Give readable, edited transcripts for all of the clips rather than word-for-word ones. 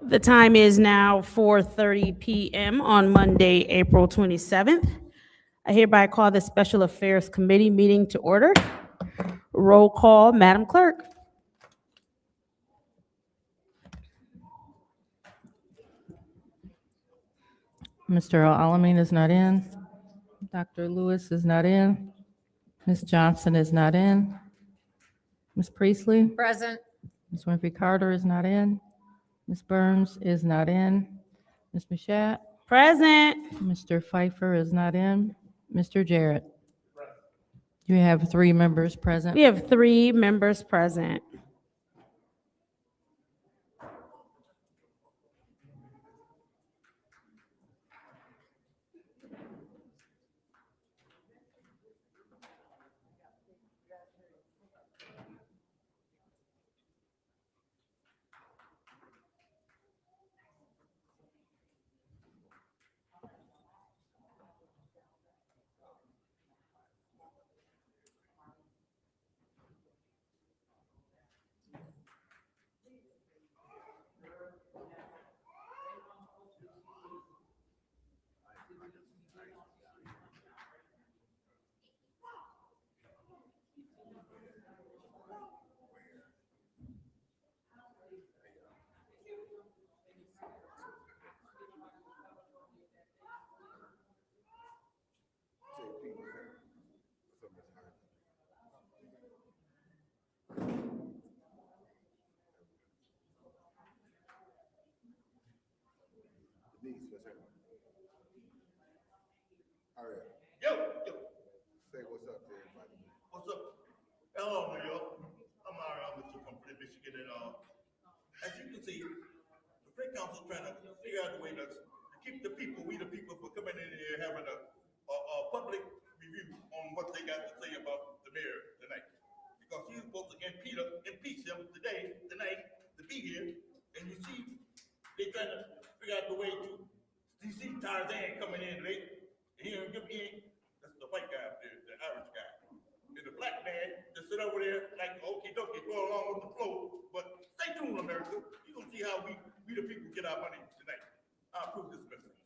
The time is now 4:30 p.m. on Monday, April 27th. I hereby call the Special Affairs Committee meeting to order. Roll call, Madam Clerk. Mr. Alamin is not in. Dr. Lewis is not in. Ms. Johnson is not in. Ms. Priestley? Present. Ms. Winfrey Carter is not in. Ms. Burns is not in. Ms. Mashat? Present. Mr. Pfeiffer is not in. Mr. Jarrett? You have 3 members present. We have 3 members present. Yo, yo. Say what's up to everybody. What's up? Hello, New York. I'm Mr. from Flint, Michigan, and as you can see, the Flint Council trying to figure out a way to keep the people, we the people, from coming in here having a public review on what they got to say about the mayor tonight. Because he's supposed to impeach him tonight, to be here, and you see, they trying to figure out the way to. You see Tarzan coming in late. That's the white guy up there, the Irish guy. And the black man just sit over there like okie dokie, go along with the flow. But stay tuned, America. You're gonna see how we the people get our money tonight. I'll prove this message.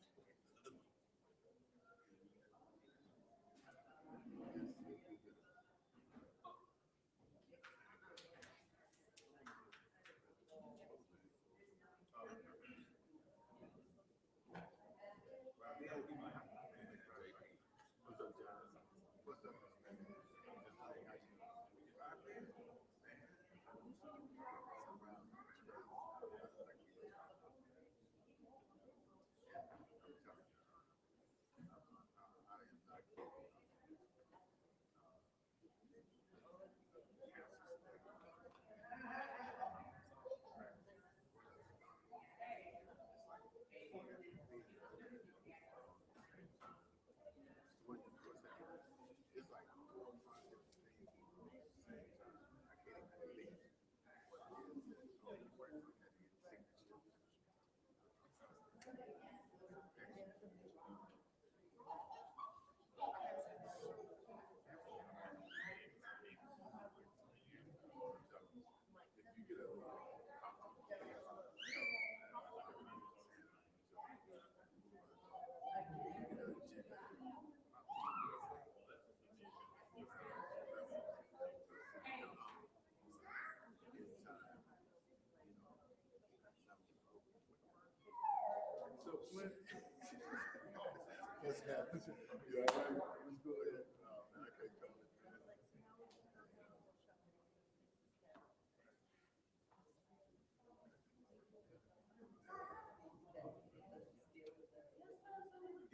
What's happening? You all right? What's going on? No, man, I can't call it.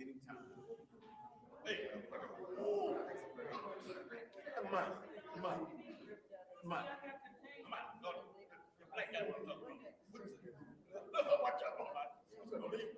Getting time. Hey, whoa. Come on, come on, come on. Come on, go. Like that one, look. Watch out, man. Don't leave.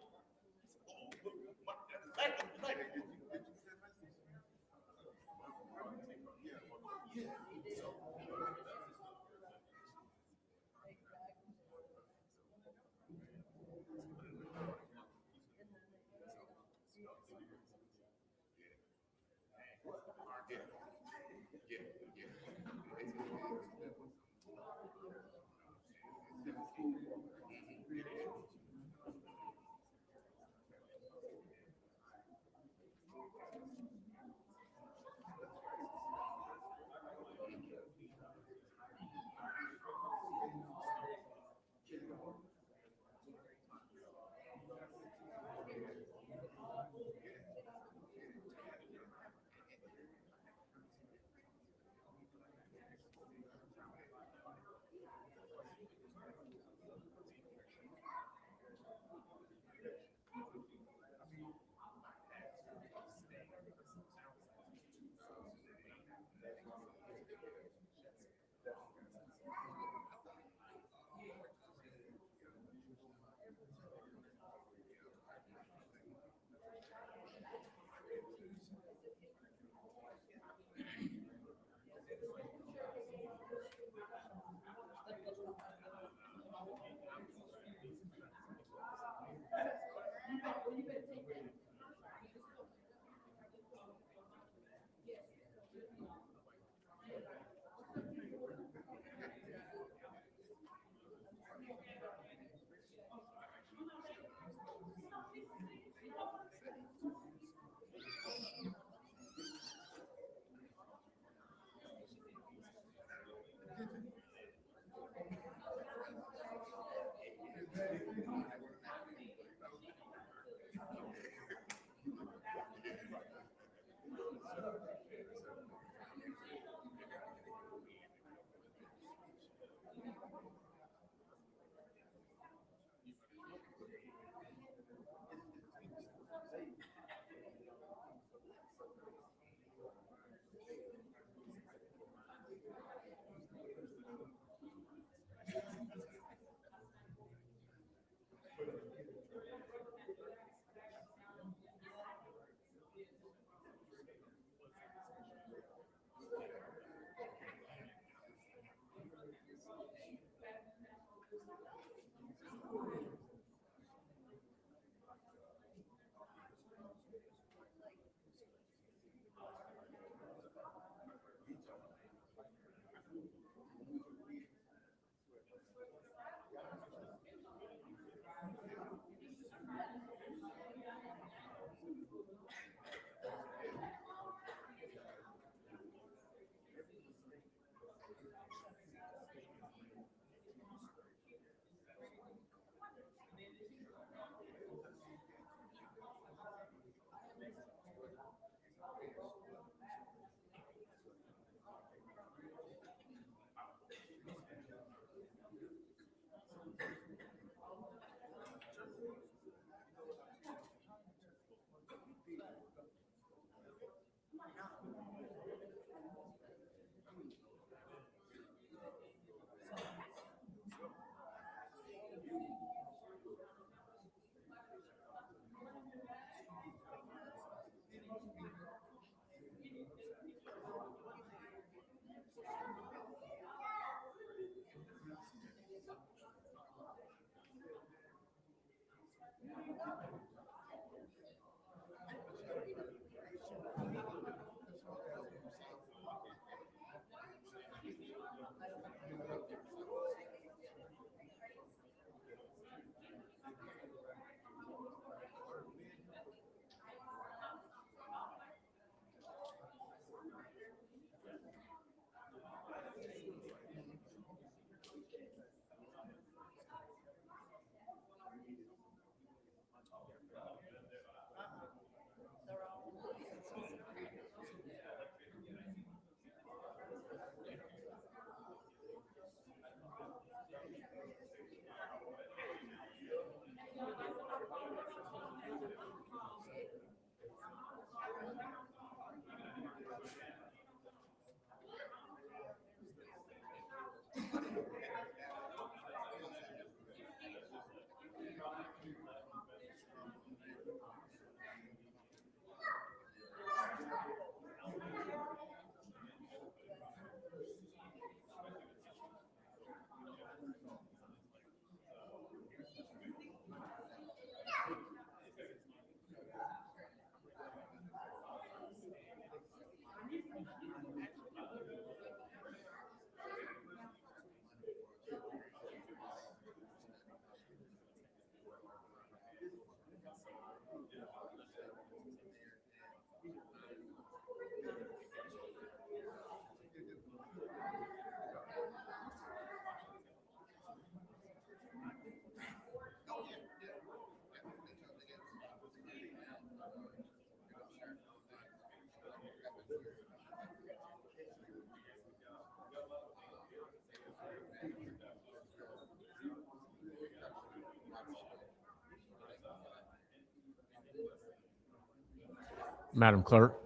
Madam Clerk.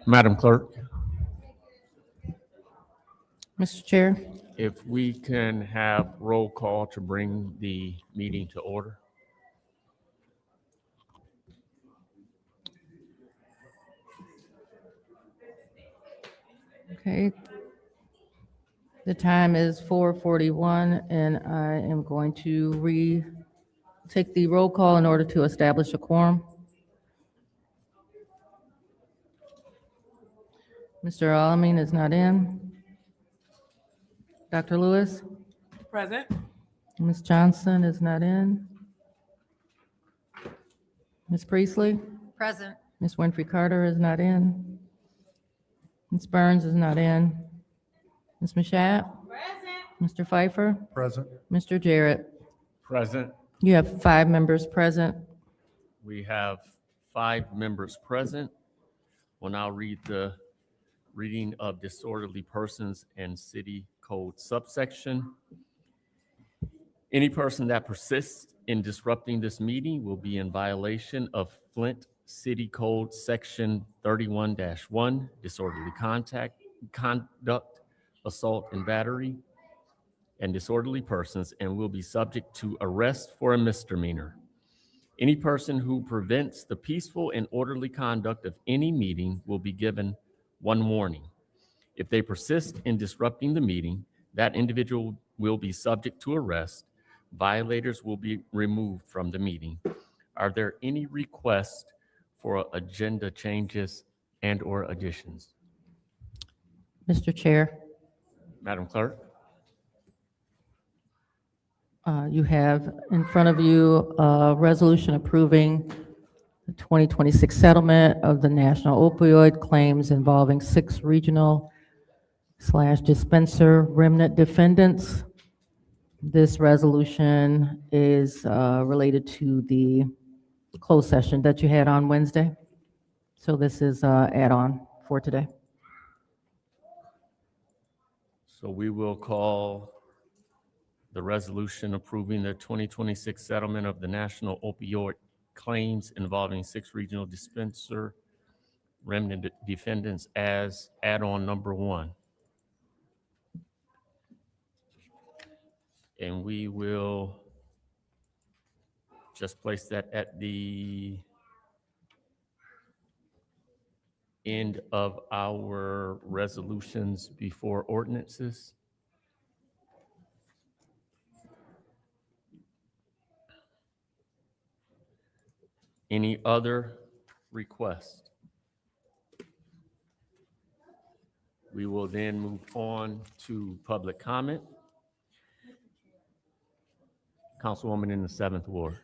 Madam Clerk, Mr. Chair, if we can have roll call to bring the meeting to order. okay. The time is 4:41, and I am going to take the roll call in order to establish a quorum. Mr. Alamin is not in. Dr. Lewis? Present. Ms. Johnson is not in. Ms. Priestley? Present. Ms. Winfrey Carter is not in. Ms. Burns is not in. Ms. Mashat? Mr. Pfeiffer? Present. Mr. Jarrett? Present. You have 5 members present. We have 5 members present. We'll now read the reading of disorderly persons and city code subsection. Any person that persists in disrupting this meeting will be in violation of Flint City Code Section 31-1, disorderly conduct, assault and battery, and disorderly persons, and will be subject to arrest for a misdemeanor. Any person who prevents the peaceful and orderly conduct of any meeting will be given 1 warning. If they persist in disrupting the meeting, that individual will be subject to arrest. Violators will be removed from the meeting. Are there any requests for agenda changes and/or additions? Mr. Chair, Madam Clerk? you have in front of you a resolution approving the 2026 settlement of the national opioid claims involving 6 regional/dispenser remnant defendants. This resolution is related to the closed session that you had on Wednesday. So this is add-on for today. So we will call the resolution approving the 2026 settlement of the national opioid claims involving 6 regional dispenser remnant defendants as add-on number 1. And we will just place that at the end of our resolutions before ordinances. Any other requests? We will then move on to public comment. Councilwoman in the 7th Ward.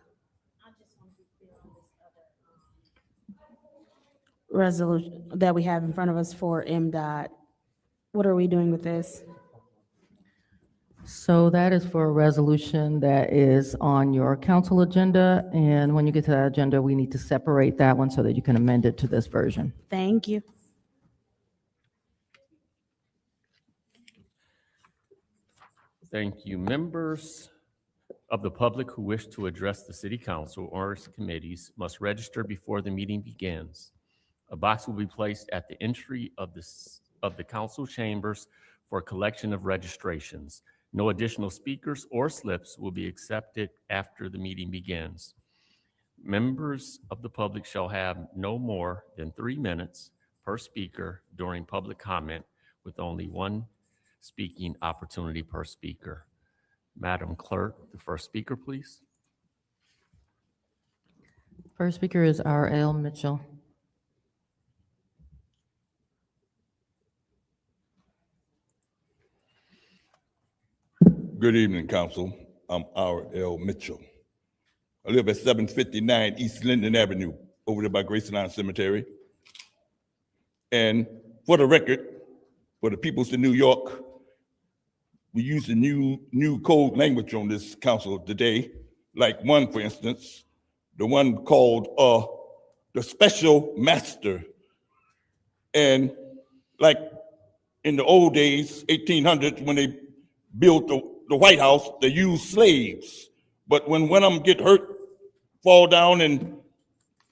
Resolution that we have in front of us for MDOT. What are we doing with this? So that is for a resolution that is on your council agenda, and when you get to that agenda, we need to separate that one so that you can amend it to this version. Thank you. Thank you. Members of the public who wish to address the city council or its committees must register before the meeting begins. A box will be placed at the entry of the council chambers for collection of registrations. No additional speakers or slips will be accepted after the meeting begins. Members of the public shall have no more than 3 minutes per speaker during public comment, with only 1 speaking opportunity per speaker. Madam Clerk, the first speaker, please. First speaker is R.L. Mitchell. Good evening, Council. I'm R.L. Mitchell. I live at 759 East Linden Avenue, over there by Graceland Cemetery. And for the record, for the peoples in New York, we use the new code language on this council today. Like one, for instance, the one called the special master. And like in the old days, 1800s, when they built the White House, they used slaves. But when one of them get hurt, fall down, and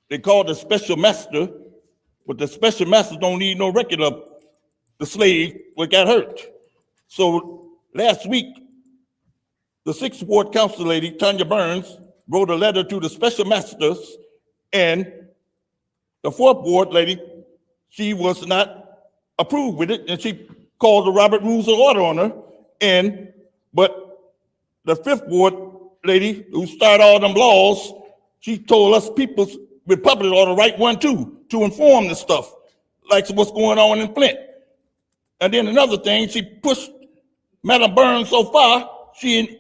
they call the special master, but the special master don't need no record of the slave what got hurt. So last week, the 6th Ward Council lady, Tanya Burns, wrote a letter to the special masters, and the 4th Ward lady, she was not approved with it, and she called the Robert Rules of Order on her. But the 5th Ward lady, who started all them laws, she told us people, Republicans ought to write one too, to inform the stuff, like what's going on in Flint. And then another thing, she pushed Madam Burns so far, she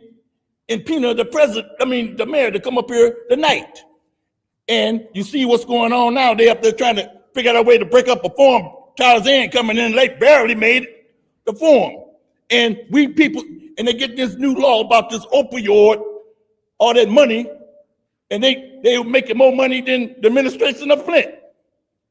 impeded the mayor to come up here tonight. And you see what's going on now. They up there trying to figure out a way to break up a form. Tarzan coming in late, barely made the form. And we people, and they get this new law about this opioid, all that money, and they making more money than the administration of Flint.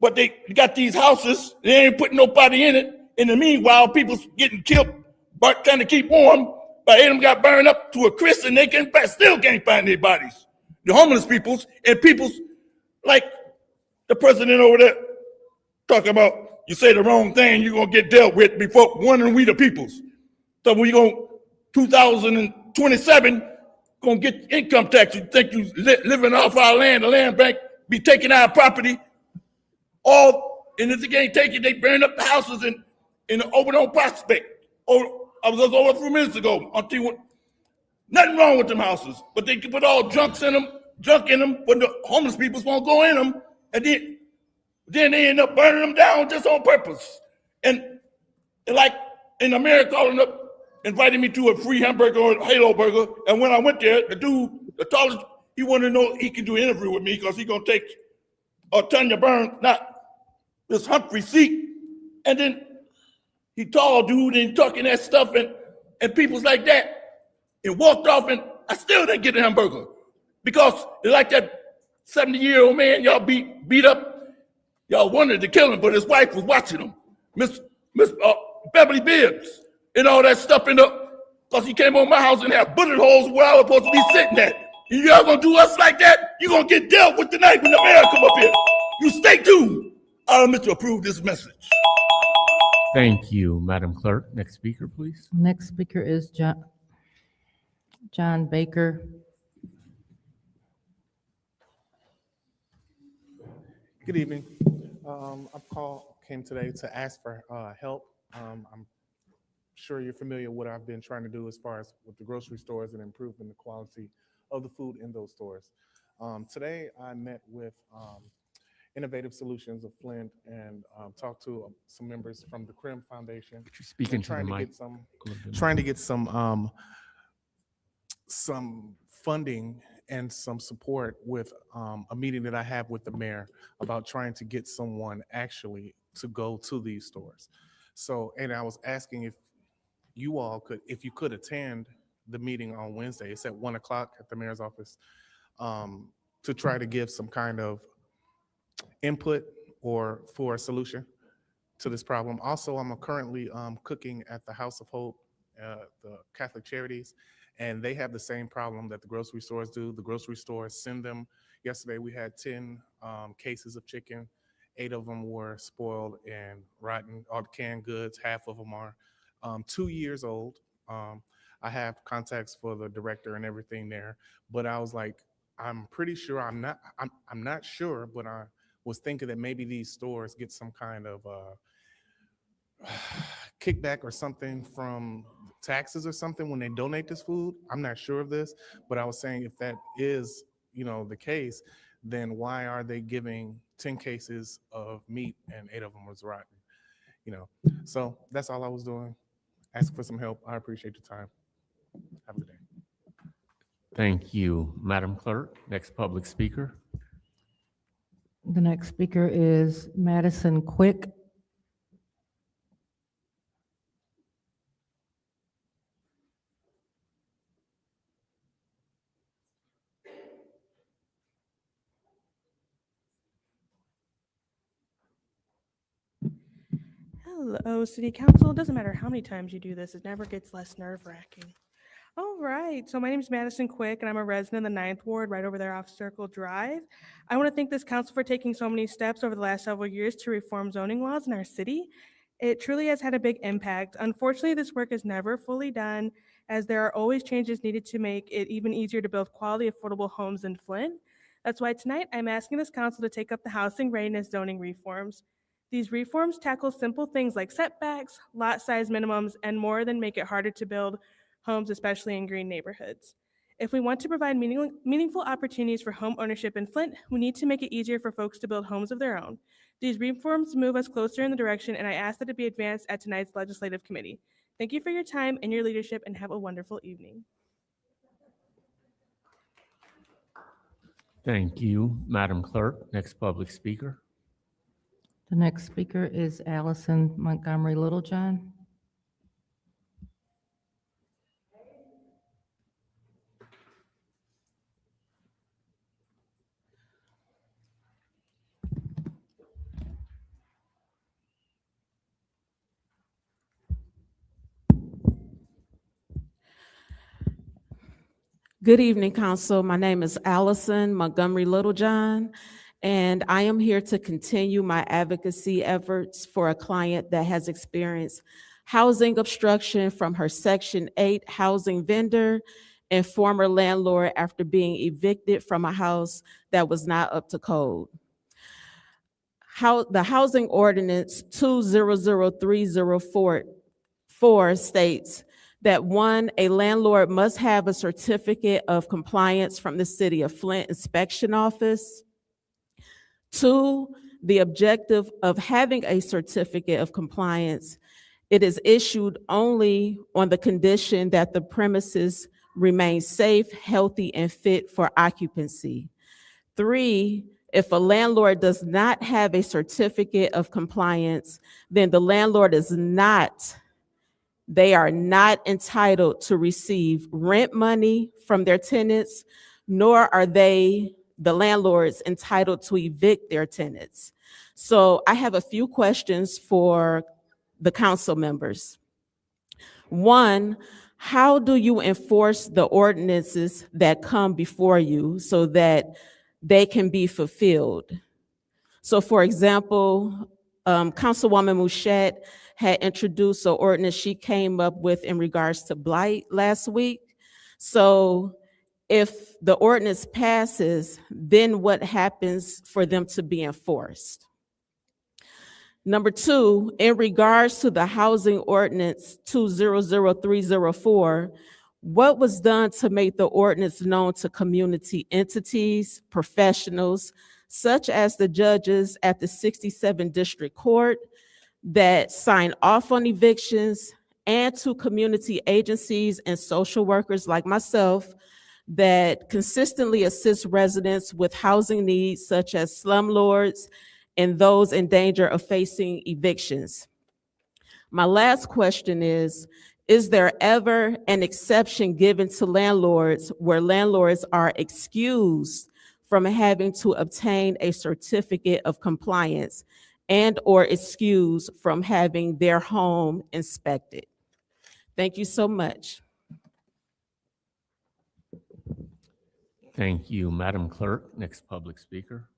But they got these houses, they ain't putting nobody in it. In the meanwhile, people's getting killed, but trying to keep warm, but them got burned up to a crisp, and they still can't find their bodies. The homeless peoples and people's like the president over there talking about, you say the wrong thing, you're gonna get dealt with before one and we the peoples. So we gonna 2027 gonna get income tax. You think you living off our land, the land bank be taking our property, all, and if they can't take it, they burn up the houses in the Overton Prospect. Oh, I was just over a few minutes ago. Nothing wrong with them houses, but they can put all junk in them, but the homeless people won't go in them, and then they end up burning them down just on purpose. And like in America, calling up, invited me to a free hamburger or Halo burger, and when I went there, the dude, the tallest, he wanted to know he can do an interview with me because he gonna take Tanya Burns, not this Humphrey seat, and then he tall dude and talking that stuff and people's like that, and walked off, and I still didn't get a hamburger because they're like that 70-year-old man y'all beat up. Y'all wanted to kill him, but his wife was watching him, Miss Beverly Bibbs, and all that stuff because he came on my house and had bullet holes where I was supposed to be sitting at. And y'all gonna do us like that? You gonna get dealt with tonight when the mayor come up here. You stay tuned. I'll admit to approve this message. Thank you, Madam Clerk. Next speaker, please. Next speaker is John Baker. Good evening. Came today to ask for help. I'm sure you're familiar with what I've been trying to do as far as with the grocery stores and improving the quality of the food in those stores. Today, I met with Innovative Solutions of Flint and talked to some members from the CRIM Foundation. Could you speak into the mic? Trying to get some funding and some support with a meeting that I have with the mayor about trying to get someone actually to go to these stores. So, and I was asking if you all could attend the meeting on Wednesday. It's at 1:00 at the mayor's office, to try to give some kind of input or for a solution to this problem. Also, I'm currently cooking at the House of Hope, the Catholic Charities, and they have the same problem that the grocery stores do. The grocery stores send them. Yesterday, we had 10 cases of chicken. 8 of them were spoiled and rotten, all the canned goods. Half of them are 2 years old. I have contacts for the director and everything there, but I was like, I'm pretty sure I'm not sure, but I was thinking that maybe these stores get some kind of kickback or something from taxes or something when they donate this food. I'm not sure of this, but I was saying if that is, the case, then why are they giving 10 cases of meat and 8 of them was rotten? So that's all I was doing. Ask for some help. I appreciate your time. Have a good day. Thank you, Madam Clerk. Next public speaker. The next speaker is Madison Quick. Hello, City Council. It doesn't matter how many times you do this, it never gets less nerve-wracking. All right. So my name is Madison Quick, and I'm a resident of the 9th Ward right over there off Circle Drive. I want to thank this council for taking so many steps over the last several years to reform zoning laws in our city. It truly has had a big impact. Unfortunately, this work is never fully done, as there are always changes needed to make it even easier to build quality, affordable homes in Flint. That's why tonight I'm asking this council to take up the housing readiness zoning reforms. These reforms tackle simple things like setbacks, lot size minimums, and more than make it harder to build homes, especially in green neighborhoods. If we want to provide meaningful opportunities for home ownership in Flint, we need to make it easier for folks to build homes of their own. These reforms move us closer in the direction, and I ask that it be advanced at tonight's legislative committee. Thank you for your time and your leadership, and have a wonderful evening. Thank you, Madam Clerk. Next public speaker. The next speaker is Allison Montgomery Littlejohn. Good evening, Council. My name is Allison Montgomery Littlejohn, and I am here to continue my advocacy efforts for a client that has experienced housing obstruction from her Section 8 housing vendor and former landlord after being evicted from a house that was not up to code. The housing ordinance 200304 states that 1, a landlord must have a certificate of compliance from the City of Flint Inspection Office. 2, the objective of having a certificate of compliance, it is issued only on the condition that the premises remain safe, healthy, and fit for occupancy. 3, if a landlord does not have a certificate of compliance, then the landlord they are not entitled to receive rent money from their tenants, nor are the landlords entitled to evict their tenants. So I have a few questions for the council members. 1, how do you enforce the ordinances that come before you so that they can be fulfilled? So for example, Councilwoman Mouchette had introduced an ordinance she came up with in regards to blight last week. So if the ordinance passes, then what happens for them to be enforced? Number 2, in regards to the housing ordinance 200304, what was done to make the ordinance known to community entities, professionals, such as the judges at the 67 District Court that sign off on evictions, and to community agencies and social workers like myself that consistently assist residents with housing needs such as slumlords and those in danger of facing evictions? My last question is there ever an exception given to landlords where landlords are excused from having to obtain a certificate of compliance and or excused from having their home inspected? Thank you so much. Thank you, Madam Clerk. Next public speaker.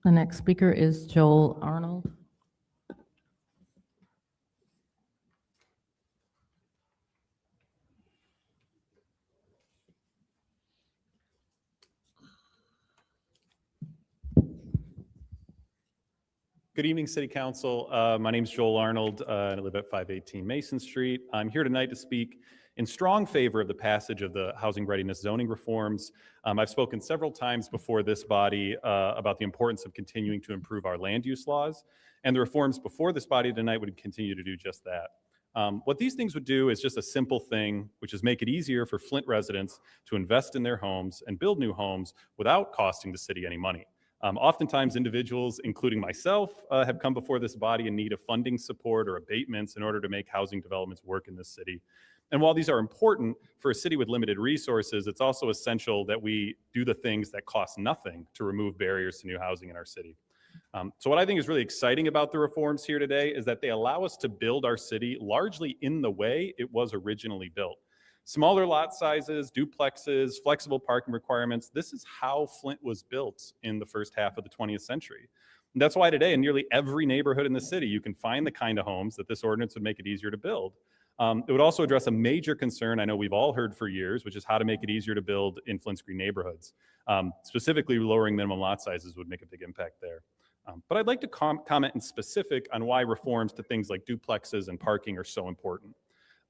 The next speaker is Joel Arnold. Good evening, City Council. My name is Joel Arnold, and I live at 518 Mason Street. I'm here tonight to speak in strong favor of the passage of the housing readiness zoning reforms. I've spoken several times before this body about the importance of continuing to improve our land use laws, and the reforms before this body tonight would continue to do just that. What these things would do is just a simple thing, which is make it easier for Flint residents to invest in their homes and build new homes without costing the city any money. Oftentimes individuals, including myself, have come before this body in need of funding support or abatements in order to make housing developments work in this city. And while these are important for a city with limited resources, it's also essential that we do the things that cost nothing to remove barriers to new housing in our city. So what I think is really exciting about the reforms here today is that they allow us to build our city largely in the way it was originally built. Smaller lot sizes, duplexes, flexible parking requirements. This is how Flint was built in the first half of the 20th century. And that's why today in nearly every neighborhood in the city, you can find the kind of homes that this ordinance would make it easier to build. It would also address a major concern I know we've all heard for years, which is how to make it easier to build in Flint's green neighborhoods. Specifically, lowering minimum lot sizes would make a big impact there. But I'd like to comment in specific on why reforms to things like duplexes and parking are so important.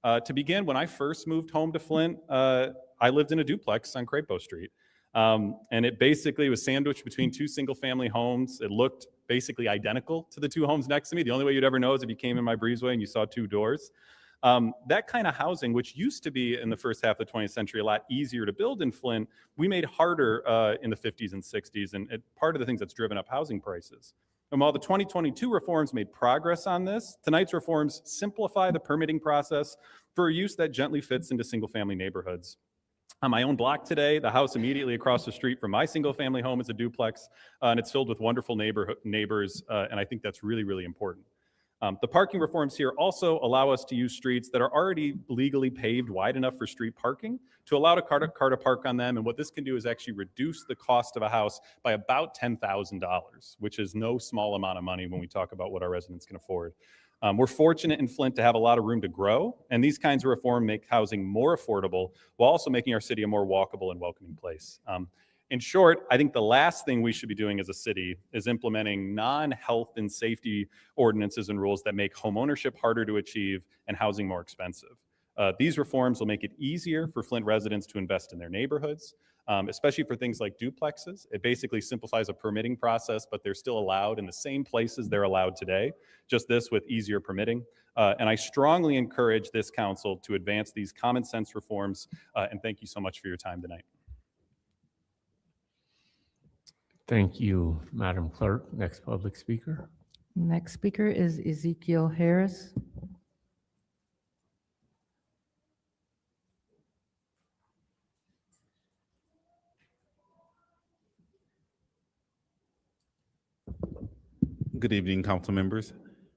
To begin, when I first moved home to Flint, I lived in a duplex on Crapo Street. And it basically was sandwiched between two single-family homes. It looked basically identical to the two homes next to me. The only way you'd ever know is if you came in my breezeway and you saw two doors. That kind of housing, which used to be in the first half of the 20th century a lot easier to build in Flint, we made harder in the 50s and 60s, and part of the things that's driven up housing prices. And while the 2022 reforms made progress on this, tonight's reforms simplify the permitting process for a use that gently fits into single-family neighborhoods. On my own block today, the house immediately across the street from my single-family home is a duplex, and it's filled with wonderful neighbors, and I think that's really, really important. The parking reforms here also allow us to use streets that are already legally paved wide enough for street parking to allow a car to park on them. And what this can do is actually reduce the cost of a house by about $10,000, which is no small amount of money when we talk about what our residents can afford. We're fortunate in Flint to have a lot of room to grow, and these kinds of reform make housing more affordable while also making our city a more walkable and welcoming place. In short, I think the last thing we should be doing as a city is implementing non-health and safety ordinances and rules that make homeownership harder to achieve and housing more expensive. These reforms will make it easier for Flint residents to invest in their neighborhoods, especially for things like duplexes. It basically simplifies a permitting process, but they're still allowed in the same places they're allowed today, just this with easier permitting. And I strongly encourage this council to advance these common sense reforms, and thank you so much for your time tonight. Thank you, Madam Clerk. Next public speaker. Next speaker is Ezekiel Harris. Good evening, council members.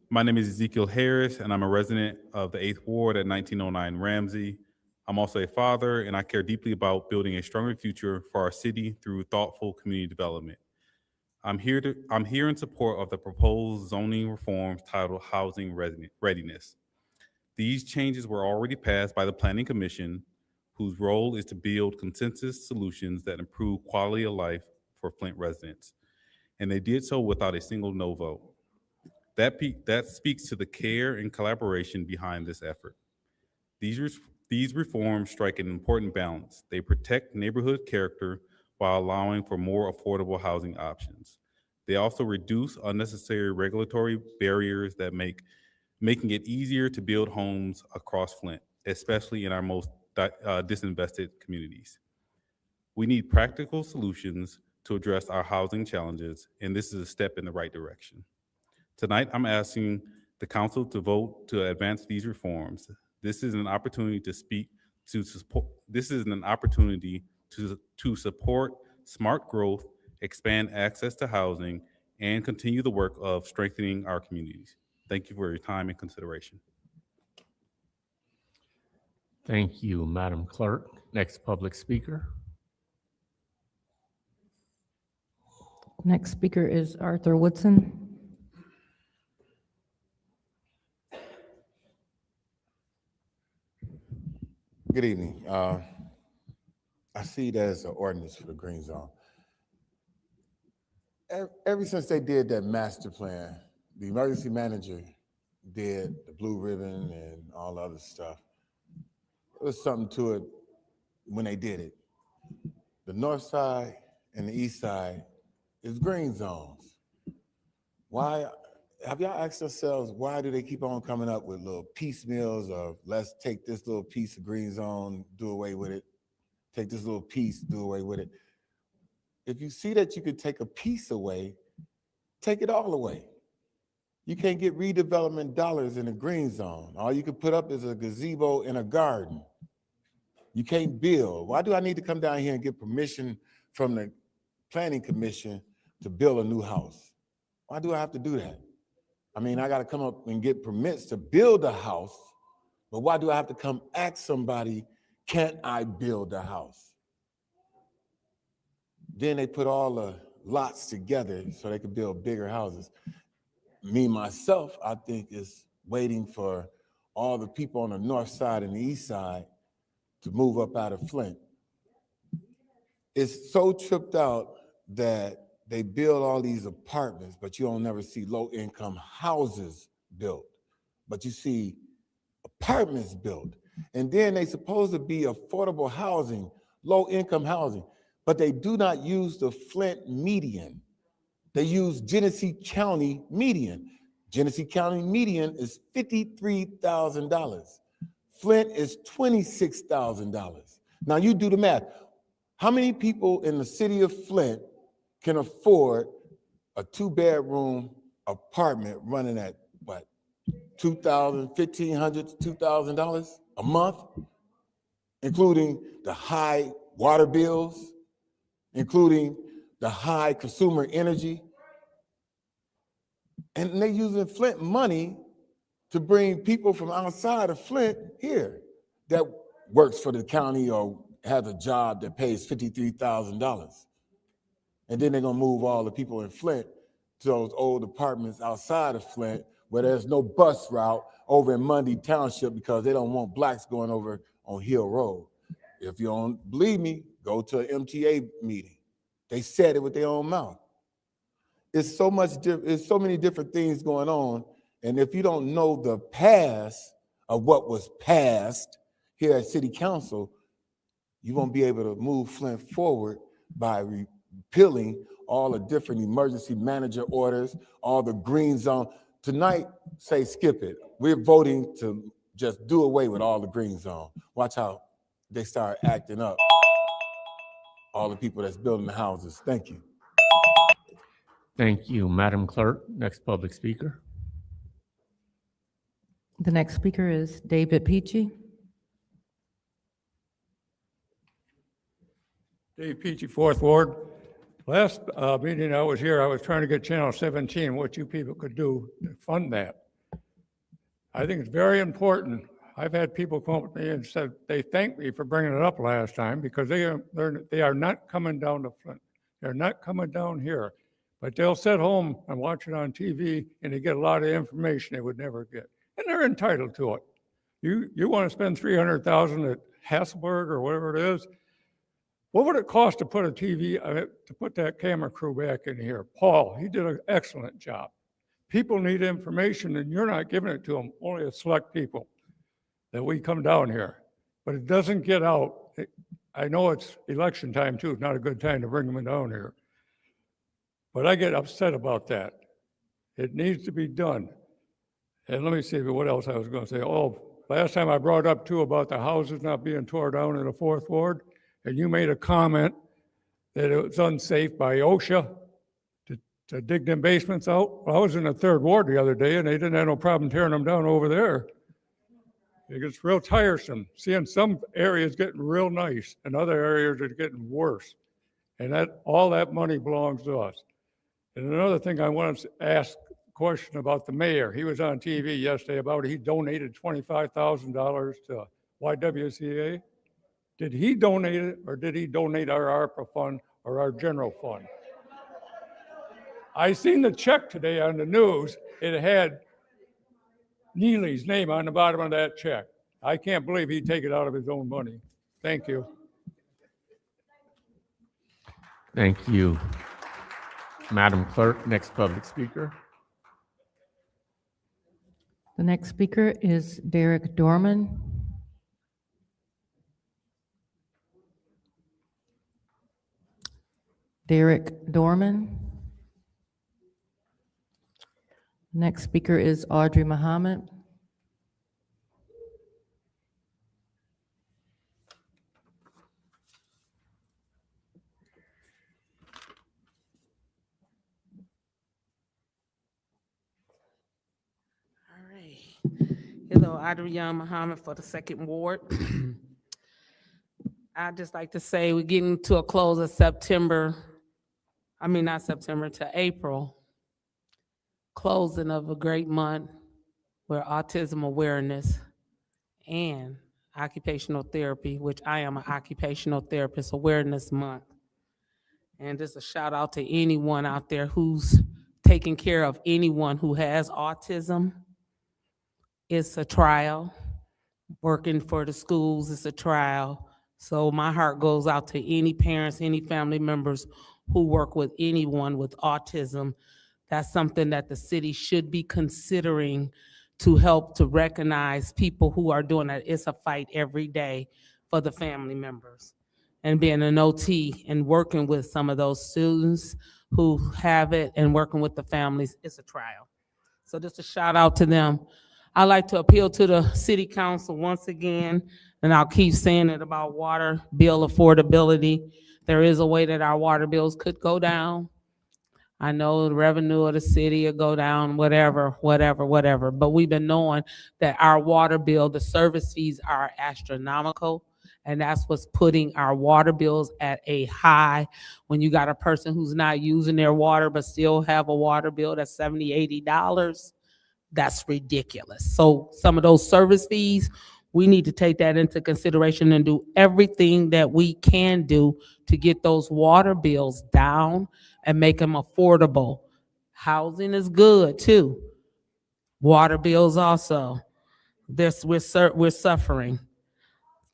My name is Ezekiel Harris, and I'm a resident of the 8th Ward at 1909 Ramsey. I'm also a father, and I care deeply about building a stronger future for our city through thoughtful community development. I'm here in support of the proposed zoning reforms titled Housing Readiness. These changes were already passed by the Planning Commission, whose role is to build consensus solutions that improve quality of life for Flint residents. And they did so without a single no vote. That speaks to the care and collaboration behind this effort. These reforms strike an important balance. They protect neighborhood character while allowing for more affordable housing options. They also reduce unnecessary regulatory barriers that making it easier to build homes across Flint, especially in our most disinvested communities. We need practical solutions to address our housing challenges, and this is a step in the right direction. Tonight, I'm asking the council to vote to advance these reforms. This is an opportunity to support smart growth, expand access to housing, and continue the work of strengthening our communities. Thank you for your time and consideration. Thank you, Madam Clerk. Next public speaker. Next speaker is Arthur Woodson. Good evening. I see there's an ordinance for the green zone. Ever since they did that master plan, the emergency manager did the blue ribbon and all the other stuff. There was something to it when they did it. The north side and the east side is green zones. Why, have y'all asked yourselves, why do they keep on coming up with little piecemeals of let's take this little piece of green zone, do away with it, take this little piece, do away with it. If you see that you could take a piece away, take it all away. You can't get redevelopment dollars in a green zone. All you can put up is a gazebo in a garden. You can't build. Why do I need to come down here and get permission from the Planning Commission to build a new house? Why do I have to do that? I mean, I got to come up and get permits to build a house, but why do I have to come ask somebody, can't I build a house? Then they put all the lots together so they could build bigger houses. Me, myself, I think is waiting for all the people on the north side and the east side to move up out of Flint. It's so tripped out that they build all these apartments, but you don't never see low-income houses built. But you see apartments built. And then they supposed to be affordable housing, low-income housing, but they do not use the Flint median. They use Genesee County median. Genesee County median is $53,000. Flint is $26,000. Now you do the math. How many people in the city of Flint can afford a 2-bedroom apartment running at what, $2,000, $1,500 to $2,000 a month, including the high water bills, including the high consumer energy? And they're using Flint money to bring people from outside of Flint here that works for the county or has a job that pays $53,000. And then they're gonna move all the people in Flint to those old apartments outside of Flint where there's no bus route over in Mundy Township because they don't want blacks going over on Hill Road. If you don't believe me, go to an MTA meeting. They said it with their own mouth. It's so many different things going on. And if you don't know the past of what was passed here at City Council, you won't be able to move Flint forward by repealing all the different emergency manager orders, all the green zone. Tonight, say skip it. We're voting to just do away with all the green zone. Watch how they start acting up, all the people that's building the houses. Thank you. Thank you, Madam Clerk. Next public speaker. The next speaker is David Peachy. Dave Peachy, Fourth Ward. Last meeting I was here, I was trying to get Channel 17, what you people could do to fund that. I think it's very important. I've had people come up to me and said they thanked me for bringing it up last time because they are not coming down to Flint. They're not coming down here, but they'll sit home and watch it on TV and they get a lot of information they would never get, and they're entitled to it. You want to spend $300,000 at Hasselberg or whatever it is. What would it cost to put a TV, to put that camera crew back in here? Paul, he did an excellent job. People need information and you're not giving it to them, only a select people that we come down here. But it doesn't get out. I know it's election time too. It's not a good time to bring them down here. But I get upset about that. It needs to be done. And let me see what else I was going to say. Oh, last time I brought up too about the houses not being tore down in the Fourth Ward. And you made a comment that it was unsafe by OSHA to dig them basements out. Well, I was in the Third Ward the other day and they didn't have no problem tearing them down over there. It gets real tiresome seeing some areas getting real nice and other areas are getting worse. And all that money belongs to us. And another thing I wanted to ask a question about the mayor. He was on TV yesterday about he donated $25,000 to YWCA. Did he donate it or did he donate our ARPA fund or our general fund? I seen the check today on the news. It had Neely's name on the bottom of that check. I can't believe he'd take it out of his own money. Thank you. Thank you, Madam Clerk. Next public speaker. The next speaker is Derek Dorman. Derek Dorman. Next speaker is Audrey Muhammad. All right. Hello, Audrey Muhammad for the Second Ward. I'd just like to say we're getting to a close of September. I mean, not September, to April. closing of a great month where autism awareness and occupational therapy, which I am an occupational therapist, awareness month. And just a shout out to anyone out there who's taking care of anyone who has autism. It's a trial. Working for the schools is a trial. So my heart goes out to any parents, any family members who work with anyone with autism. That's something that the city should be considering to help to recognize people who are doing that. It's a fight every day for the family members. And being an OT and working with some of those students who have it and working with the families, it's a trial. So just a shout out to them. I'd like to appeal to the city council once again, and I'll keep saying it about water bill affordability. There is a way that our water bills could go down. I know the revenue of the city will go down, whatever, but we've been knowing that our water bill, the service fees are astronomical, and that's what's putting our water bills at a high. When you got a person who's not using their water but still have a water bill that's $70, $80, that's ridiculous. So some of those service fees, we need to take that into consideration and do everything that we can do to get those water bills down and make them affordable. Housing is good too. Water bills also. We're suffering.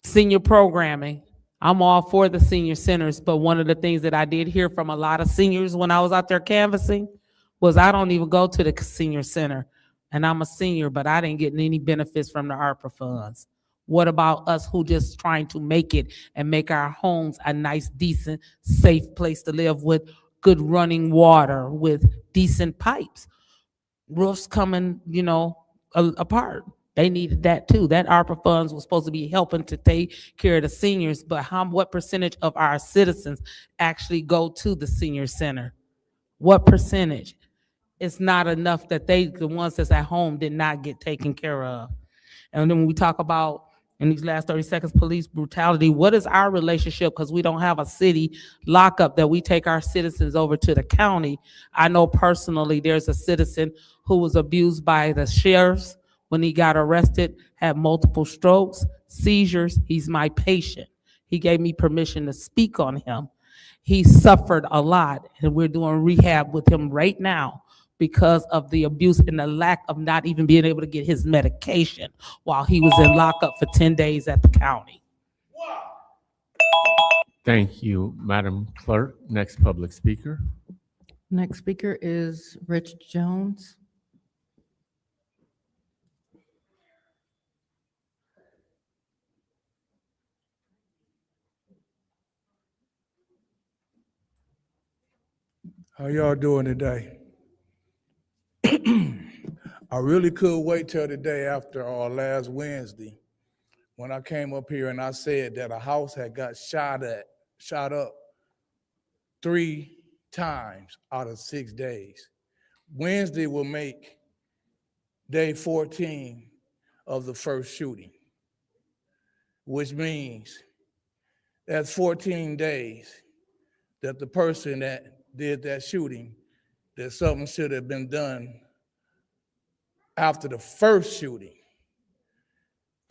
Senior programming. I'm all for the senior centers, but one of the things that I did hear from a lot of seniors when I was out there canvassing was I don't even go to the senior center. And I'm a senior, but I didn't get any benefits from the ARPA funds. What about us who just trying to make it and make our homes a nice, decent, safe place to live with good running water, with decent pipes? Roofs coming, apart. They needed that too. That ARPA funds was supposed to be helping to take care of the seniors, but what percentage of our citizens actually go to the senior center? What percentage? It's not enough that the ones that's at home did not get taken care of. And then when we talk about, in these last 30 seconds, police brutality, what is our relationship? Because we don't have a city lockup that we take our citizens over to the county. I know personally there's a citizen who was abused by the sheriffs when he got arrested, had multiple strokes, seizures. He's my patient. He gave me permission to speak on him. He suffered a lot, and we're doing rehab with him right now because of the abuse and the lack of not even being able to get his medication while he was in lockup for 10 days at the county. Thank you, Madam Clerk. Next public speaker. Next speaker is Rich Jones. How y'all doing today? I really could wait till the day after last Wednesday when I came up here and I said that a house had got shot up 3 times out of 6 days. Wednesday will make day 14 of the first shooting, which means that's 14 days that the person that did that shooting, that something should have been done after the first shooting.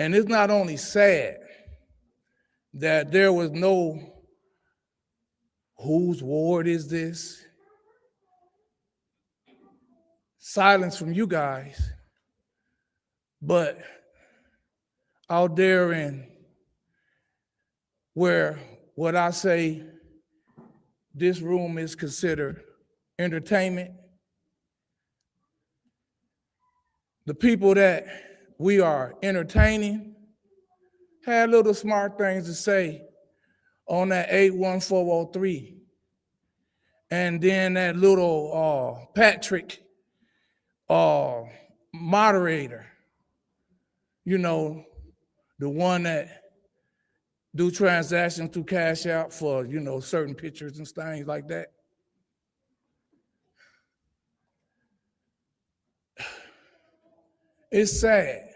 And it's not only sad that there was no whose ward is this? Silence from you guys, but out there in where what I say this room is considered entertainment, the people that we are entertaining had little smart things to say on that 81403. And then that little Patrick moderator, the one that do transactions through Cash App for, certain pictures and things like that. It's sad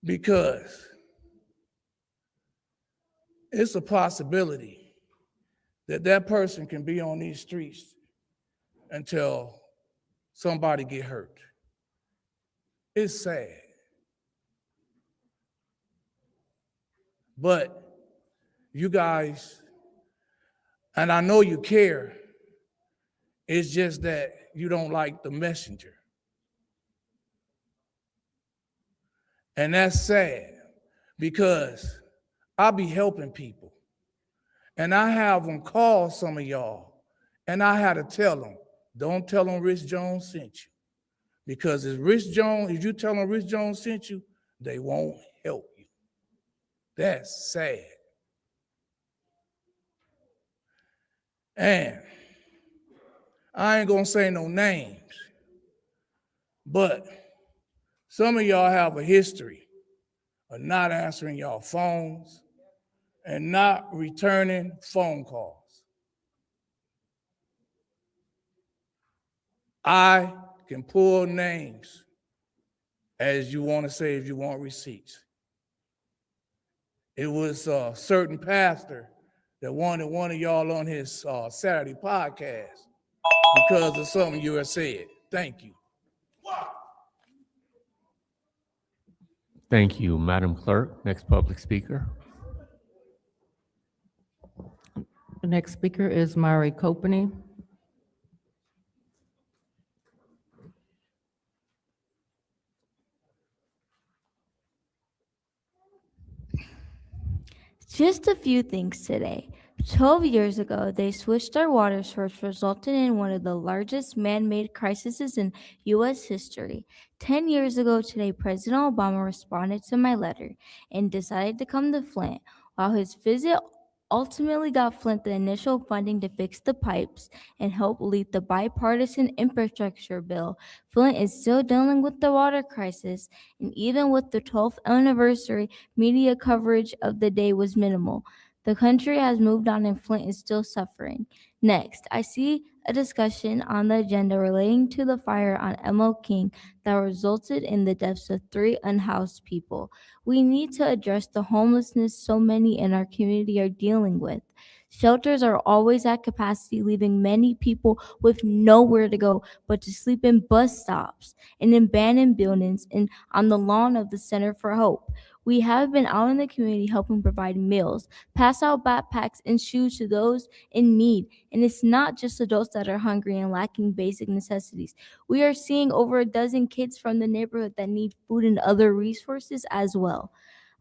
because it's a possibility that that person can be on these streets until somebody get hurt. It's sad. But you guys, and I know you care, it's just that you don't like the messenger. And that's sad because I be helping people. And I have them call some of y'all, and I had to tell them, don't tell them Rich Jones sent you. Because if you tell them Rich Jones sent you, they won't help you. That's sad. And I ain't gonna say no names, but some of y'all have a history of not answering y'all phones and not returning phone calls. I can pull names as you want to say if you want receipts. It was a certain pastor that wanted one of y'all on his Saturday podcast because of something you had said. Thank you. Thank you, Madam Clerk. Next public speaker. The next speaker is Mari Copany. Just a few things today. 12 years ago, they switched our water source, resulting in one of the largest man-made crises in U.S. history. 10 years ago today, President Obama responded to my letter and decided to come to Flint. While his visit ultimately got Flint the initial funding to fix the pipes and help lead the bipartisan infrastructure bill, Flint is still dealing with the water crisis, and even with the 12th anniversary, media coverage of the day was minimal. The country has moved on and Flint is still suffering. Next, I see a discussion on the agenda relating to the fire on M.L. King that resulted in the deaths of 3 unhoused people. We need to address the homelessness so many in our community are dealing with. Shelters are always at capacity, leaving many people with nowhere to go but to sleep in bus stops, in abandoned buildings, and on the lawn of the Center for Hope. We have been out in the community helping provide meals, pass out backpacks and shoes to those in need. And it's not just adults that are hungry and lacking basic necessities. We are seeing over a dozen kids from the neighborhood that need food and other resources as well.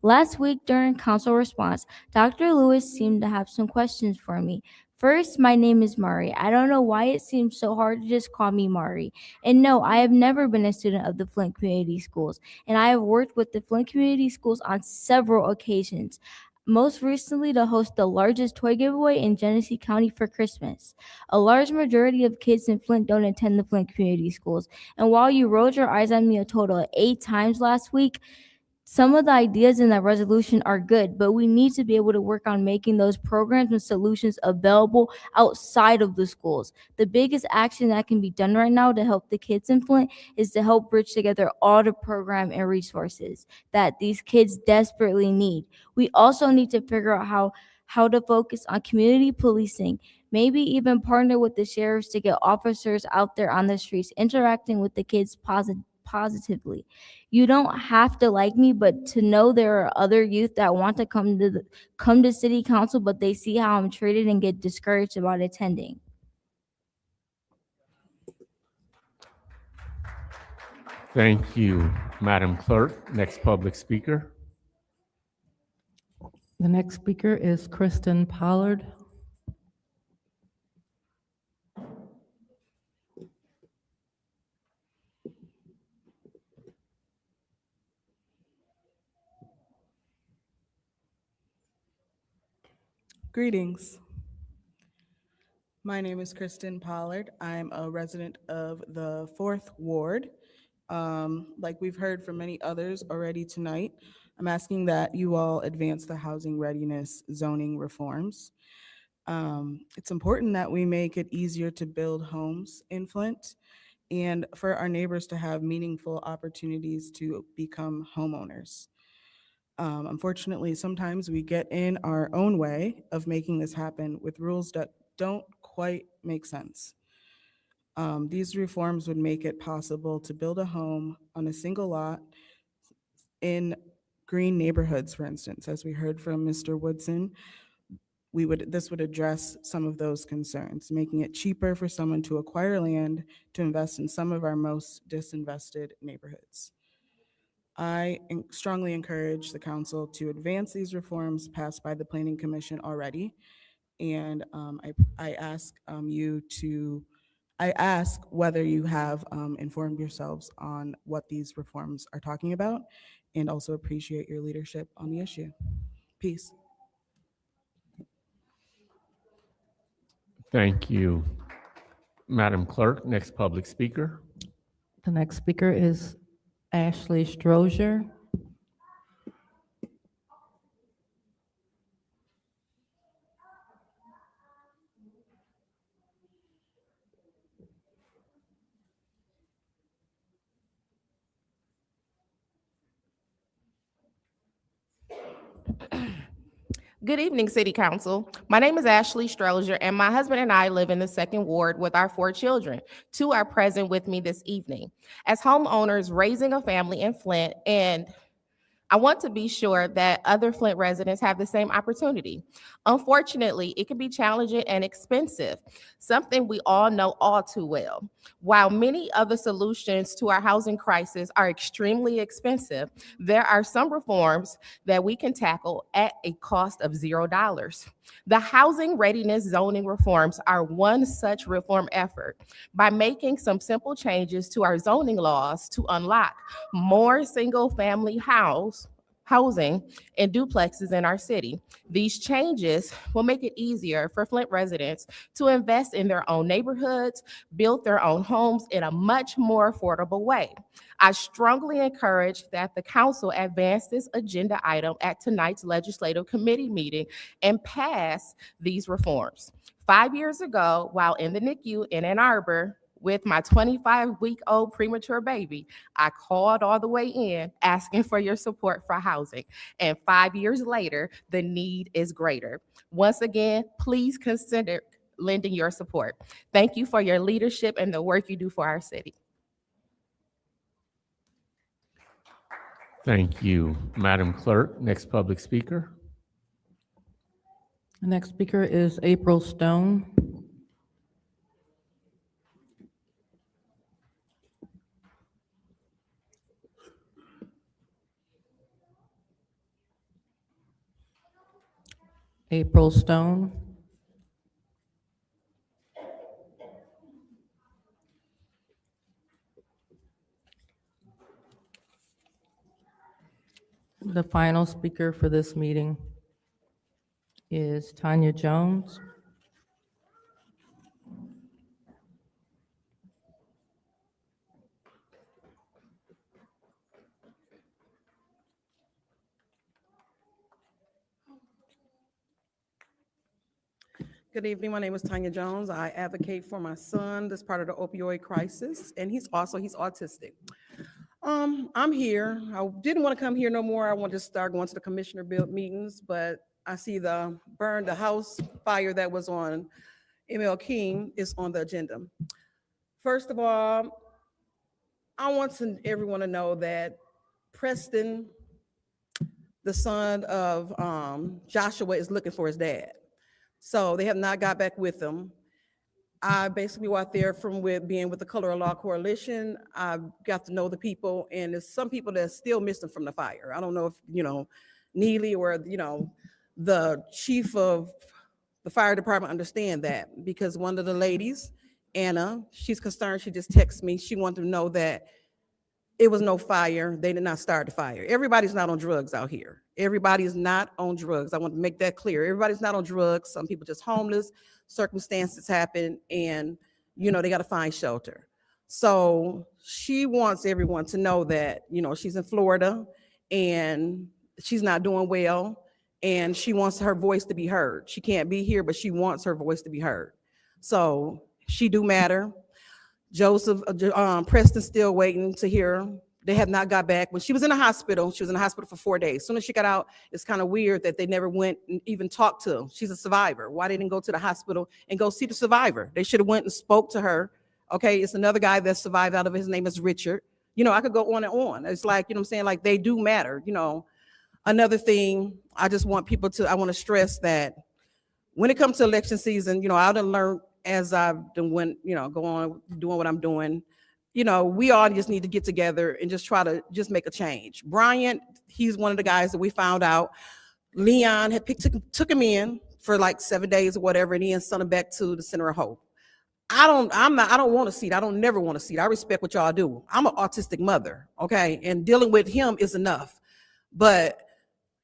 Last week during council response, Dr. Lewis seemed to have some questions for me. First, my name is Mari. I don't know why it seems so hard to just call me Mari. And no, I have never been a student of the Flint Community Schools, and I have worked with the Flint Community Schools on several occasions. Most recently to host the largest toy giveaway in Genesee County for Christmas. A large majority of kids in Flint don't attend the Flint Community Schools. And while you rolled your eyes at me a total of 8 times last week, some of the ideas in that resolution are good, but we need to be able to work on making those programs and solutions available outside of the schools. The biggest action that can be done right now to help the kids in Flint is to help bridge together all the program and resources that these kids desperately need. We also need to figure out how to focus on community policing, maybe even partner with the sheriffs to get officers out there on the streets interacting with the kids positively. You don't have to like me, but to know there are other youth that want to come to city council, but they see how I'm treated and get discouraged about attending. Thank you, Madam Clerk. Next public speaker. The next speaker is Kristen Pollard. Greetings. My name is Kristen Pollard. I'm a resident of the 4th Ward. Like we've heard from many others already tonight, I'm asking that you all advance the housing readiness zoning reforms. It's important that we make it easier to build homes in Flint and for our neighbors to have meaningful opportunities to become homeowners. Unfortunately, sometimes we get in our own way of making this happen with rules that don't quite make sense. These reforms would make it possible to build a home on a single lot in green neighborhoods, for instance. As we heard from Mr. Woodson, this would address some of those concerns, making it cheaper for someone to acquire land to invest in some of our most disinvested neighborhoods. I strongly encourage the council to advance these reforms passed by the Planning Commission already. And I ask I ask whether you have informed yourselves on what these reforms are talking about, and also appreciate your leadership on the issue. Peace. Thank you. Madam Clerk, next public speaker. The next speaker is Ashley Strozier. Good evening, City Council. My name is Ashley Strozier, and my husband and I live in the 2nd Ward with our 4 children. 2 are present with me this evening. As homeowners raising a family in Flint, and I want to be sure that other Flint residents have the same opportunity. Unfortunately, it can be challenging and expensive, something we all know all too well. While many of the solutions to our housing crisis are extremely expensive, there are some reforms that we can tackle at a cost of $0. The housing readiness zoning reforms are one such reform effort. By making some simple changes to our zoning laws to unlock more single-family housing and duplexes in our city. These changes will make it easier for Flint residents to invest in their own neighborhoods, build their own homes in a much more affordable way. I strongly encourage that the council advance this agenda item at tonight's legislative committee meeting and pass these reforms. 5 years ago, while in the NICU in Ann Arbor, with my 25-week-old premature baby, I called all the way in asking for your support for housing. And 5 years later, the need is greater. Once again, please consider lending your support. Thank you for your leadership and the work you do for our city. Thank you, Madam Clerk. Next public speaker. The next speaker is April Stone. April Stone. The final speaker for this meeting is Tanya Jones. Good evening. My name is Tanya Jones. I advocate for my son, this part of the opioid crisis, and he's autistic. I'm here. I didn't want to come here no more. I wanted to start going to the commissioner build meetings, but I see the house fire that was on ML King is on the agenda. First of all, I want everyone to know that Preston, the son of Joshua, is looking for his dad. So they have not got back with him. I basically went there from being with the Color of Law Coalition. I got to know the people, and there's some people that still missing from the fire. I don't know if, Neely or, the chief of the fire department understand that, because one of the ladies, Anna, she's concerned. She just texted me. She wanted to know that it was no fire. They did not start the fire. Everybody's not on drugs out here. Everybody is not on drugs. I want to make that clear. Everybody's not on drugs. Some people just homeless. Circumstances happen, and they got to find shelter. So she wants everyone to know that she's in Florida and she's not doing well, and she wants her voice to be heard. She can't be here, but she wants her voice to be heard. So she do matter. Joseph, Preston's still waiting to hear. They have not got back. When she was in the hospital, for 4 days. As soon as she got out, it's kind of weird that they never went and even talked to her. She's a survivor. Why they didn't go to the hospital and go see the survivor? They should have went and spoke to her Okay, it's another guy that survived out of it. His name is Richard. You know, I could go on and on. It's like, you know what I'm saying? Like, they do matter, you know. Another thing, I just want people to, I want to stress that when it comes to election season, you know, I done learned as I've done went, you know, go on doing what I'm doing. You know, we all just need to get together and just try to just make a change. Bryant, he's one of the guys that we found out. Leon had took him in for like 7 days or whatever, and he sent him back to the Center of Hope. I don't want a seat. I don't never want a seat. I respect what y'all do. I'm an autistic mother, okay? And dealing with him is enough. But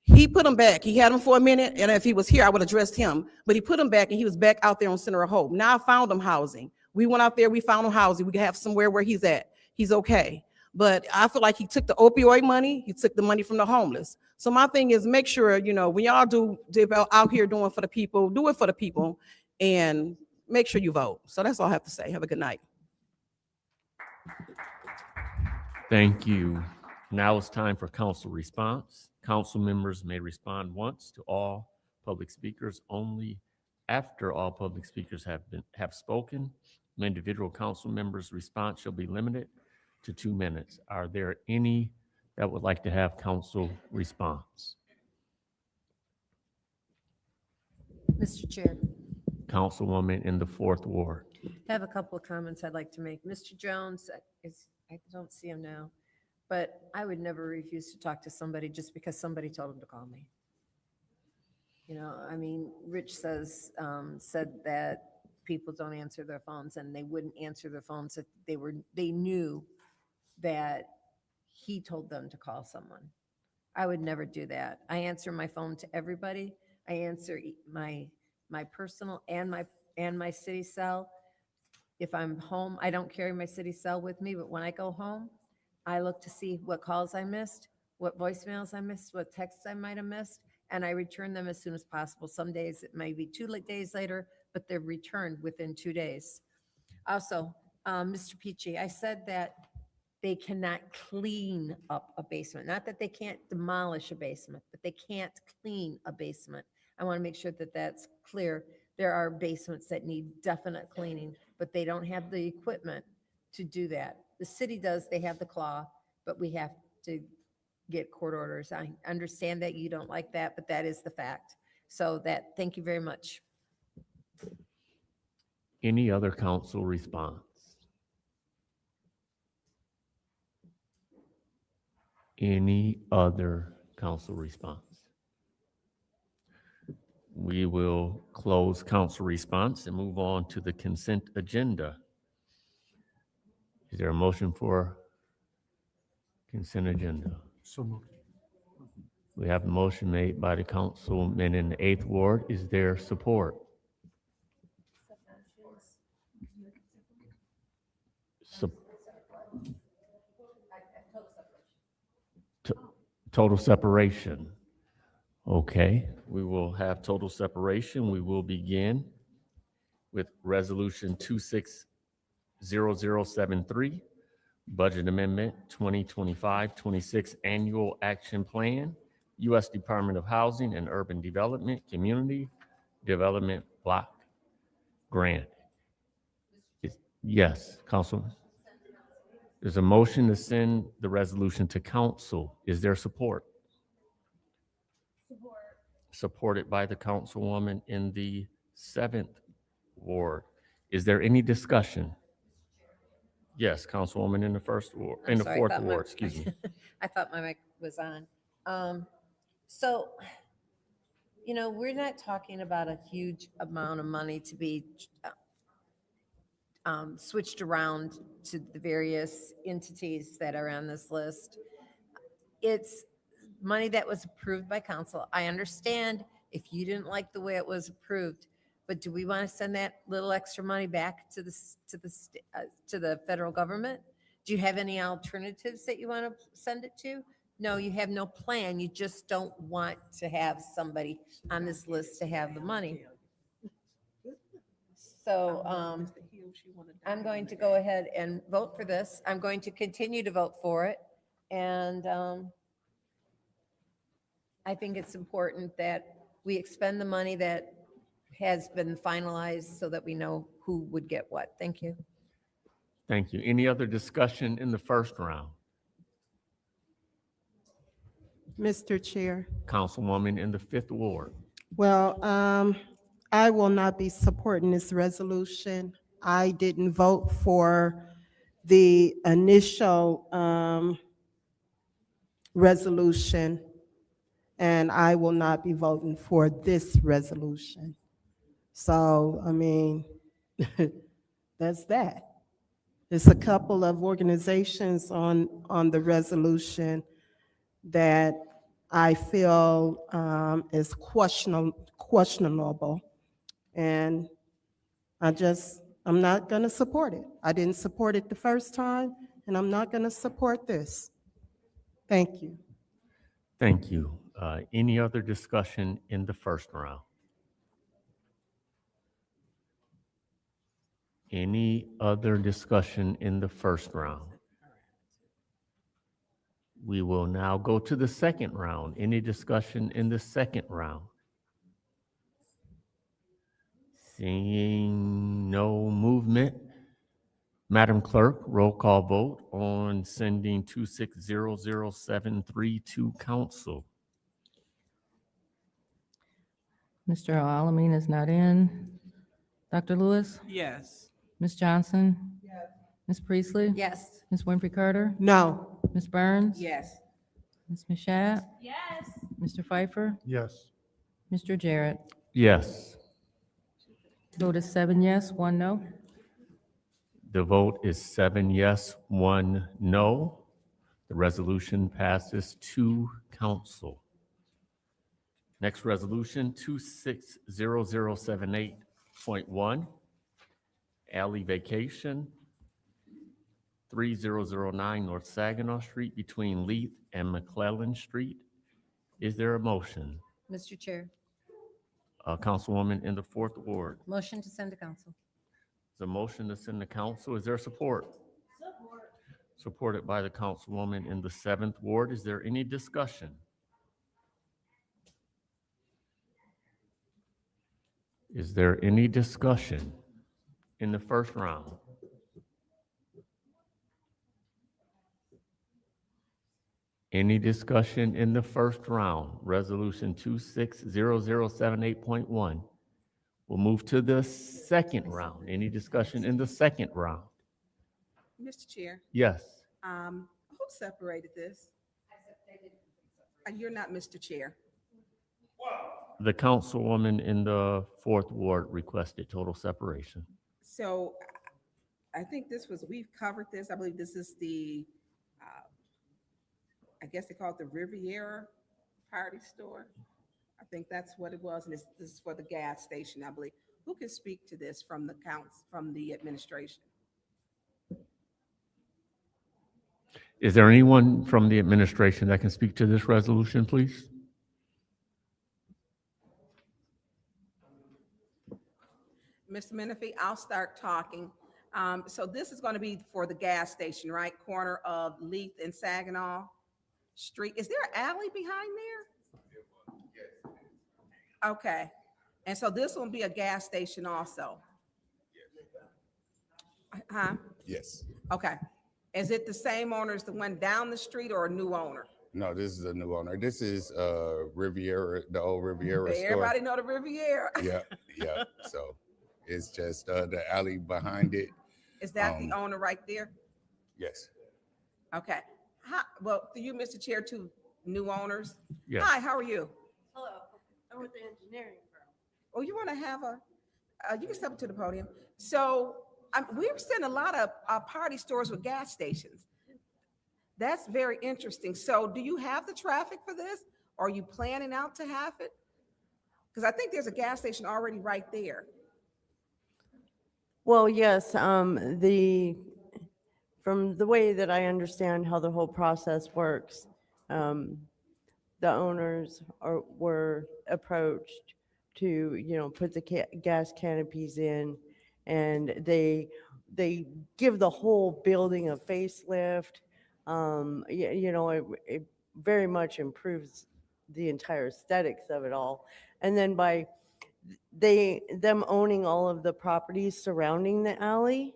he put him back. He had him for a minute, and if he was here, I would have addressed him. But he put him back, and he was back out there on Center of Hope. Now I found him housing. We went out there, we found him housing. We have somewhere where he's at. He's okay. But I feel like he took the opioid money. He took the money from the homeless. So my thing is, make sure, you know, when y'all do out here doing for the people, do it for the people, and make sure you vote. So that's all I have to say. Have a good night. Thank you. Now it's time for council response. Council members may respond once to all public speakers only after all public speakers have spoken. Individual council members' response shall be limited to 2 minutes. Are there any that would like to have council response? Mr. Chair, Councilwoman in the 4th Ward. I have a couple of comments I'd like to make. Mr. Jones, I don't see him now, but I would never refuse to talk to somebody just because somebody told him to call me. You know, I mean, Rich said that people don't answer their phones, and they wouldn't answer their phones if they knew that he told them to call someone. I would never do that. I answer my phone to everybody. I answer my personal and my city cell. If I'm home, I don't carry my city cell with me, but when I go home, I look to see what calls I missed, what voicemails I missed, what texts I might have missed, and I return them as soon as possible. Some days it may be 2 days later, but they're returned within 2 days. Also, Mr. Peachy, I said that they cannot clean up a basement. Not that they can't demolish a basement, but they can't clean a basement. I want to make sure that that's clear. There are basements that need definite cleaning, but they don't have the equipment to do that. The city does, they have the claw, but we have to get court orders. I understand that you don't like that, but that is the fact. So thank you very much. Any other council response? Any other council response? We will close council response and move on to the consent agenda. Is there a motion for consent agenda? So moved. We have a motion made by the councilman in the 8th Ward. Is there support? Total separation. Okay, we will have total separation. We will begin with Resolution 260073, Budget Amendment 2025-26 Annual Action Plan, U.S. Department of Housing and Urban Development, Community Development Block Grant. Yes, Councilman. There's a motion to send the resolution to council. Is there support? Support. Supported by the councilwoman in the 7th Ward. Is there any discussion? Yes, councilwoman in the 1st Ward, in the 4th Ward, excuse me. I thought my mic was on. So, you know, we're not talking about a huge amount of money to be switched around to the various entities that are on this list. It's money that was approved by council. I understand if you didn't like the way it was approved, but do we want to send that little extra money back to the federal government? Do you have any alternatives that you want to send it to? No, you have no plan. You just don't want to have somebody on this list to have the money. So I'm going to go ahead and vote for this. I'm going to continue to vote for it. And I think it's important that we expend the money that has been finalized so that we know who would get what. Thank you. Thank you. Any other discussion in the first round? Mr. Chair. Councilwoman in the Fifth Ward. Well, I will not be supporting this resolution. I didn't vote for the initial resolution, and I will not be voting for this resolution. So, I mean, that's that. There's a couple of organizations on the resolution that I feel is questionable, and I'm not going to support it. I didn't support it the first time, and I'm not going to support this. Thank you. Thank you. Any other discussion in the first round? Any other discussion in the first round? We will now go to the second round. Any discussion in the second round? Seeing no movement, Madam Clerk, roll call vote on sending 260073 to council. Mr. Alamin is not in. Dr. Lewis? Yes. Ms. Johnson? Yes. Ms. Priestley? Yes. Ms. Winfrey Carter? No. Ms. Burns? Yes. Ms. Mashat? Yes. Mr. Pfeiffer? Yes. Mr. Jarrett? Yes. Vote is 7 yes, 1 no. The vote is 7 yes, 1 no. The resolution passes to council. Next resolution, 260078.1, alley vacation, 3009 North Saginaw Street between Leith and McClellan Street. Is there a motion? Mr. Chair, Councilwoman in the Fourth Ward. motion to send to council. The motion to send to council, is there support? Support. Supported by the councilwoman in the Seventh Ward. Is there any discussion? Is there any discussion in the first round? Any discussion in the first round? Resolution 260078.1. We'll move to the second round. Any discussion in the second round? Mr. Chair, Yes. who separated this? You're not Mr. Chair. The councilwoman in the Fourth Ward requested total separation. So I think we've covered this. I believe this is the, I guess they call it the Riviera Party Store. I think that's what it was, and this is for the gas station, I believe. Who can speak to this from the council, from the administration? Is there anyone from the administration that can speak to this resolution, please? Mr. Menifee, I'll start talking. So this is going to be for the gas station, right? Corner of Leith and Saginaw Street. Is there an alley behind there? Okay. And so this will be a gas station also? Huh? Yes. Okay. Is it the same owner as the one down the street or a new owner? No, this is a new owner. This is Riviera, the old Riviera store. Everybody know the Riviera. Yeah, yeah. So it's just the alley behind it. Is that the owner right there? Yes. Okay. Well, for you, Mr. Chair, two new owners. Yes. Hi, how are you? Hello. I'm with the engineering firm. Oh, you want to have you can step up to the podium. So we're seeing a lot of party stores with gas stations. That's very interesting. So do you have the traffic for this? Or are you planning out to have it? Because I think there's a gas station already right there. Well, yes, from the way that I understand how the whole process works, the owners were approached to, put the gas canopies in, and they give the whole building a facelift. It very much improves the entire aesthetics of it all. And then by them owning all of the properties surrounding the alley,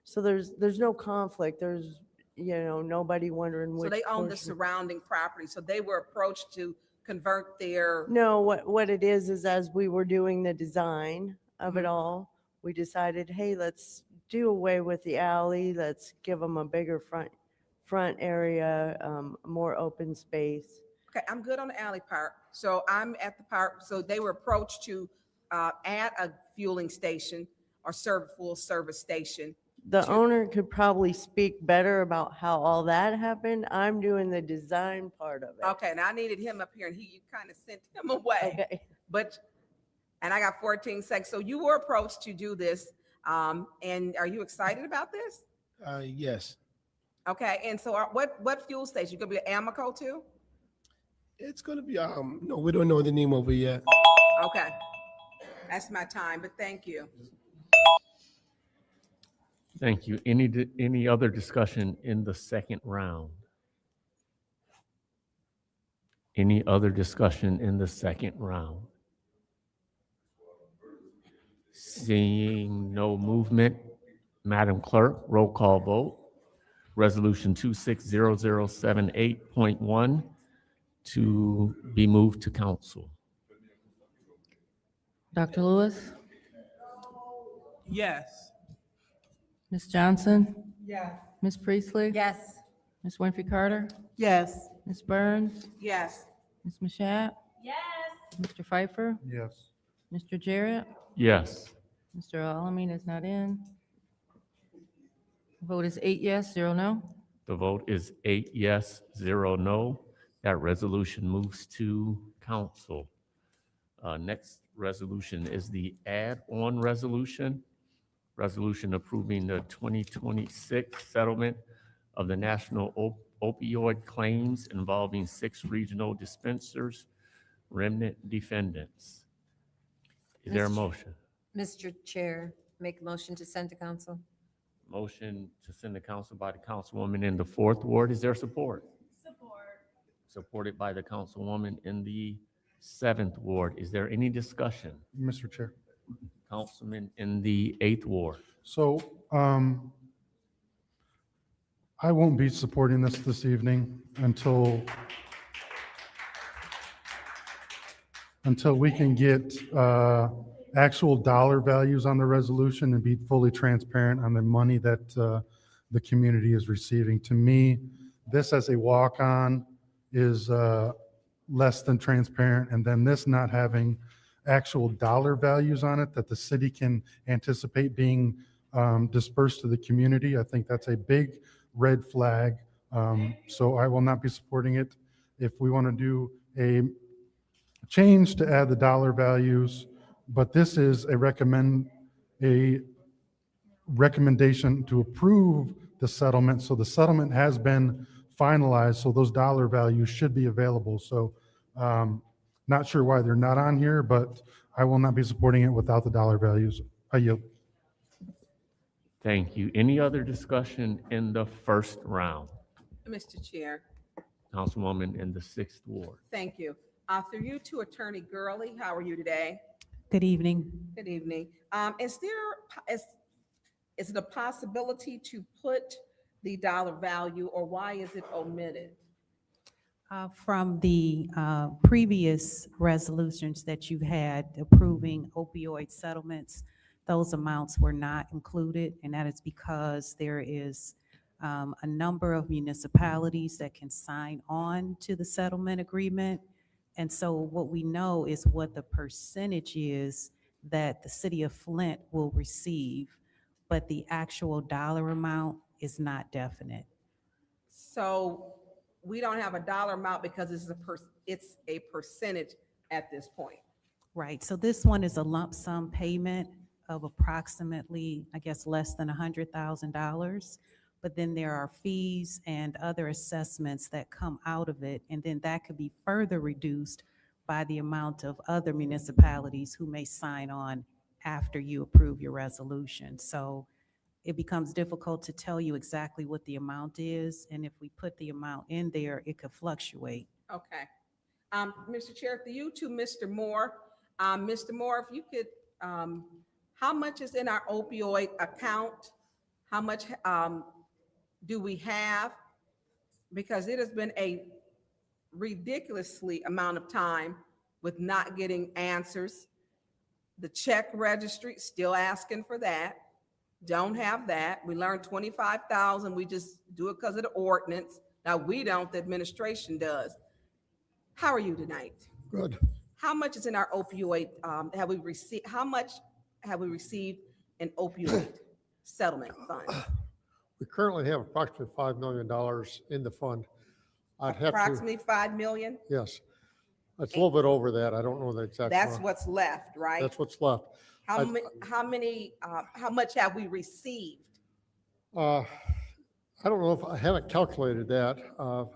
So there's no conflict. There's, nobody wondering So which they own the portion. surrounding property, so they were approached to convert their, No, what it is as we were doing the design of it Mhm. all, we decided, hey, let's do away with the alley. Let's give them a bigger front area, more open space. okay, I'm good on the alley part. So I'm at the part, so they were approached to add a fueling station or full service station. The owner could probably speak better about how all that happened. I'm doing the design part of it. Okay, and I needed him up here and you kind of sent him away. Okay. And I got 14 seconds. So you were approached to do this. And are you excited about this? Yes, Okay, and so what fuel station? You gonna be an Amoco too? it's gonna be, no, we don't know the name of it yet. Okay, that's my time, but thank you. Thank you. Any other discussion in the second round? Any other discussion in the second round? Seeing no movement, Madam Clerk, roll call vote. Resolution 260078.1 to be moved to council. Dr. Lewis, Yes. Ms. Johnson, Yes. Ms. Priestley, Yes. Ms. Winfrey Carter, Yes. Ms. Burns, Yes. Ms. Mashat, Yes. Mr. Pfeiffer, Yes. Mr. Jarrett, Yes. Mr. Alamin is not in. The vote is 8 yes, 0 no. The vote is 8 yes, 0 no. That resolution moves to council. Next resolution is the add-on resolution. Resolution approving the 2026 settlement of the national opioid claims involving 6 regional dispensers, remnant defendants. Is there a motion? Mr. Chair, make a motion to send to council. Motion to send to council by the councilwoman in the 4th ward. Is there support? Support. Supported by the councilwoman in the 7th ward. Is there any discussion? Mr. Chair. Councilman in the 8th ward. So I won't be supporting this evening until we can get actual dollar values on the resolution and be fully transparent on the money that the community is receiving. To me, this as a walk-on is less than transparent, and then this not having actual dollar values on it that the city can anticipate being dispersed to the community. I think that's a big red flag. So I will not be supporting it. If we want to do a change to add the dollar values, but this is a recommendation to approve the settlement. So the settlement has been finalized, so those dollar values should be available. So not sure why they're not on here, but I will not be supporting it without the dollar values. I yield. Thank you. Any other discussion in the first round? Mr. Chair, Councilwoman in the 6th ward. thank you. Through you to Attorney Gurley, how are you today? Good evening. Good evening. Is it a possibility to put the dollar value, or why is it omitted? From the previous resolutions that you had approving opioid settlements, those amounts were not included, and that is because there is a number of municipalities that can sign on to the settlement agreement. And so what we know is what the percentage is that the city of Flint will receive, but the actual dollar amount is not definite. So we don't have a dollar amount because it's a percentage at this point. Right, so this one is a lump sum payment of approximately, I guess, less than $100,000. But then there are fees and other assessments that come out of it, and then that could be further reduced by the amount of other municipalities who may sign on after you approve your resolution. So it becomes difficult to tell you exactly what the amount is, and if we put the amount in there, it could fluctuate. Okay. Mr. Chair, for you to Mr. Moore. Mr. Moore, if you could, how much is in our opioid account? How much do we have? Because it has been a ridiculously amount of time with not getting answers. The check registry, still asking for that. Don't have that. We learned 25,000. We just do it because of the ordinance. Now, we don't, the administration does. How are you tonight? Good. How much is in our opioid, have we received, how much have we received in opioid settlement fund? We currently have approximately $5 million in the fund. I'd have to, Approximately 5 million? yes. It's a little bit over that. I don't know the exact That's amount. what's left, right? That's what's left. How much have we received? I don't know if I haven't calculated that.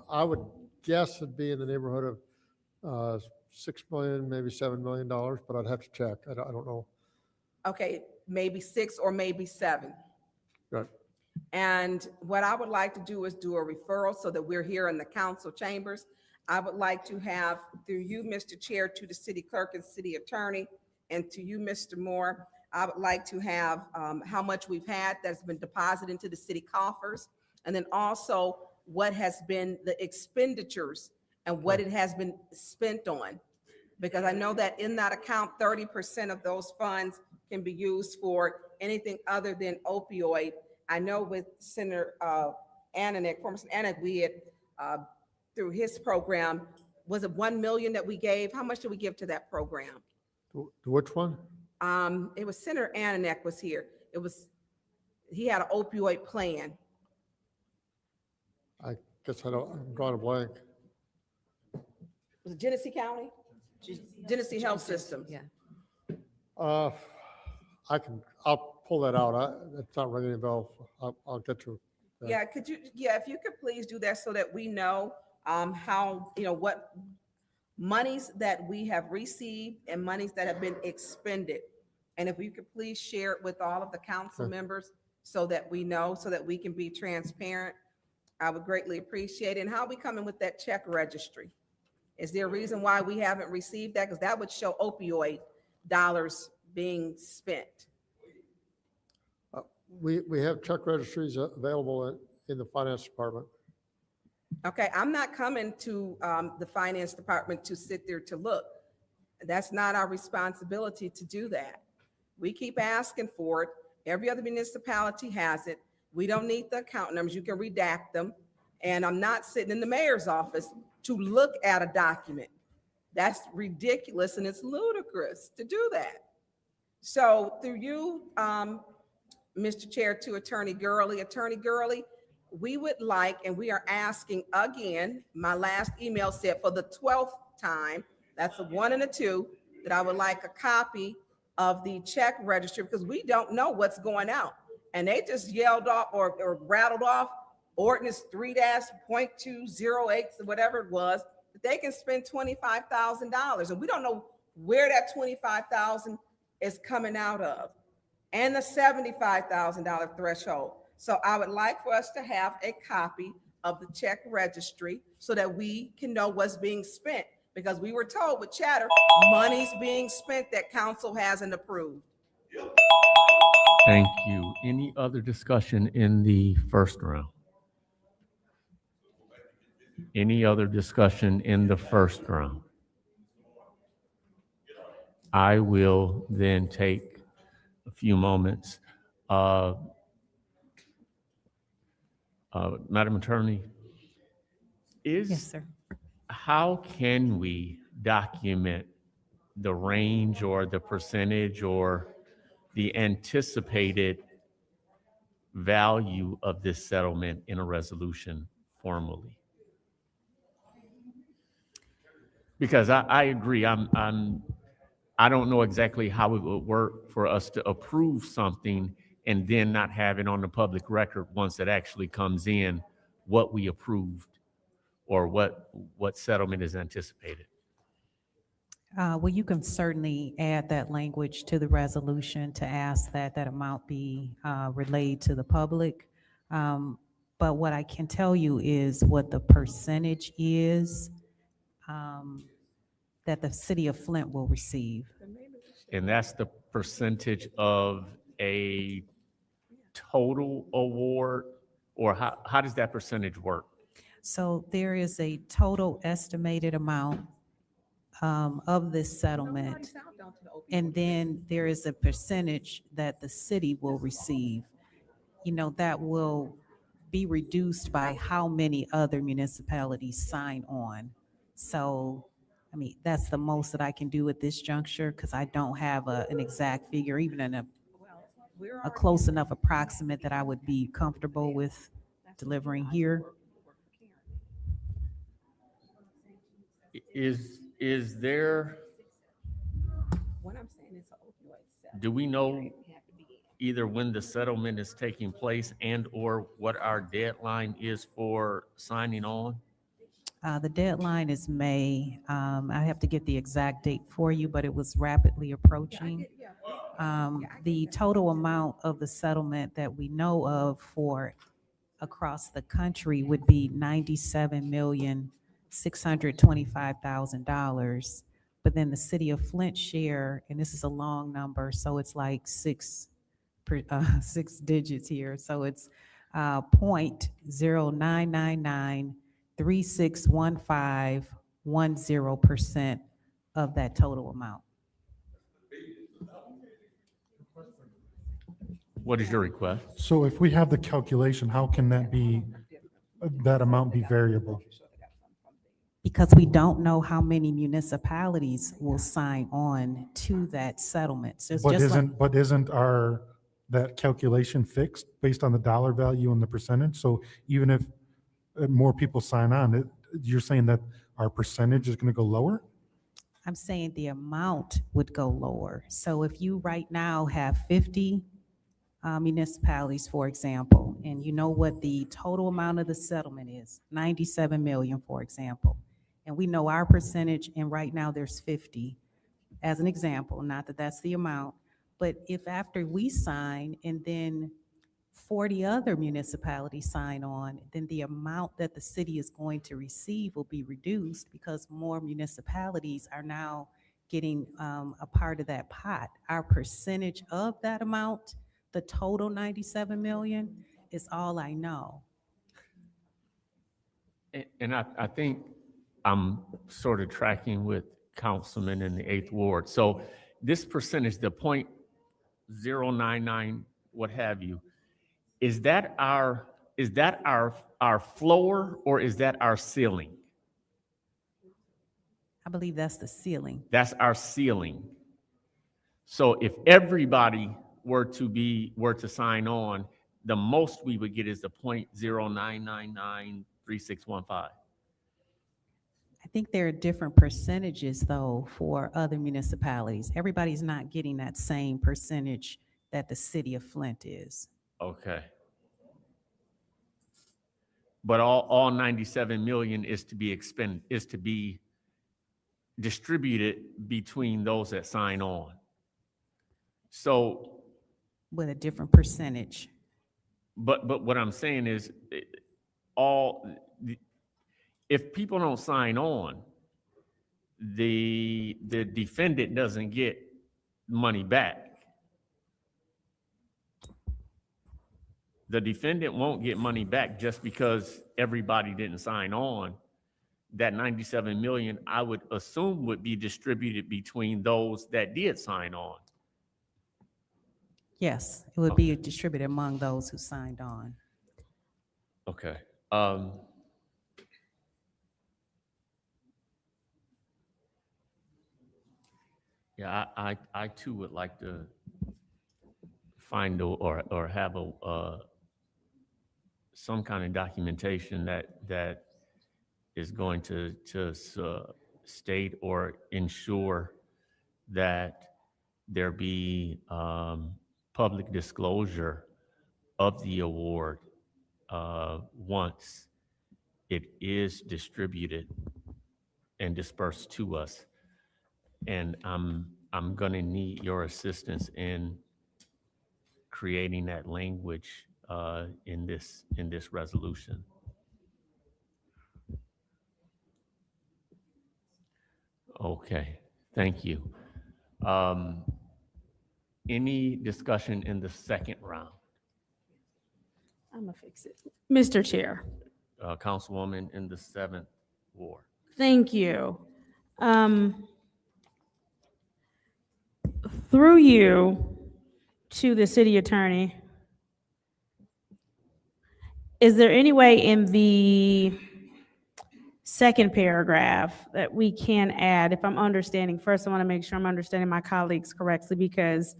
I would guess it'd be in the neighborhood of 6 million, maybe $7 million, but I'd have to check. I don't know. Okay, maybe 6 or maybe 7. Right. And what I would like to do is do a referral so that we're here in the council chambers. I would like to have, through you, Mr. Chair, to the city clerk and city attorney, and to you, Mr. Moore, I would like to have how much we've had that's been deposited into the city coffers, and then also what has been the expenditures and what it has been spent on. Because I know that in that account, 30% of those funds can be used for anything other than opioid. I know with Senator Ananek, former Senator Ananek, we had, through his program, was it 1 million that we gave? How much did we give to that program? Which one? It was Senator Ananek was here. He had an opioid plan. I guess I'm drawing a blank. Was it Genesee County? Genesee Health System. Yeah. I'll pull that out. It's not ringing a bell. I'll get to that. Yeah, if you could please do that so that we know how, what monies that we have received and monies that have been expended. And if you could please share it with all of the council members so that we know, so that we can be transparent, I would greatly appreciate it. And how are we coming with that check registry? Is there a reason why we haven't received that? Because that would show opioid dollars being spent. We have check registries available in the finance department. Okay, I'm not coming to the finance department to sit there to look. That's not our responsibility to do that. We keep asking for it. Every other municipality has it. We don't need the account numbers. You can redact them. And I'm not sitting in the mayor's office to look at a document. That's ridiculous and it's ludicrous to do that. So through you, Mr. Chair, to Attorney Gurley, we would like, and we are asking again, my last email said for the 12th time, that's a 1 and a 2, that I would like a copy of the check register because we don't know what's going out. And they just yelled off or rattled off Ordinance 3-.208, whatever it was, that they can spend $25,000. And we don't know where that $25,000 is coming out of, and the $75,000 threshold. So I would like for us to have a copy of the check registry so that we can know what's being spent, because we were told with chatter, money's being spent that council hasn't approved. Thank you. Any other discussion in the first round? Any other discussion in the first round? I will then take a few moments. Madam Attorney, Yes, sir. how can we document the range or the percentage or the anticipated value of this settlement in a resolution formally? Because I agree, I don't know exactly how it would work for us to approve something and then not have it on the public record once it actually comes in, what we approved or what settlement is anticipated. Well, you can certainly add that language to the resolution to ask that that amount be relayed to the public. But what I can tell you is what the percentage is that the city of Flint will receive. And that's the percentage of total award, or how does that percentage work? So there is a total estimated amount of this settlement. And then there is a percentage that the city will receive. You know, that will be reduced by how many other municipalities sign on. So, I mean, that's the most that I can do at this juncture because I don't have an exact figure, even in a close enough approximate that I would be comfortable with delivering here. Is there, What I'm saying is an opioid settlement. do we know either when the settlement is taking place and or what our deadline is for signing on? The deadline is May. I have to get the exact date for you, but it was rapidly approaching. The total amount of the settlement that we know of for across the country would be $97,625,000. But then the city of Flint share, and this is a long number, so it's like six digits here. So it's 0.0999361510% of that total amount. What is your request? So if we have the calculation, how can that amount be variable? Because we don't know how many municipalities will sign on to that settlement. So it's But just like, isn't that calculation fixed based on the dollar value and the percentage? So even if more people sign on, you're saying that our percentage is going to go lower? I'm saying the amount would go lower. So if you right now have 50 municipalities, for example, and you know what the total amount of the settlement is, 97 million, for example, and we know our percentage, and right now there's 50, as an example, not that that's the amount, but if after we sign and then 40 other municipalities sign on, then the amount that the city is going to receive will be reduced because more municipalities are now getting a part of that pot. Our percentage of that amount, the total 97 million, is all I know. And I think I'm sort of tracking with Councilman in the 8th Ward. So this percentage, the 0.099, what have you, is that our floor or is that our ceiling? I believe that's the ceiling. That's our ceiling. So if everybody were to sign on, the most we would get is the 0.09993615. I think there are different percentages, though, for other municipalities. Everybody's not getting that same percentage that the city of Flint is. Okay. But all 97 million is to be distributed between those that sign on. So, with a different percentage. but what I'm saying is, if people don't sign on, the defendant doesn't get money back. The defendant won't get money back just because everybody didn't sign on. That 97 million, I would assume, would be distributed between those that did sign on. Yes, it would be distributed among those who signed on. Okay. Yeah, I too would like to find or have some kind of documentation that is going to state or ensure that there be public disclosure of the award once it is distributed and dispersed to us. And I'm gonna need your assistance in creating that language in this resolution. Okay, thank you. Any discussion in the second round? I'm gonna fix it. Mr. Chair, Councilwoman in the 7th Ward. thank you. Through you to the city attorney, is there any way in the second paragraph that we can add, if I'm understanding, first I want to make sure I'm understanding my colleagues correctly, because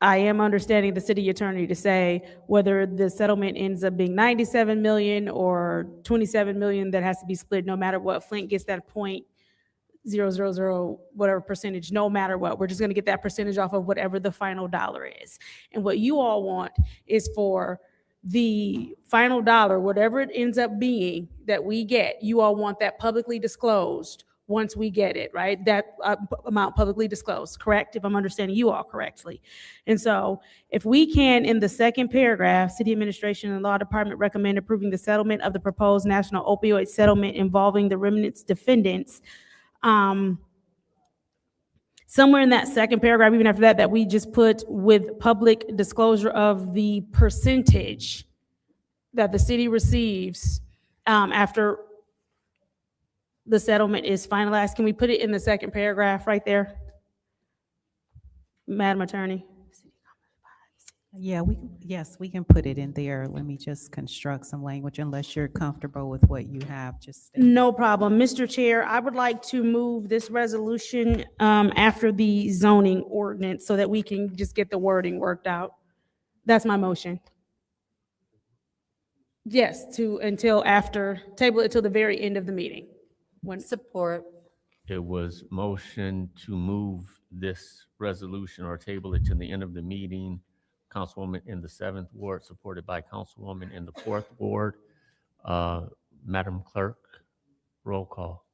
I am understanding the city attorney to say whether the settlement ends up being 97 million or 27 million, that has to be split no matter what. Flint gets that 0.000 whatever percentage, no matter what. We're just going to get that percentage off of whatever the final dollar is. And what you all want is for the final dollar, whatever it ends up being that we get, you all want that publicly disclosed once we get it, right? That amount publicly disclosed, correct? If I'm understanding you all correctly. And so if we can, in the second paragraph, City Administration and Law Department recommend approving the settlement of the proposed national opioid settlement involving the remnants defendants. Somewhere in that second paragraph, even after that, that we just put with public disclosure of the percentage that the city receives after the settlement is finalized. Can we put it in the second paragraph right there? Madam Attorney? Yeah, yes, we can put it in there. Let me just construct some language unless you're comfortable with what you have. Just No problem. Mr. Chair, I would like to move this resolution after the zoning ordinance so that we can just get the wording worked out. That's my motion. Yes, until after, table it till the very end of the meeting. Support. It was motion to move this resolution or table it to the end of the meeting. Councilwoman in the 7th Ward, supported by Councilwoman in the 4th Ward. Madam Clerk, roll call.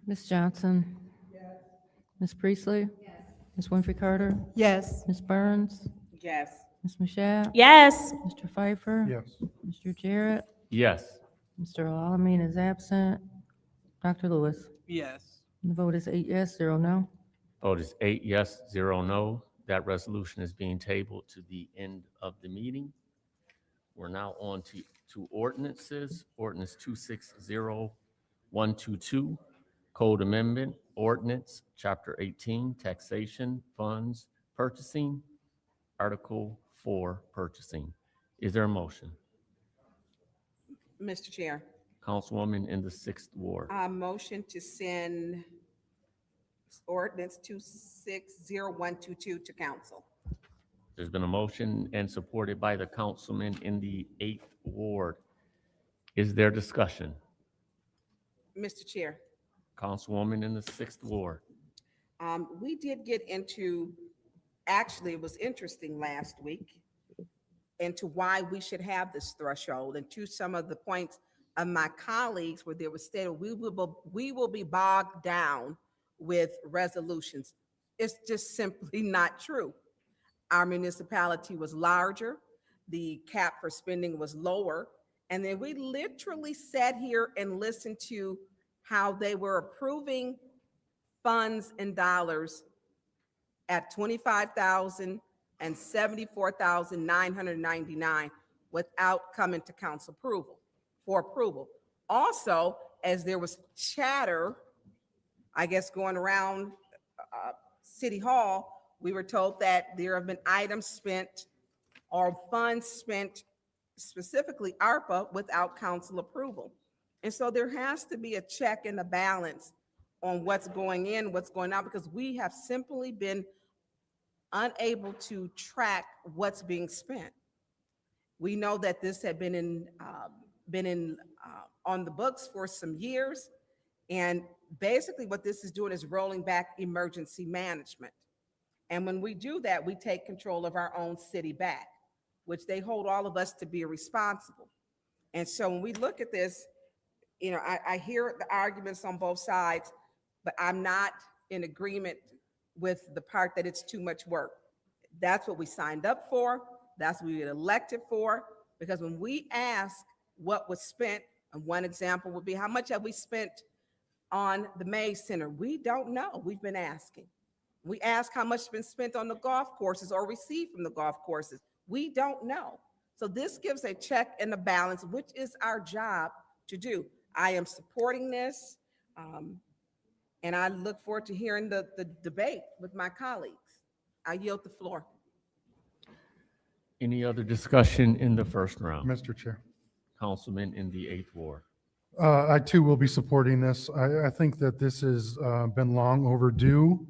Ms. Johnson? Yes. Ms. Priestley? Yes. Ms. Winfrey Carter? Yes. Ms. Burns? Yes. Ms. Mashat? Yes. Mr. Pfeiffer? Yes. Mr. Jarrett? Yes. Mr. Alamin is absent. Dr. Lewis? Yes. The vote is 8 yes, 0 no. Vote is 8 yes, 0 no. That resolution is being tabled to the end of the meeting. We're now on to ordinances. Ordinance 260122, Code Amendment, Ordinance, Chapter 18, Taxation, Funds, Purchasing, Article 4, Purchasing. Is there a motion? Mr. Chair, Councilwoman in the 6th Ward. motion to send ordinance 260122 to council. There's been a motion and supported by the councilman in the 8th Ward. Is there discussion? Mr. Chair, Councilwoman in the 6th Ward. we did get into, actually, it was interesting last week, into why we should have this threshold, and to some of the points of my colleagues where they were stated, we will be bogged down with resolutions. It's just simply not true. Our municipality was larger, the cap for spending was lower, and then we literally sat here and listened to how they were approving funds and dollars at $25,000 and $74,999 without coming to council for approval. Also, as there was chatter, I guess, going around City Hall, we were told that there have been items spent or funds spent, specifically ARPA, without council approval. And so there has to be a check and a balance on what's going in, what's going out, because we have simply been unable to track what's being spent. We know that this had been on the books for some years, and basically what this is doing is rolling back emergency management. And when we do that, we take control of our own city back, which they hold all of us to be responsible. And so when we look at this, you know, I hear the arguments on both sides, but I'm not in agreement with the part that it's too much work. That's what we signed up for. That's what we were elected for. Because when we ask what was spent, and one example would be, how much have we spent on the Mays Center? We don't know. We've been asking. We ask how much has been spent on the golf courses or received from the golf courses. We don't know. So this gives a check and a balance, which is our job to do. I am supporting this, and I look forward to hearing the debate with my colleagues. I yield the floor. Any other discussion in the first round? Mr. Chair. Councilman in the 8th Ward. I too will be supporting this. I think that this has been long overdue.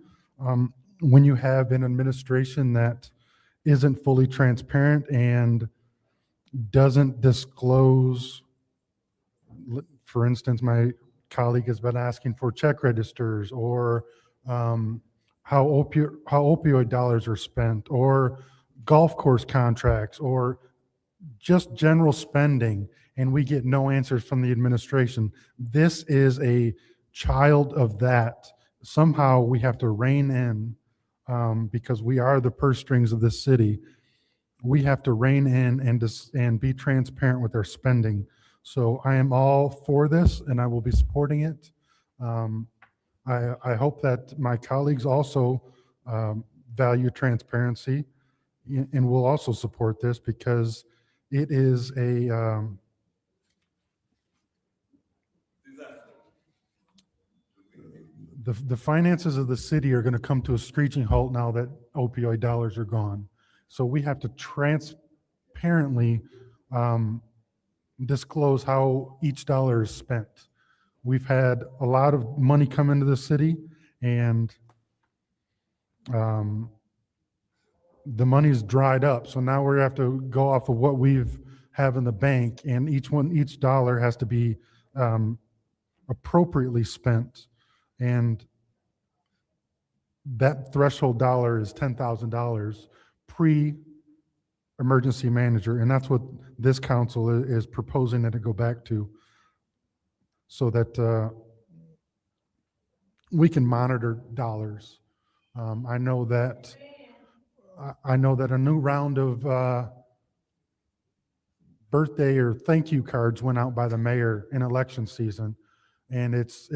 When you have an administration that isn't fully transparent and doesn't disclose, for instance, my colleague has been asking for check registers or how opioid dollars are spent, or golf course contracts, or just general spending, and we get no answers from the administration. This is a child of that. Somehow we have to rein in, because we are the purse strings of this city. We have to rein in and be transparent with our spending. So I am all for this, and I will be supporting it. I hope that my colleagues also value transparency and will also support this, because it is a the finances of the city are going to come to a screeching halt now that opioid dollars are gone. So we have to transparently disclose how each dollar is spent. We've had a lot of money come into the city, and the money's dried up. So now we have to go off of what we've have in the bank, and each dollar has to be appropriately spent. And that threshold dollar is $10,000 pre-emergency manager, and that's what this council is proposing that it go back to, so that we can monitor dollars. I know that a new round of birthday or thank you cards went out by the mayor in election season, and it's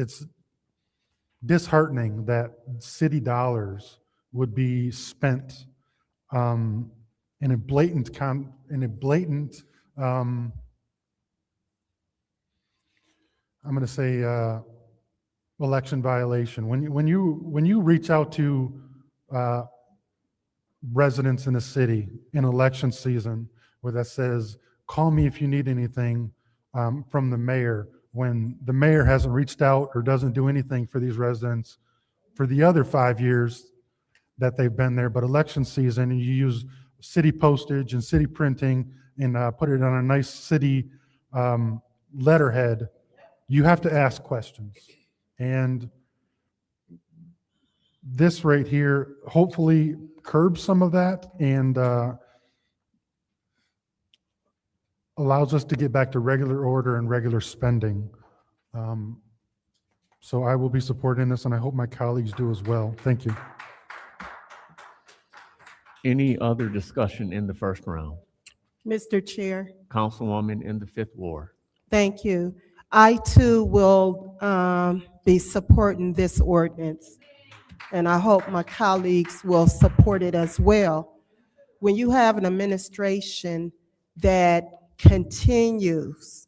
disheartening that city dollars would be spent in a blatant I'm going to say election violation. When you reach out to residents in the city in election season, where that says, call me if you need anything from the mayor, when the mayor hasn't reached out or doesn't do anything for these residents for the other 5 years that they've been there, but election season, and you use city postage and city printing and put it on a nice city letterhead, you have to ask questions. And this right here hopefully curbs some of that and allows us to get back to regular order and regular spending. So I will be supporting this, and I hope my colleagues do as well. Thank you. Any other discussion in the first round? Mr. Chair, Councilwoman in the 5th Ward. thank you. I too will be supporting this ordinance, and I hope my colleagues will support it as well. When you have an administration that continues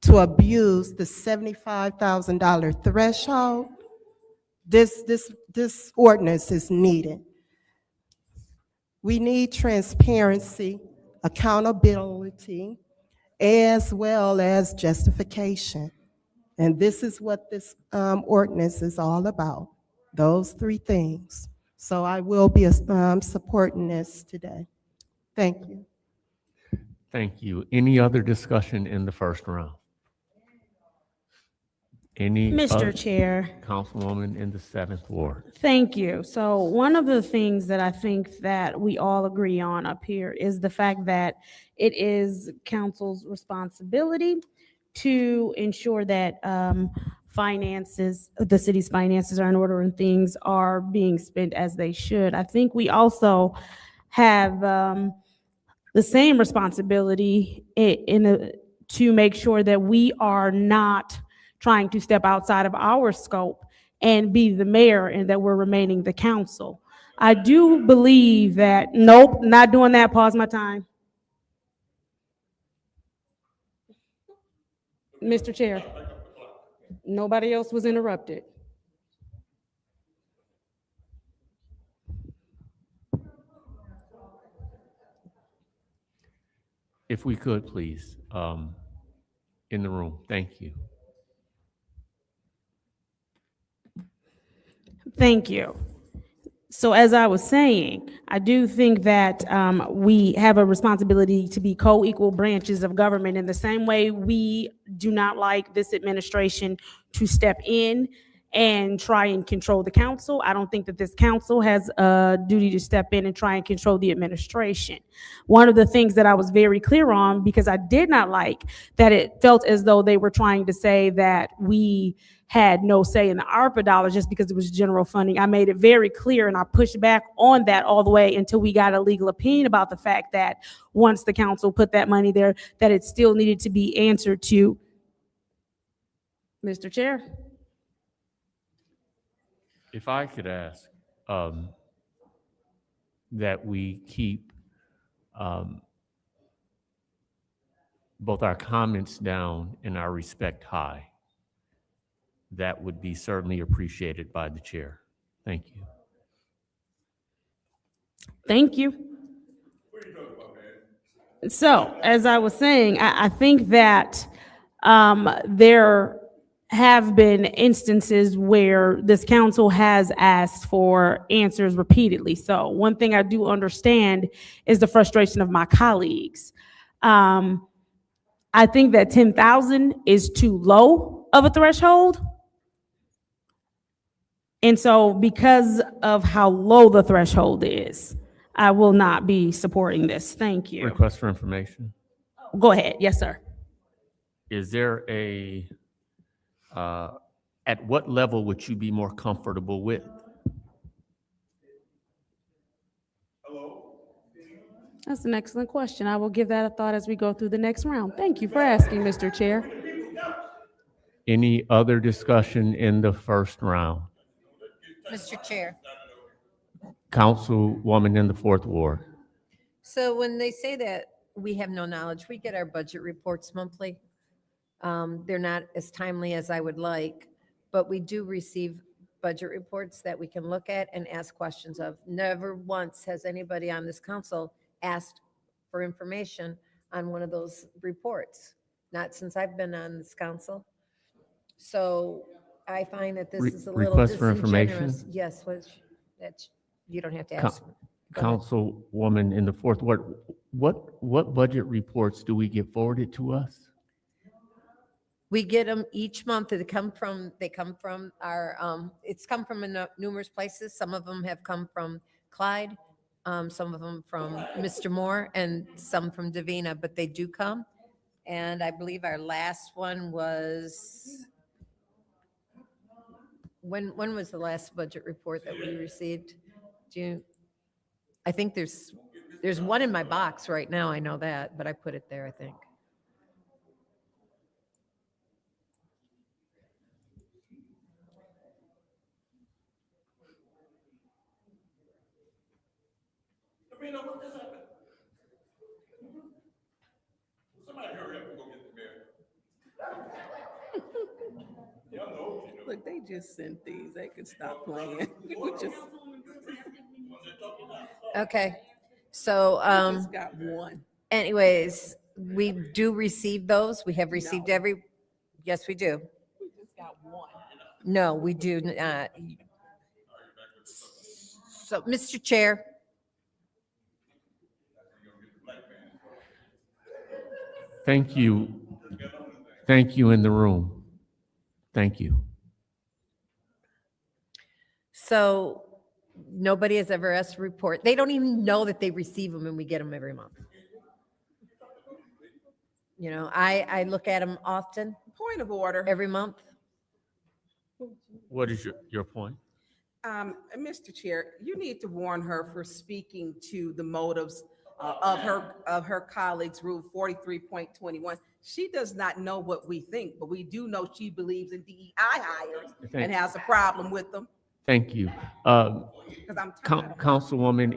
to abuse the $75,000 threshold, this ordinance is needed. We need transparency, accountability, as well as justification. And this is what this ordinance is all about, those three things. So I will be supporting this today. Thank you. Thank you. Any other discussion in the first round? Any Mr. other- Chair. Councilwoman in the 7th Ward. Thank you. So one of the things that I think that we all agree on up here is the fact that it is council's responsibility to ensure that finances, the city's finances are in order and things are being spent as they should. I think we also have the same responsibility to make sure that we are not trying to step outside of our scope and be the mayor and that we're remaining the council. I do believe that, nope, not doing that, pause my time. Mr. Chair, nobody else was interrupted. If we could, please, in the room. Thank you. Thank you. So as I was saying, I do think that we have a responsibility to be co-equal branches of government in the same way we do not like this administration to step in and try and control the council. I don't think that this council has a duty to step in and try and control the administration. One of the things that I was very clear on, because I did not like that it felt as though they were trying to say that we had no say in the ARPA dollars just because it was general funding. I made it very clear and I pushed back on that all the way until we got a legal opinion about the fact that once the council put that money there, that it still needed to be answered to. Mr. Chair. If I could ask that we keep both our comments down and our respect high, that would be certainly appreciated by the chair. Thank you. Thank you. So, as I was saying, I think that there have been instances where this council has asked for answers repeatedly. So one thing I do understand is the frustration of my colleagues. I think that 10,000 is too low of a threshold. And so because of how low the threshold is, I will not be supporting this. Thank you. Request for information. Go ahead. Yes, sir. Is there a, at what level would you be more comfortable with? That's an excellent question. I will give that a thought as we go through the next round. Thank you for asking, Mr. Chair. Any other discussion in the first round? Mr. Chair. Councilwoman in the fourth ward. So when they say that we have no knowledge, we get our budget reports monthly. They're not as timely as I would like, but we do receive budget reports that we can look at and ask questions of. Never once has anybody on this council asked for information on one of those reports, not since I've been on this council. So I find that this is a little Request for information? disingenuous. Yes, that's, you don't have to ask. me. Go ahead. Councilwoman in the fourth ward, what budget reports do we get forwarded to us? We get them each month. They come from our, it's come from numerous places. Some of them have come from Clyde, some of them from Mr. Moore, and some from Davina, but they do come. And I believe our last one was, when was the last budget report that we received? I think there's one in my box right now. I know that, but I put it there, I think. Look, they just sent these. They could stop playing. We just Okay, so, just got one. anyways, we do receive those. We have received yes, we do. We just got one. No, we do not. So, Mr. Chair, Thank you. Thank you in the room. Thank you. so nobody has ever asked to report. They don't even know that they receive them and we get them every month. You know, I look at them often, Point of order. every month. What is your point? Mr. Chair, you need to warn her for speaking to the motives of her colleagues, Rule 43.21. She does not know what we think, but we do know she believes in DEI hires and has a problem with them. Thank you. 'Cause I'm tired of her. Councilwoman,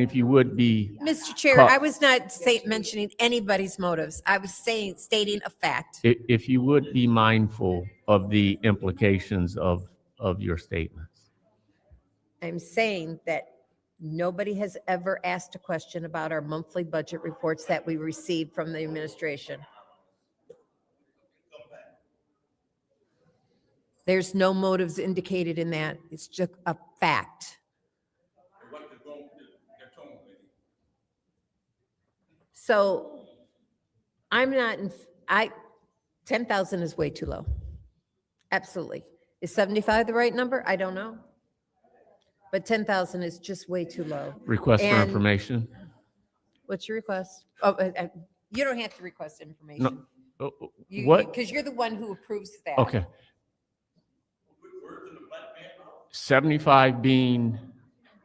if you would be. Mr. Chair, Call- I was not mentioning anybody's motives. I was stating a fact. If you would be mindful of the implications of your statements. I'm saying that nobody has ever asked a question about our monthly budget reports that we receive from the administration. There's no motives indicated in that. It's just a fact. So I'm not, 10,000 is way too low. Absolutely. Is 75 the right number? I don't know. But 10,000 is just way too low. Request for And information? What's your request? Oh, you don't have to request information. No. What? Because you're the one who approves that. Okay. 75 being,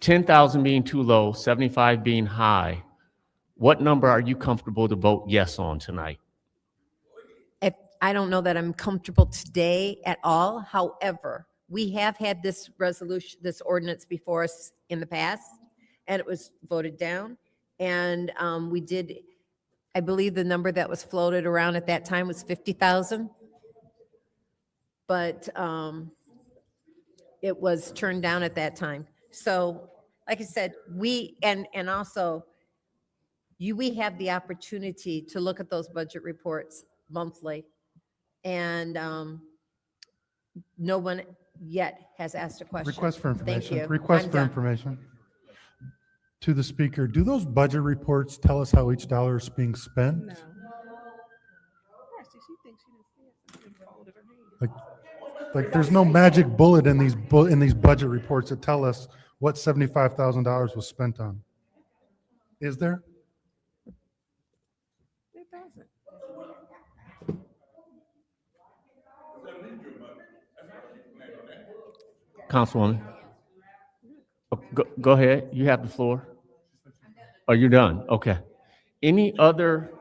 10,000 being too low, 75 being high. What number are you comfortable to vote yes on tonight? I don't know that I'm comfortable today at all. However, we have had this resolution, this ordinance before us in the past, and it was voted down. And we did, I believe the number that was floated around at that time was 50,000. But it was turned down at that time. So, like I said, we have the opportunity to look at those budget reports monthly. And no one yet has asked a question. Request for information. Thank you. Request I'm for done. information. To the speaker, do those budget reports tell us how each dollar is being spent? No. Like there's no magic bullet in these budget reports that tell us what $75,000 was spent on. Is there? It doesn't. Councilwoman? Oh, go ahead. You have the floor. Are you done? Okay. Any other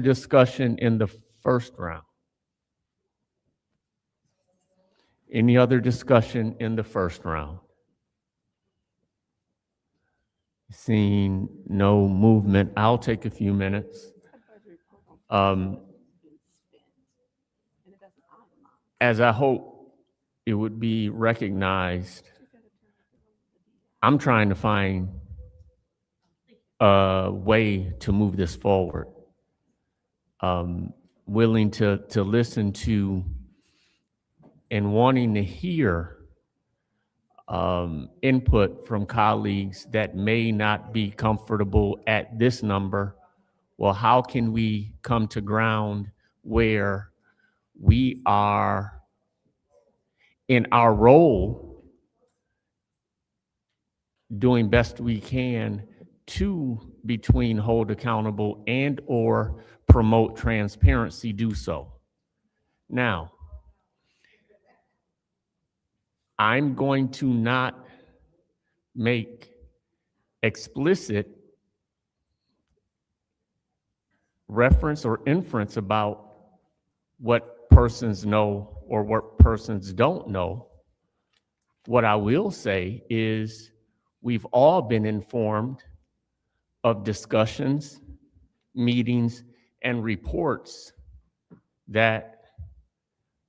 discussion in the first round? Any other discussion in the first round? Seeing no movement, I'll take a few minutes. As I hope it would be recognized, I'm trying to find a way to move this forward. Willing to listen to and wanting to hear input from colleagues that may not be comfortable at this number. Well, how can we come to ground where we are in our role doing best we can to between hold accountable and or promote transparency, do so. Now, I'm going to not make explicit reference or inference about what persons know or what persons don't know. What I will say is we've all been informed of discussions, meetings, and reports that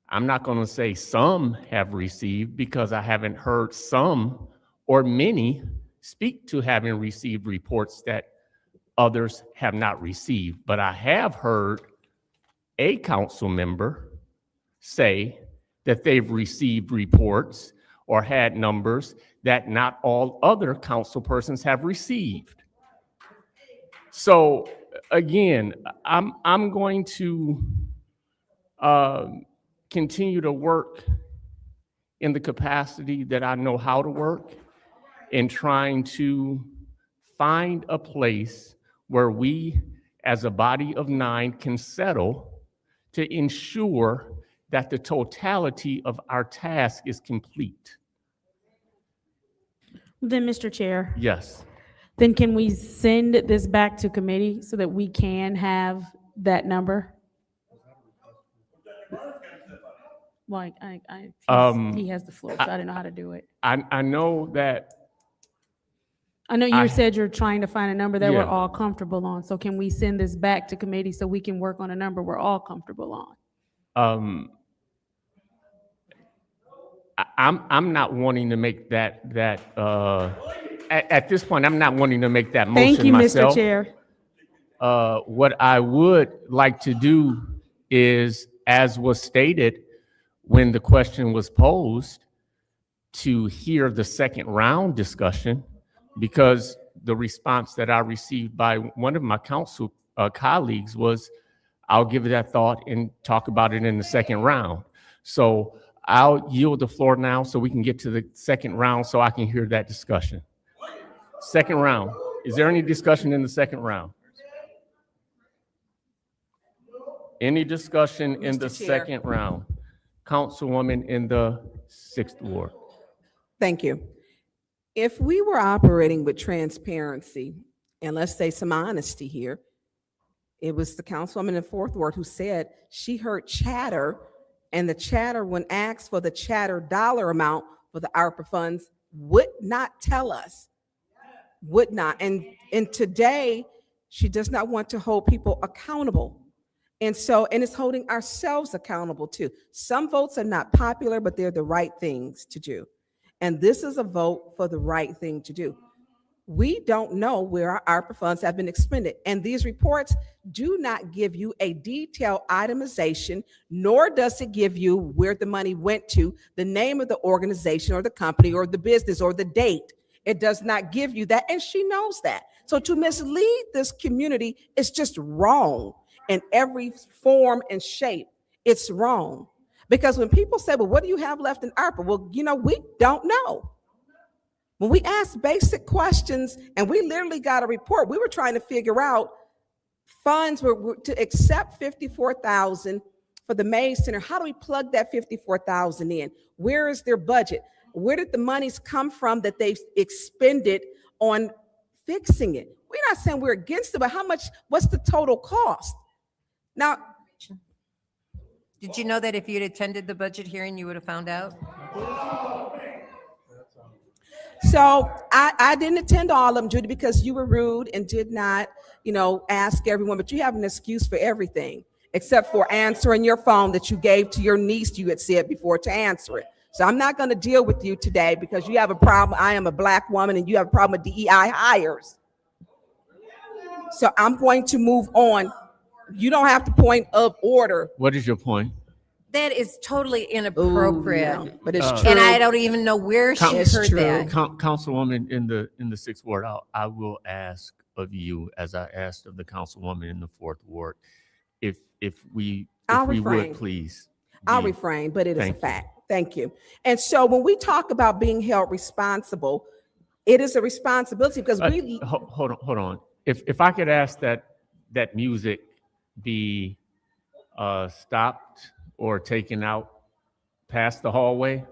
I'm not going to say some have received because I haven't heard some or many speak to having received reports that others have not received. But I have heard a council member say that they've received reports or had numbers that not all other council persons have received. So again, I'm going to continue to work in the capacity that I know how to work in trying to find a place where we as a body of 9 can settle to ensure that the totality of our task is complete. Then, Mr. Chair. Yes. Then can we send this back to committee so that we can have that number? Like, he has the floor, so I don't know how to do it. I know that, I know you I- said you're trying to find a number that we're Yeah. all comfortable on, so can we send this back to committee so we can work on a number we're all comfortable on? I'm not wanting to make that, at this point, I'm not wanting to make that Thank motion you, Mr. myself. Chair. What I would like to do is, as was stated when the question was posed, to hear the second round discussion, because the response that I received by one of my council colleagues was, I'll give it that thought and talk about it in the second round. So I'll yield the floor now so we can get to the second round so I can hear that discussion. Second round. Is there any discussion in the second round? Any discussion in the Mr. Chair. second round? Councilwoman in the 6th Ward. Thank you. If we were operating with transparency, and let's say some honesty here, it was the councilwoman in the 4th Ward who said she heard chatter, and the chatter, when asked for the chatter dollar amount for the ARPA funds, would not tell us. Would not. And today, she does not want to hold people accountable. And it's holding ourselves accountable too. Some votes are not popular, but they're the right things to do. And this is a vote for the right thing to do. We don't know where our ARPA funds have been expended. And these reports do not give you a detailed itemization, nor does it give you where the money went to, the name of the organization or the company or the business or the date. It does not give you that, and she knows that. So to mislead this community is just wrong in every form and shape. It's wrong. Because when people say, well, what do you have left in ARPA? Well, we don't know. When we ask basic questions and we literally got a report, we were trying to figure out funds were to accept $54,000 for the Mays Center. How do we plug that $54,000 in? Where is their budget? Where did the monies come from that they've expended on fixing it? We're not saying we're against it, but what's the total cost? Now, Did you know that if you'd attended the budget hearing, you would have found out? so I didn't attend all of them, Judy, because you were rude and did not, ask everyone, but you have an excuse for everything except for answering your phone that you gave to your niece, you had said before, to answer it. So I'm not going to deal with you today because you have a problem. I am a Black woman and you have a problem with DEI hires. So I'm going to move on. You don't have to point of order. What is your point? That is totally inappropriate. Ooh, no, but it's true. And I don't even know where she It's heard true. that. Councilwoman in the 6th Ward, I will ask of you, as I asked of the councilwoman in the 4th Ward, if we would please. I'll be- refrain, but it is a Thank you. fact. Thank you. And so when we talk about being held responsible, it is a responsibility because we. Hold on. If I could ask that music be stopped or taken out past the hallway,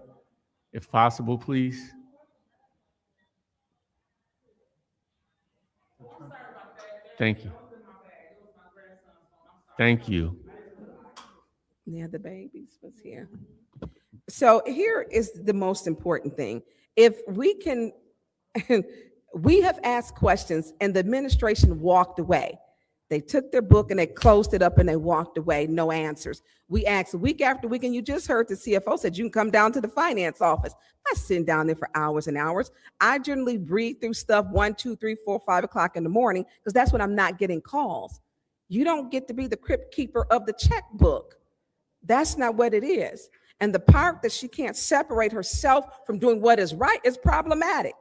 if possible, please. Thank you. Thank you. Yeah, the babies was here. So here is the most important thing. If we can, we have asked questions and the administration walked away. They took their book and they closed it up and they walked away, no answers. We asked week after week, and you just heard the CFO said, you can come down to the finance office. I'm not sitting down there for hours and hours. I generally read through stuff 1, 2, 3, 4, 5 o'clock in the morning because that's when I'm not getting calls. You don't get to be the crypt keeper of the checkbook. That's not what it is. And the part that she can't separate herself from doing what is right is problematic.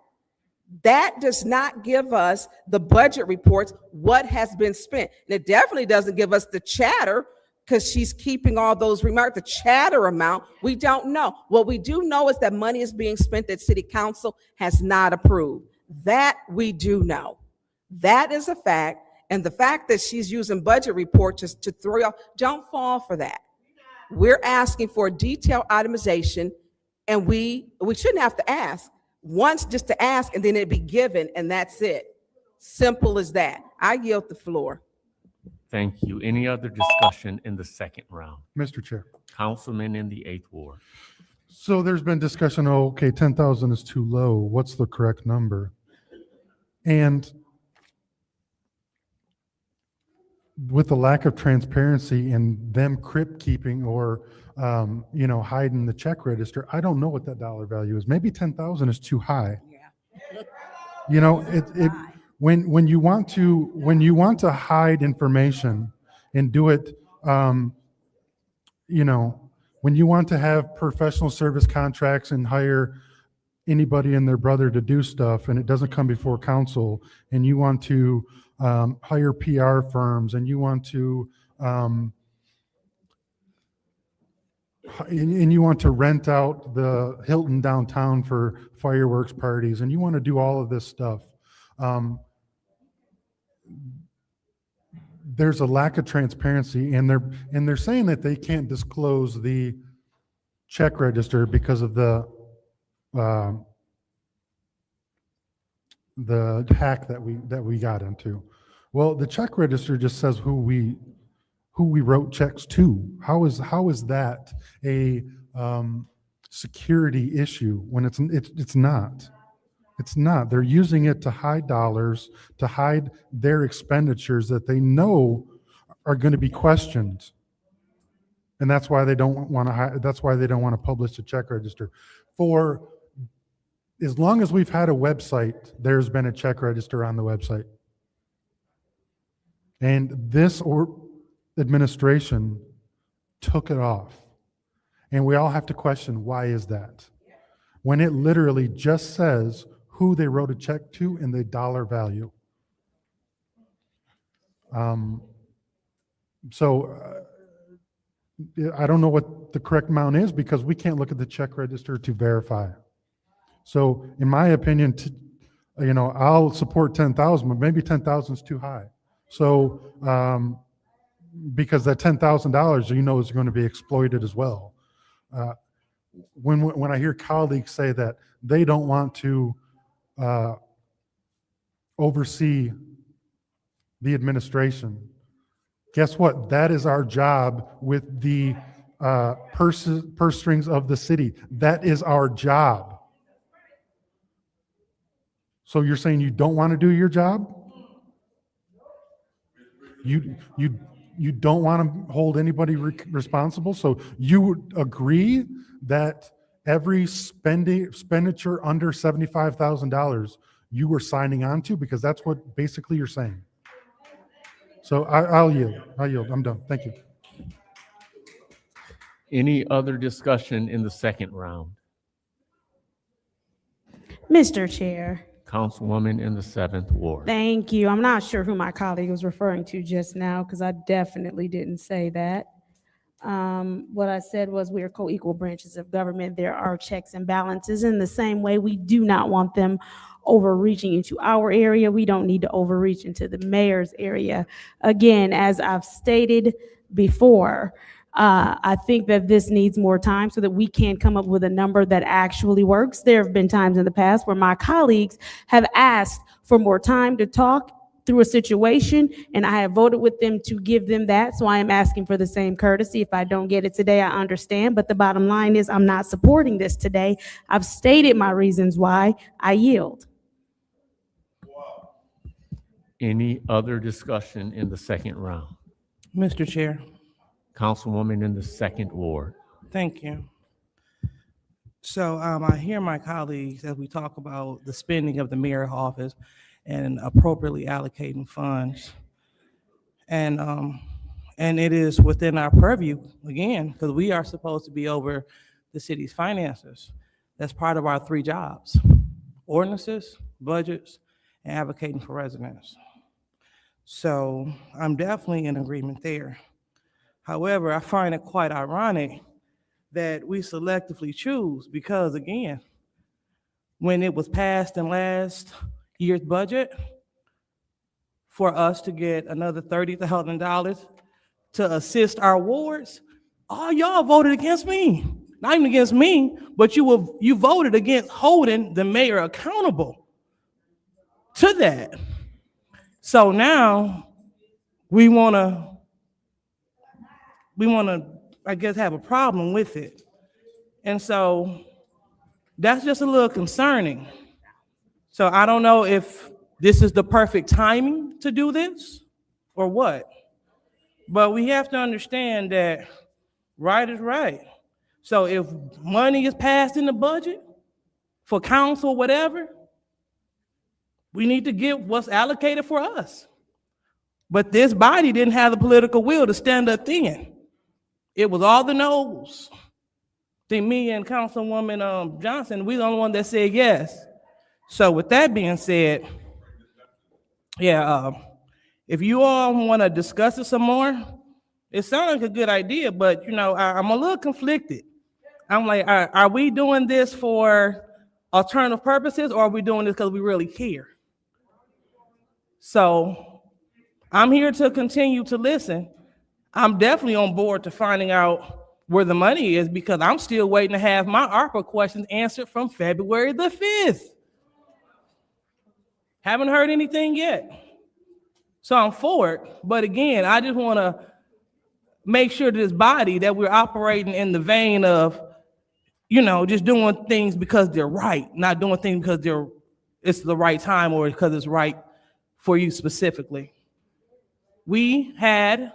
That does not give us the budget reports, what has been spent. And it definitely doesn't give us the chatter because she's keeping all those remarks, the chatter amount. We don't know. What we do know is that money is being spent that City Council has not approved. That we do know. That is a fact. And the fact that she's using budget reports just to throw you off, don't fall for that. We're asking for detailed itemization, and we shouldn't have to ask. Once just to ask, and then it'd be given, and that's it. Simple as that. I yield the floor. Thank you. Any other discussion in the second round? Mr. Chair. Councilman in the 8th Ward. So there's been discussion, oh, okay, 10,000 is too low. What's the correct number? And with the lack of transparency and them crypt keeping or, hiding the check register, I don't know what that dollar value is. Maybe 10,000 is too high. When you want to hide information and do it, when you want to have professional service contracts and hire anybody and their brother to do stuff and it doesn't come before council, and you want to hire PR firms, and you want to rent out the Hilton downtown for fireworks parties, and you want to do all of this stuff. There's a lack of transparency, and they're saying that they can't disclose the check register because of the hack that we got into. Well, the check register just says who we wrote checks to. How is that a security issue when it's not? It's not. They're using it to hide dollars, to hide their expenditures that they know are going to be questioned. And that's why they don't want to publish the check register. For as long as we've had a website, there's been a check register on the website. And this administration took it off. And we all have to question, why is that? When it literally just says who they wrote a check to and the dollar value. So I don't know what the correct amount is because we can't look at the check register to verify. So in my opinion, I'll support 10,000, but maybe 10,000 is too high. So because that $10,000, is going to be exploited as well. When I hear colleagues say that they don't want to oversee the administration, guess what? That is our job with the purse strings of the city. That is our job. So you're saying you don't want to do your job? You don't want to hold anybody responsible? So you would agree that every expenditure under $75,000 you were signing on to, because that's what basically you're saying. So I'll yield. I'm done. Thank you. Any other discussion in the second round? Mr. Chair. Councilwoman in the 7th Ward. Thank you. I'm not sure who my colleague was referring to just now because I definitely didn't say that. What I said was we are co-equal branches of government. There are checks and balances. In the same way, we do not want them overreaching into our area. We don't need to overreach into the mayor's area. Again, as I've stated before, I think that this needs more time so that we can come up with a number that actually works. There have been times in the past where my colleagues have asked for more time to talk through a situation, and I have voted with them to give them that. So I am asking for the same courtesy. If I don't get it today, I understand. But the bottom line is I'm not supporting this today. I've stated my reasons why. I yield. Any other discussion in the second round? Mr. Chair. Councilwoman in the 2nd Ward. Thank you. So I hear my colleagues as we talk about the spending of the mayor's office and appropriately allocating funds. And it is within our purview, again, because we are supposed to be over the city's finances. That's part of our 3 jobs: ordinances, budgets, and advocating for residents. So I'm definitely in agreement there. However, I find it quite ironic that we selectively choose because, again, when it was passed in last year's budget for us to get another $30,000 to assist our wards, all y'all voted against me. Not even against me, but you voted against holding the mayor accountable to that. So now we wanna, I guess, have a problem with it. And so that's just a little concerning. So I don't know if this is the perfect timing to do this or what. But we have to understand that right is right. So if money is passed in the budget for council, whatever, we need to get what's allocated for us. But this body didn't have the political will to stand up then. It was all the no's. I think me and Councilwoman Johnson, we the only one that said yes. So with that being said, yeah, if you all want to discuss it some more, it sounds like a good idea, but I'm a little conflicted. I'm like, are we doing this for alternative purposes, or are we doing this because we really care? So I'm here to continue to listen. I'm definitely on board to finding out where the money is, because I'm still waiting to have my ARPA questions answered from February the 5th. Haven't heard anything yet. So I'm for it. But again, I just want to make sure that this body, that we're operating in the vein of, just doing things because they're right, not doing things because it's the right time or because it's right for you specifically. We had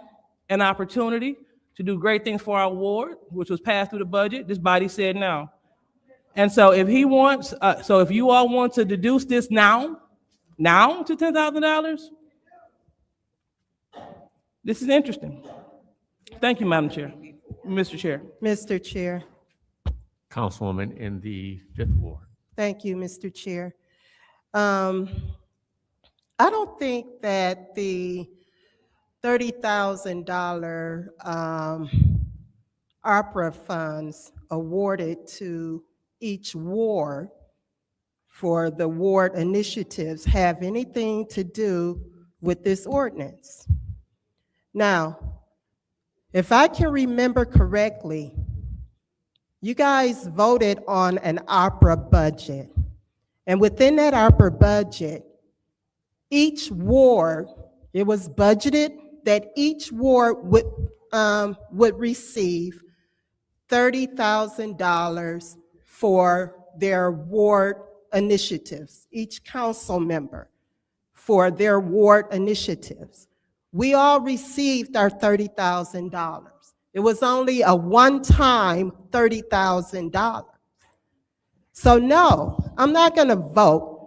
an opportunity to do great things for our ward, which was passed through the budget. This body said no. And so if you all want to deduce this now to $10,000, this is interesting. Thank you, Madam Chair. Mr. Chair. Mr. Chair. Councilwoman in the 5th Ward. Thank you, Mr. Chair. I don't think that the $30,000 ARPA funds awarded to each ward for the ward initiatives have anything to do with this ordinance. Now, if I can remember correctly, you guys voted on an ARPA budget. And within that ARPA budget, each ward, it was budgeted that each ward would receive $30,000 for their ward initiatives, each council member for their ward initiatives. We all received our $30,000. It was only a one-time $30,000. So no, I'm not gonna vote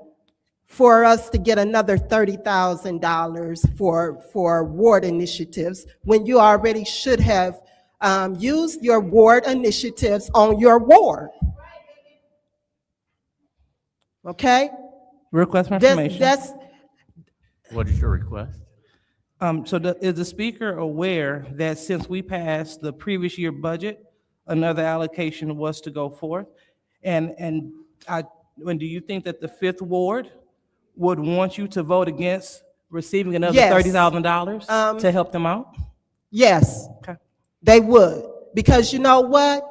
for us to get another $30,000 for ward initiatives when you already should have used your ward initiatives on your ward. Okay? Request for information. What is your request? Is the speaker aware that since we passed the previous year budget, another allocation was to go forth? And do you think that the 5th Ward would want you to vote against receiving another Yes. $30,000 to help them out? Yes, Okay. they would. Because you know what?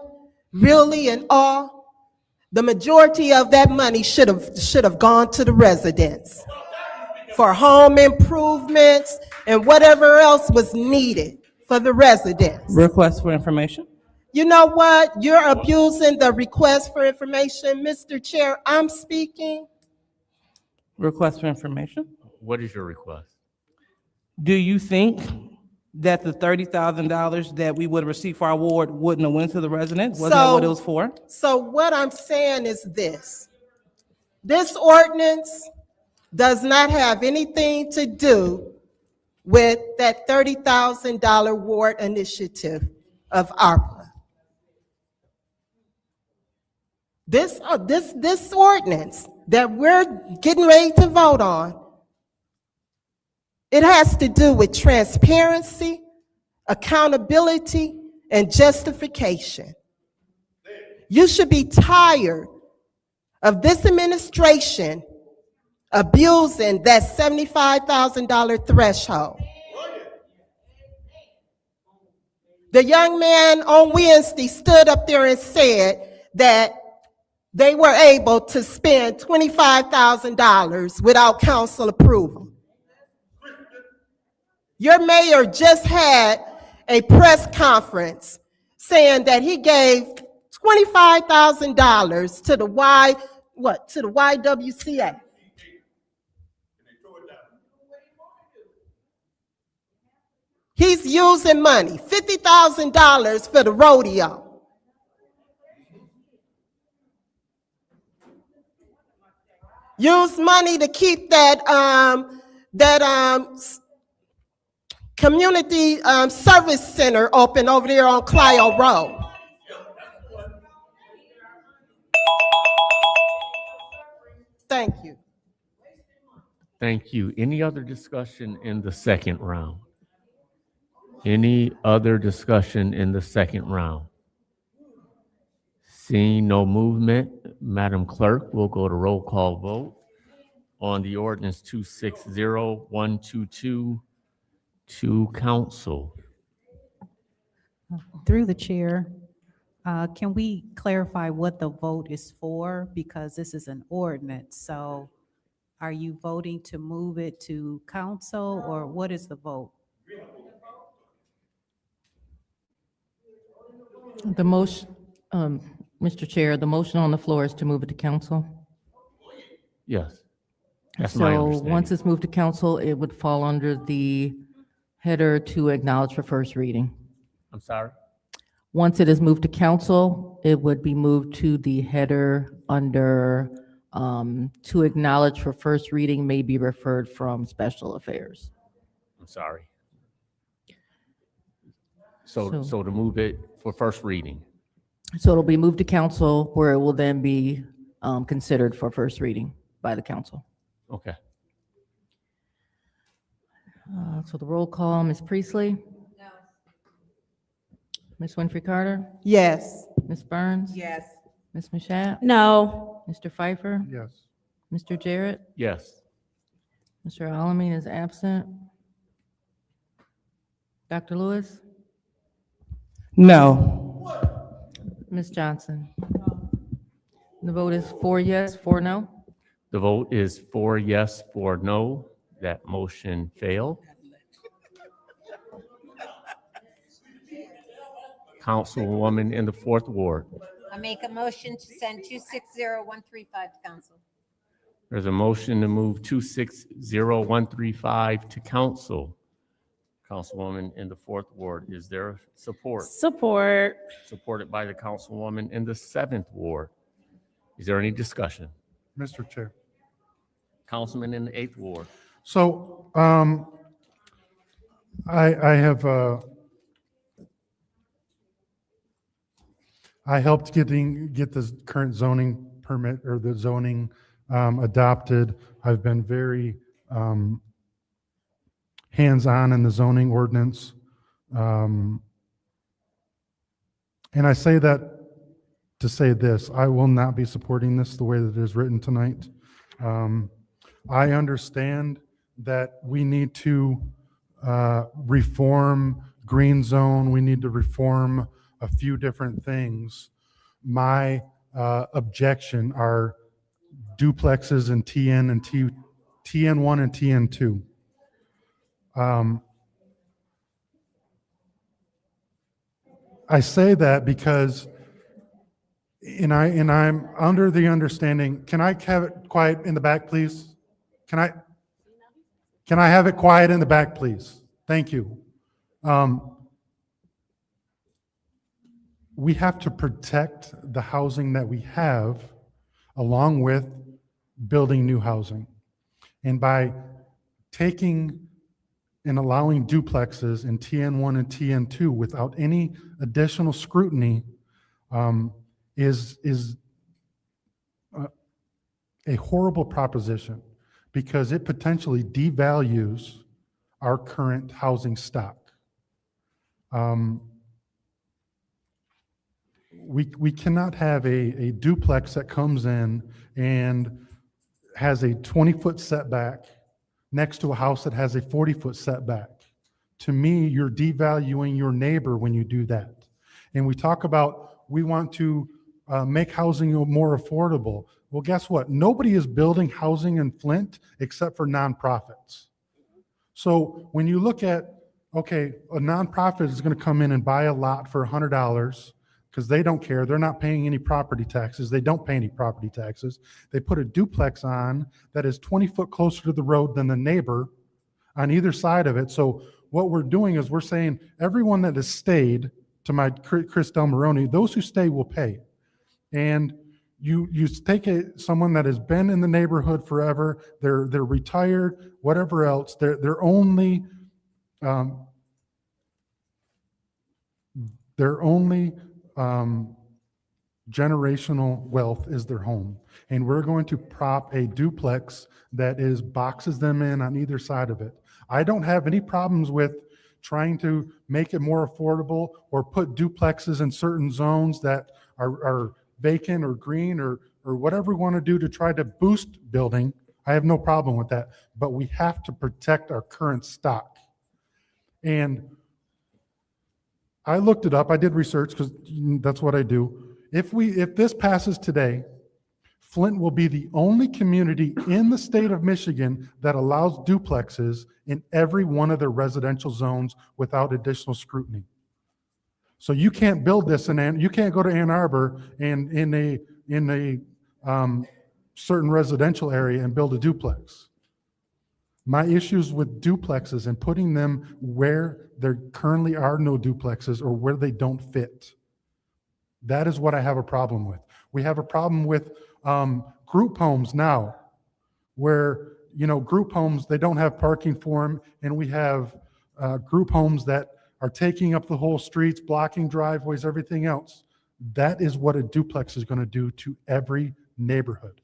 Really and all, the majority of that money should have gone to the residents for home improvements and whatever else was needed for the residents. Request for information. You know what? You're abusing the request for information. Mr. Chair, I'm speaking. Request for information. What is your request? Do you think that the $30,000 that we would receive for our ward wouldn't have went to the residents? Wasn't that what it was for? So what I'm saying is this. This ordinance does not have anything to do with that $30,000 ward initiative of ARPA. This ordinance that we're getting ready to vote on, it has to do with transparency, accountability, and justification. You should be tired of this administration abusing that $75,000 threshold. The young man on Wednesday stood up there and said that they were able to spend $25,000 without council approval. Your mayor just had a press conference saying that he gave $25,000 to the YWCA. He's using money, $50,000 for the rodeo. Use money to keep that community service center open over there on Clio Road. Thank you. Thank you. Any other discussion in the second round? Any other discussion in the second round? Seeing no movement, Madam Clerk, we'll go to roll call vote on the ordinance 260122 to council. Through the chair, can we clarify what the vote is for? Because this is an ordinance, so are you voting to move it to council, or what is the vote? The motion, Mr. Chair, the motion on the floor is to move it to council. Yes, that's my So understanding. once it's moved to council, it would fall under the header to acknowledge for first reading. I'm sorry? Once it is moved to council, it would be moved to the header under to acknowledge for first reading may be referred from special affairs. I'm sorry. So to move it for first reading. So it'll be moved to council where it will then be considered for first reading by the council. Okay. So the roll call, Ms. Priestley? No. Ms. Winfrey Carter? Yes. Ms. Burns? Yes. Ms. Mashat? No. Mr. Pfeiffer? Yes. Mr. Jarrett? Yes. Mr. Alamin is absent. Dr. Lewis? No. Ms. Johnson? The vote is 4 yes, 4 no. The vote is 4 yes, 4 no. That motion failed. Councilwoman in the 4th Ward. I make a motion to send 260135 to council. There's a motion to move 260135 to council. Councilwoman in the 4th Ward, is there support? Support. Supported by the councilwoman in the 7th Ward. Is there any discussion? Mr. Chair. Councilman in the 8th Ward. So I helped get the current zoning permit or the zoning adopted. I've been very hands-on in the zoning ordinance. And I say that to say this, I will not be supporting this the way that it is written tonight. I understand that we need to reform green zone. We need to reform a few different things. My objection are duplexes in TN and TN1 and TN2. I say that because, and I'm under the understanding, can I have it quiet in the back, please? Can I have it quiet in the back, please? Thank you. We have to protect the housing that we have along with building new housing. And by taking and allowing duplexes in TN1 and TN2 without any additional scrutiny is a horrible proposition because it potentially devalues our current housing stock. We cannot have a duplex that comes in and has a 20-foot setback next to a house that has a 40-foot setback. To me, you're devaluing your neighbor when you do that. And we talk about we want to make housing more affordable. Well, guess what? Nobody is building housing in Flint except for nonprofits. So when you look at, okay, a nonprofit is going to come in and buy a lot for $100 because they don't care. They're not paying any property taxes. They don't pay any property taxes. They put a duplex on that is 20 foot closer to the road than the neighbor on either side of it. So what we're doing is we're saying everyone that has stayed, to my Chris Del Moroni, those who stay will pay. And you take someone that has been in the neighborhood forever, they're retired, whatever else, their only generational wealth is their home. And we're going to prop a duplex that boxes them in on either side of it. I don't have any problems with trying to make it more affordable or put duplexes in certain zones that are vacant or green or whatever we want to do to try to boost building. I have no problem with that, but we have to protect our current stock. And I looked it up. I did research because that's what I do. If this passes today, Flint will be the only community in the state of Michigan that allows duplexes in every one of their residential zones without additional scrutiny. So you can't build this you can't go to Ann Arbor and in a certain residential area and build a duplex. My issues with duplexes and putting them where there currently are no duplexes or where they don't fit. That is what I have a problem with. We have a problem with group homes now, where, group homes, they don't have parking for them, and we have group homes that are taking up the whole streets, blocking driveways, everything else. That is what a duplex is going to do to every neighborhood.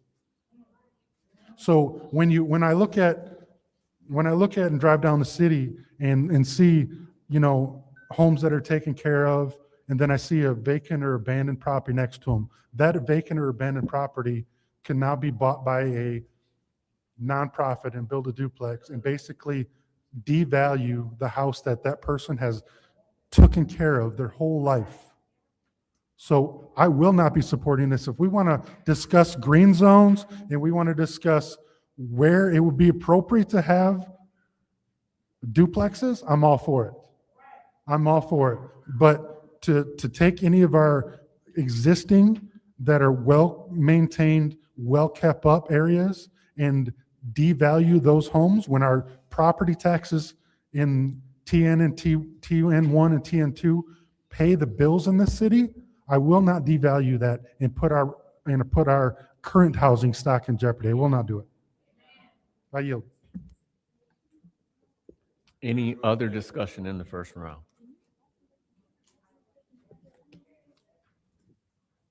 So when I look at and drive down the city and see, homes that are taken care of, and then I see a vacant or abandoned property next to them, that vacant or abandoned property can now be bought by a nonprofit and build a duplex and basically devalue the house that person has taken care of their whole life. So I will not be supporting this. If we want to discuss green zones and we want to discuss where it would be appropriate to have duplexes, I'm all for it. I'm all for it. But to take any of our existing that are well-maintained, well-kept up areas and devalue those homes when our property taxes in TN and TN1 and TN2 pay the bills in the city, I will not devalue that and put our current housing stock in jeopardy. I will not do it. I yield. Any other discussion in the first round?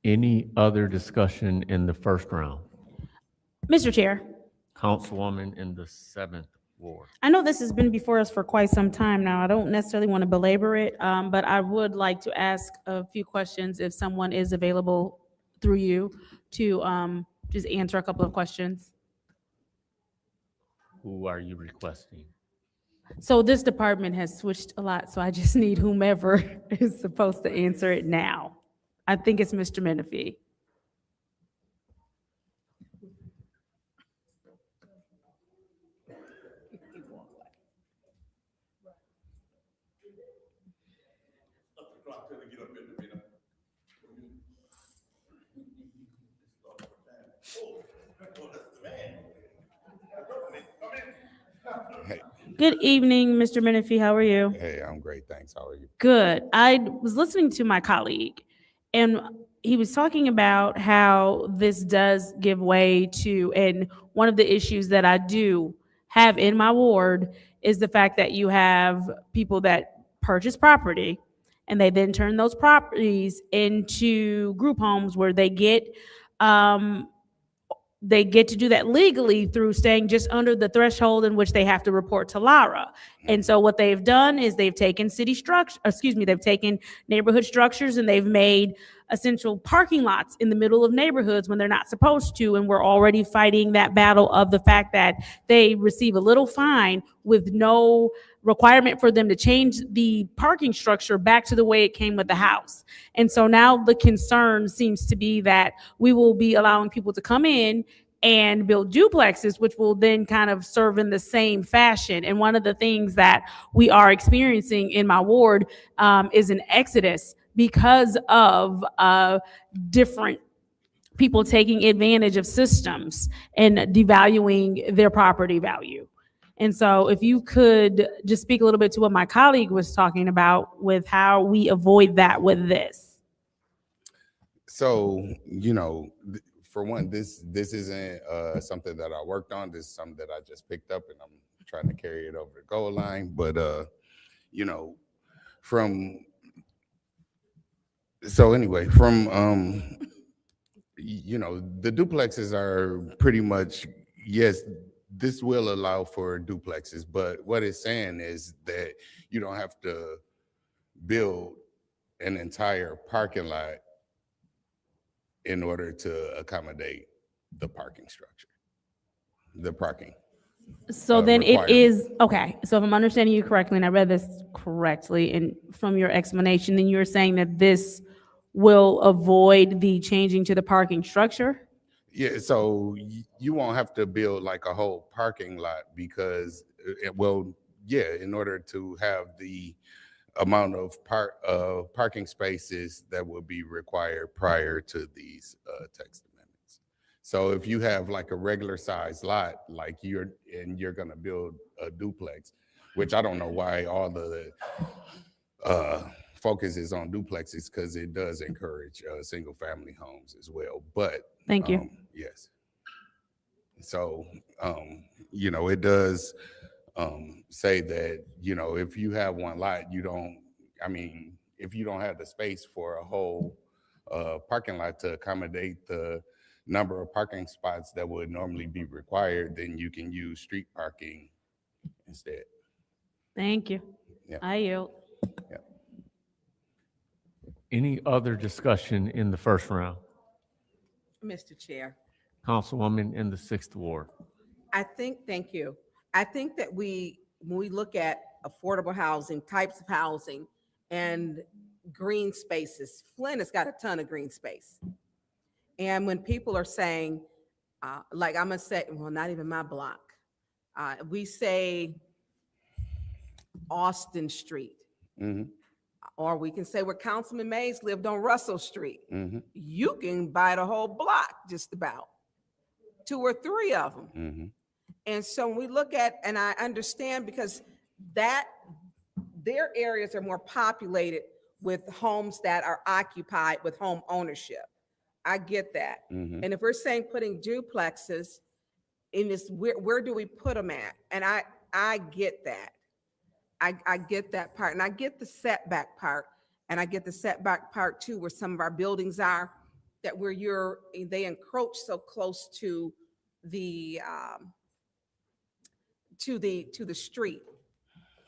Any other discussion in the first round? Mr. Chair, Councilwoman in the 7th Ward. I know this has been before us for quite some time now. I don't necessarily want to belabor it, but I would like to ask a few questions if someone is available through you to just answer a couple of questions. Who are you requesting? So this department has switched a lot, so I just need whomever is supposed to answer it now. I think it's Mr. Menifee. Hey, Good evening, Mr. Menifee. How are you? hey, I'm great, thanks. How are you? Good. I was listening to my colleague, and he was talking about how this does give way to, and one of the issues that I do have in my ward is the fact that you have people that purchase property and they then turn those properties into group homes where they get to do that legally through staying just under the threshold in which they have to report to Lara. And so what they've done is they've taken they've taken neighborhood structures and they've made essential parking lots in the middle of neighborhoods when they're not supposed to. And we're already fighting that battle of the fact that they receive a little fine with no requirement for them to change the parking structure back to the way it came with the house. And so now the concern seems to be that we will be allowing people to come in, and build duplexes, which will then kind of serve in the same fashion. And one of the things that we are experiencing in my ward is an exodus because of different people taking advantage of systems and devaluing their property value. And so if you could just speak a little bit to what my colleague was talking about with how we avoid that with this. So, for one, this isn't something that I worked on. This is something that I just picked up, and I'm trying to carry it over the goal line. But from the duplexes are pretty much, yes, this will allow for duplexes, but what it's saying is that you don't have to build an entire parking lot in order to accommodate the parking structure, the parking. So then it requirement. is, okay, so if I'm understanding you correctly, and I read this correctly, and from your explanation, then you're saying that this will avoid the changing to the parking structure? Yeah, so you won't have to build like a whole parking lot because, in order to have the amount of parking spaces that will be required prior to these text amendments. So if you have like a regular size lot, like you're gonna build a duplex, which I don't know why all the focus is on duplexes, because it does encourage single family homes as well. But Thank you. yes. So it does say that, if you have one lot, if you don't have the space for a whole parking lot to accommodate the number of parking spots that would normally be required, then you can use street parking instead. Thank you. Yeah. I yield. Yeah. Any other discussion in the first round? Mr. Chair, Councilwoman in the 6th Ward. thank you. I think that when we look at affordable housing, types of housing, and green spaces, Flint has got a ton of green space. And when people are saying, like I'm gonna say, well, not even my block, we say Austin Street, or we can say where Councilman Mays lived on Russell Street. You can buy the whole block, just about 2 or 3 of them. And so when we look at, and I understand because their areas are more populated with homes that are occupied with home ownership. I get that. And if we're saying putting duplexes in this, where do we put them at? And I get that. I get that part, and I get the setback part, and I get the setback part too, where some of our buildings are, that where they encroach so close to the street,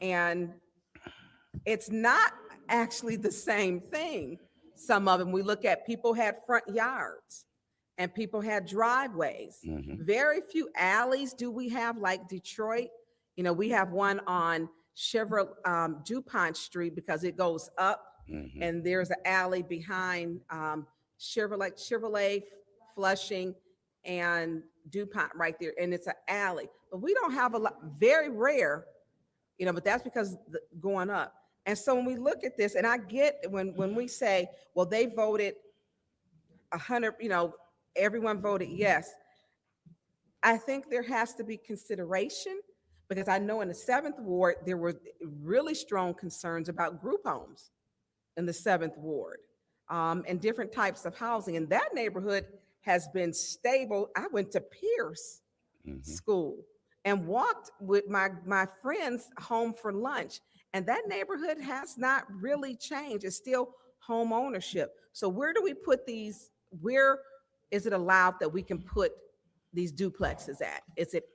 and it's not actually the same thing. Some of them, we look at, people had front yards and people had driveways. Very few alleys do we have like Detroit. We have one on DuPont Street because it goes up, and there's an alley behind Chevrolet, Flushing, and DuPont right there, and it's an alley. But we don't have a lot, very rare, but that's because going up. And so when we look at this, and I get when we say, well, they voted 100, everyone voted yes. I think there has to be consideration, because I know in the 7th Ward, there were really strong concerns about group homes in the 7th Ward, and different types of housing. And that neighborhood has been stable. I went to Pierce School and walked with my friends home for lunch. And that neighborhood has not really changed. It's still home ownership. So where do we put these? Where is it allowed that we can put these duplexes at? Is it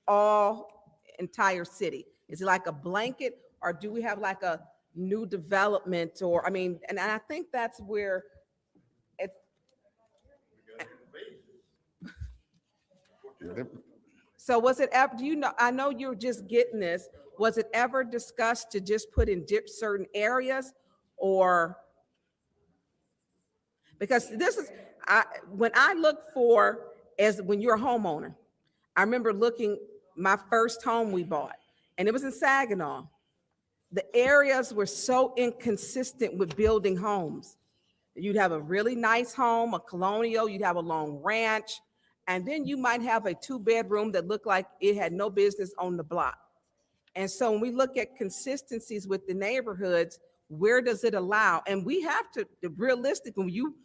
all entire city? Is it like a blanket, or do we have like a new development? Or, and I think that's where it's. So was it ever, I know you're just getting this, was it ever discussed to just put in certain areas, or? Because this is, when I look for as when you're a homeowner, I remember looking, my first home we bought, and it was in Saginaw. The areas were so inconsistent with building homes. You'd have a really nice home, a colonial, you'd have a long ranch, and then you might have a 2-bedroom that looked like it had no business on the block. And so when we look at consistencies with the neighborhoods, where does it allow? And we have to, realistic, when you,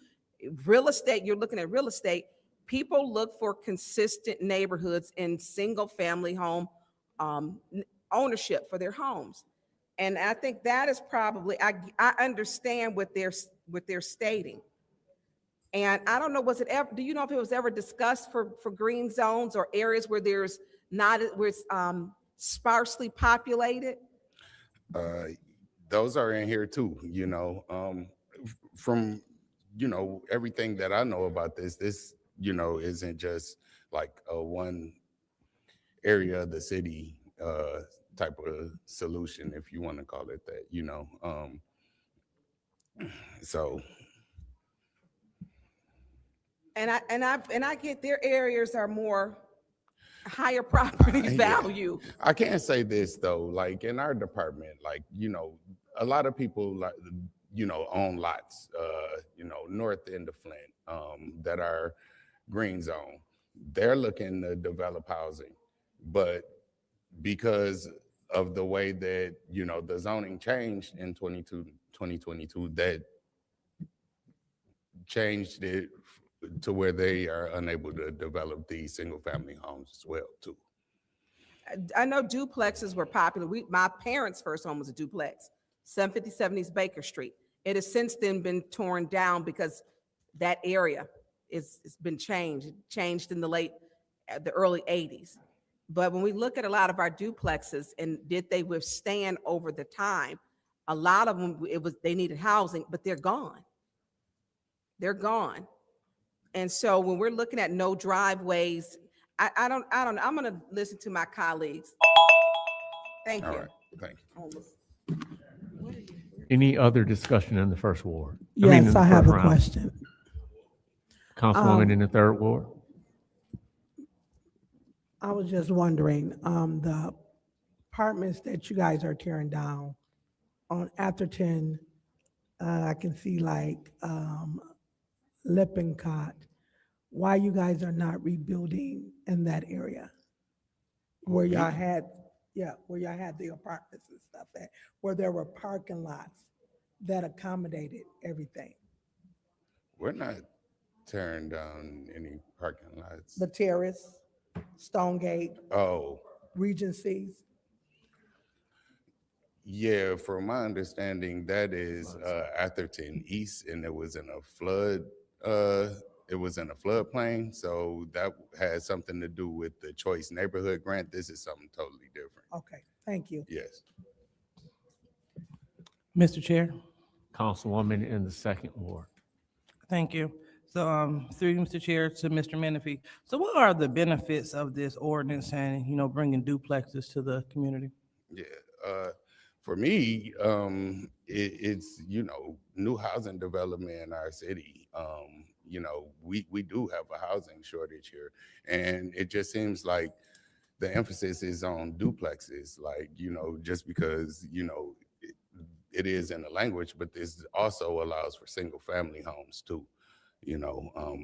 real estate, you're looking at real estate, people look for consistent neighborhoods in single-family home ownership for their homes. And I think that is probably, I understand what they're stating. And I don't know, was it ever, do you know if it was ever discussed for green zones or areas where there's not, where it's sparsely populated? Those are in here too, from, everything that I know about this, isn't just like a one area of the city type of solution, if you want to call it that, so. And I get their areas are more higher property value. I can't say this though, like in our department, like, a lot of people like, own lots, north end of Flint, that are green zone. They're looking to develop housing, but because of the way that, the zoning changed in 2022, that changed it to where they are unable to develop these single family homes as well too. I know duplexes were popular. My parents' first home was a duplex, 757 East Baker Street. It has since then been torn down because that area it's been changed in the early 80s. But when we look at a lot of our duplexes and did they withstand over the time, a lot of them, they needed housing, but they're gone. They're gone. And so when we're looking at no driveways, I don't know. I'm going to listen to my colleagues. Thank you. All right, thank you. Any other discussion in the first ward? Yes, I have a question. Councilwoman in the third ward? I was just wondering, the apartments that you guys are tearing down on Atherton, I can see like Lippincott, why you guys are not rebuilding in that area? Where y'all had, where y'all had the apartments and stuff at, where there were parking lots that accommodated everything. We're not tearing down any parking lots. The Terrace, Stonegate, Oh, Regencies. yeah, from my understanding, that is Atherton East, and it was in a flood, it was in a floodplain, so that has something to do with the Choice Neighborhood Grant. This is something totally different. Okay, thank you. Yes. Mr. Chair. Councilwoman in the second ward. Thank you. So, through you, Mr. Chair, to Mr. Menifee. So what are the benefits of this ordinance and, bringing duplexes to the community? Yeah, for me, it's, new housing development in our city. We do have a housing shortage here, and it just seems like the emphasis is on duplexes, like, just because, it is in the language, but this also allows for single family homes too.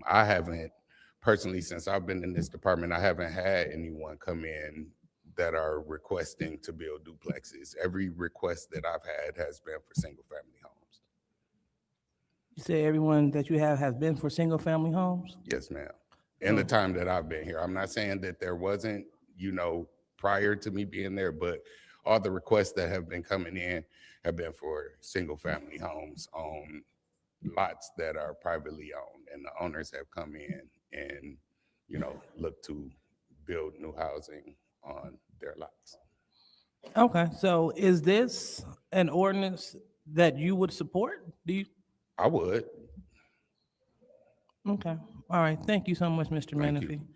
I haven't personally, since I've been in this department, I haven't had anyone come in that are requesting to build duplexes. Every request that I've had has been for single family homes. You say everyone that you have has been for single family homes? Yes, ma'am. In the time that I've been here, I'm not saying that there wasn't, prior to me being there, but all the requests that have been coming in have been for single family homes on lots that are privately owned, and the owners have come in and, look to build new housing on their lots. Okay, so is this an ordinance that you would support? I would. Okay, all right, thank you so much, Mr. Thank Menifee. you.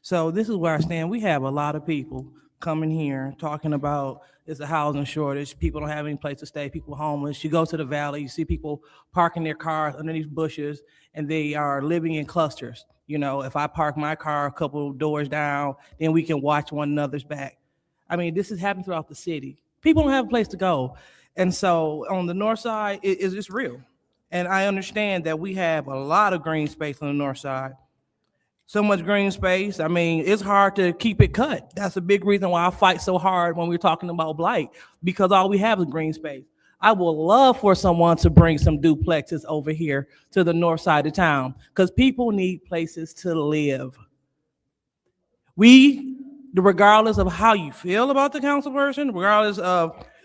So this is where I stand. We have a lot of people coming here talking about it's a housing shortage, people don't have any place to stay, people homeless. You go to the valley, you see people parking their cars underneath bushes, and they are living in clusters. You know, if I park my car a couple doors down, then we can watch one another's back. I mean, this is happening throughout the city. People don't have a place to go. And so on the north side, it's real. And I understand that we have a lot of green space on the north side. So much green space. I mean, it's hard to keep it cut. That's a big reason why I fight so hard when we're talking about blight, because all we have is green space. I would love for someone to bring some duplexes over here to the north side of town, because people need places to live. Regardless of how you feel about the council person,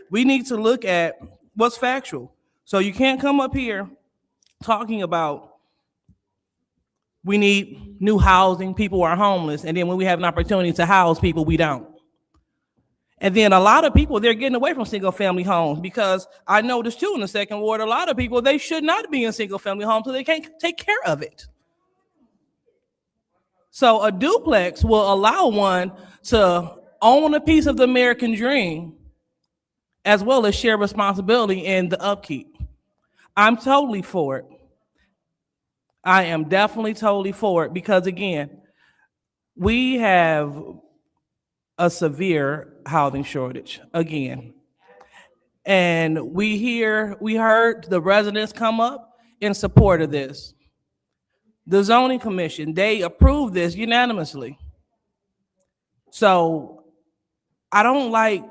we need to look at what's factual. So you can't come up here talking about we need new housing, people are homeless, and then when we have an opportunity to house people, we don't. And then a lot of people, they're getting away from single-family homes, because I noticed too in the second ward, a lot of people, they should not be in single-family homes, so they can't take care of it. So a duplex will allow one to own a piece of the American dream, as well as share responsibility in the upkeep. I'm totally for it. I am definitely totally for it, because again, we have a severe housing shortage again. And we heard the residents come up in support of this. The zoning commission, they approved this unanimously. So I don't like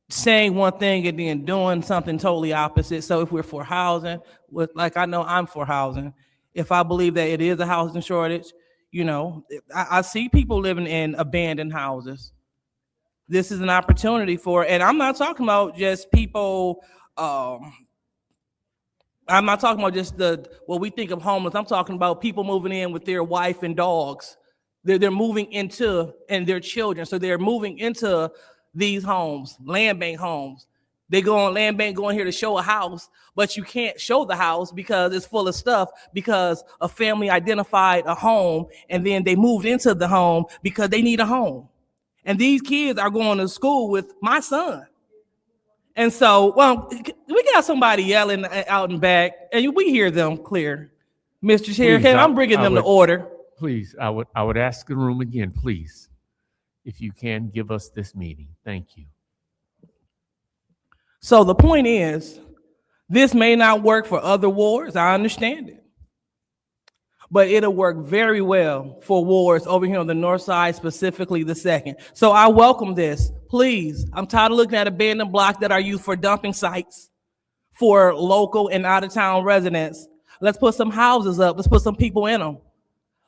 saying one thing and then doing something totally opposite. So if we're for housing, like I know I'm for housing, if I believe that it is a housing shortage, you know, I see people living in abandoned houses. This is an opportunity for, and I'm not talking about just people, I'm not talking about just what we think of homeless. I'm talking about people moving in with their wife and dogs. They're moving into, and their children. So they're moving into these homes, land bank homes. They go on land bank, going here to show a house, but you can't show the house because it's full of stuff, because a family identified a home and then they moved into the home because they need a home. And these kids are going to school with my son. And so, well, we got somebody yelling out and back, and we hear them clear. Mr. Chair, I'm bringing them to order. Please, I would ask the room again, please, if you can give us this meeting. Thank you. So the point is, this may not work for other wards. I understand it. But it'll work very well for wards over here on the north side, specifically the second. So I welcome this. Please, I'm tired of looking at abandoned blocks that are used for dumping sites for local and out-of-town residents. Let's put some houses up. Let's put some people in them.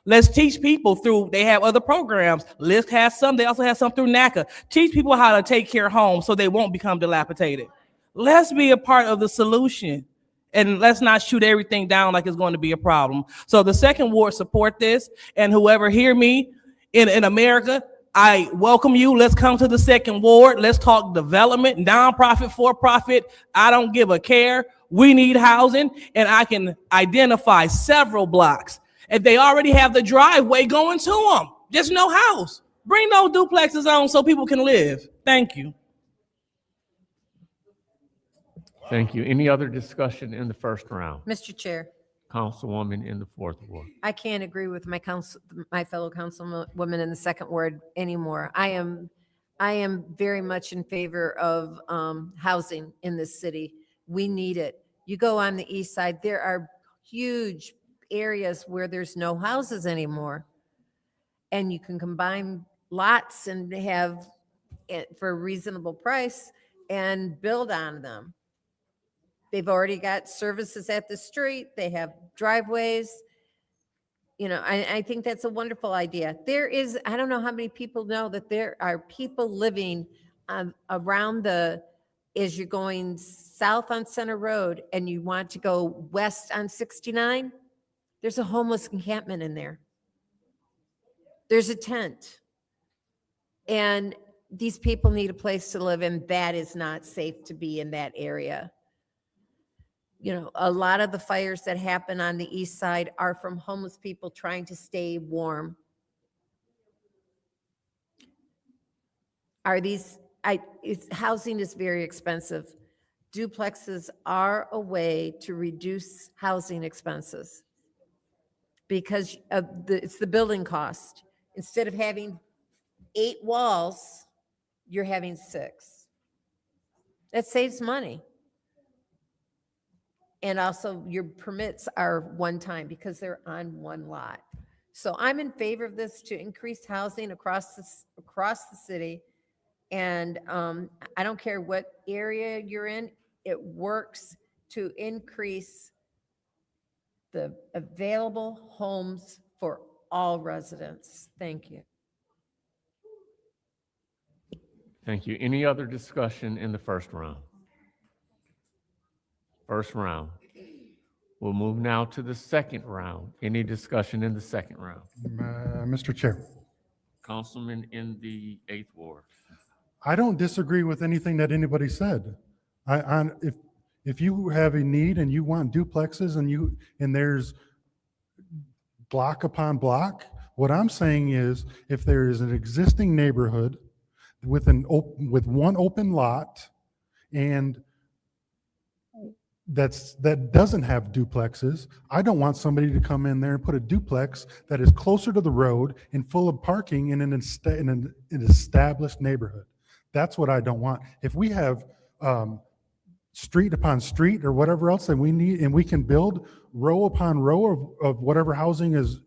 Let's teach people through, they have other programs. LISC has some, they also have some through NACA. Teach people how to take care of homes so they won't become dilapidated. Let's be a part of the solution, and let's not shoot everything down like it's going to be a problem. So the second ward support this, and whoever hear me in America, I welcome you. Let's come to the second ward. Let's talk development, nonprofit, for-profit. I don't give a care. We need housing, and I can identify several blocks. If they already have the driveway going to them, just no house. Bring those duplexes on so people can live. Thank you. Thank you. Any other discussion in the first round? Mr. Chair, Councilwoman in the fourth ward. I can't agree with my fellow councilwoman in the second ward anymore. I am very much in favor of housing in this city. We need it. You go on the east side, there are huge areas where there's no houses anymore. And you can combine lots and have it for a reasonable price and build on them. They've already got services at the street. They have driveways. You know, I think that's a wonderful idea. I don't know how many people know that there are people living around as you're going south on Center Road and you want to go west on 69, there's a homeless encampment in there. There's a tent. And these people need a place to live, and that is not safe to be in that area. You know, a lot of the fires that happen on the east side are from homeless people trying to stay warm. Are these, housing is very expensive. Duplexes are a way to reduce housing expenses because it's the building cost. Instead of having 8 walls, you're having 6. That saves money. And also your permits are one time because they're on one lot. So I'm in favor of this to increase housing across the city. And I don't care what area you're in, it works to increase the available homes for all residents. Thank you. Thank you. Any other discussion in the first round? First round. We'll move now to the second round. Any discussion in the second round? Mr. Chair, Councilman in the 8th Ward. I don't disagree with anything that anybody said. If you have a need and you want duplexes and there's block upon block, what I'm saying is if there is an existing neighborhood with one open lot and that doesn't have duplexes, I don't want somebody to come in there and put a duplex that is closer to the road and full of parking in an established neighborhood. That's what I don't want. If we have street upon street or whatever else that we need, and we can build row upon row of whatever housing is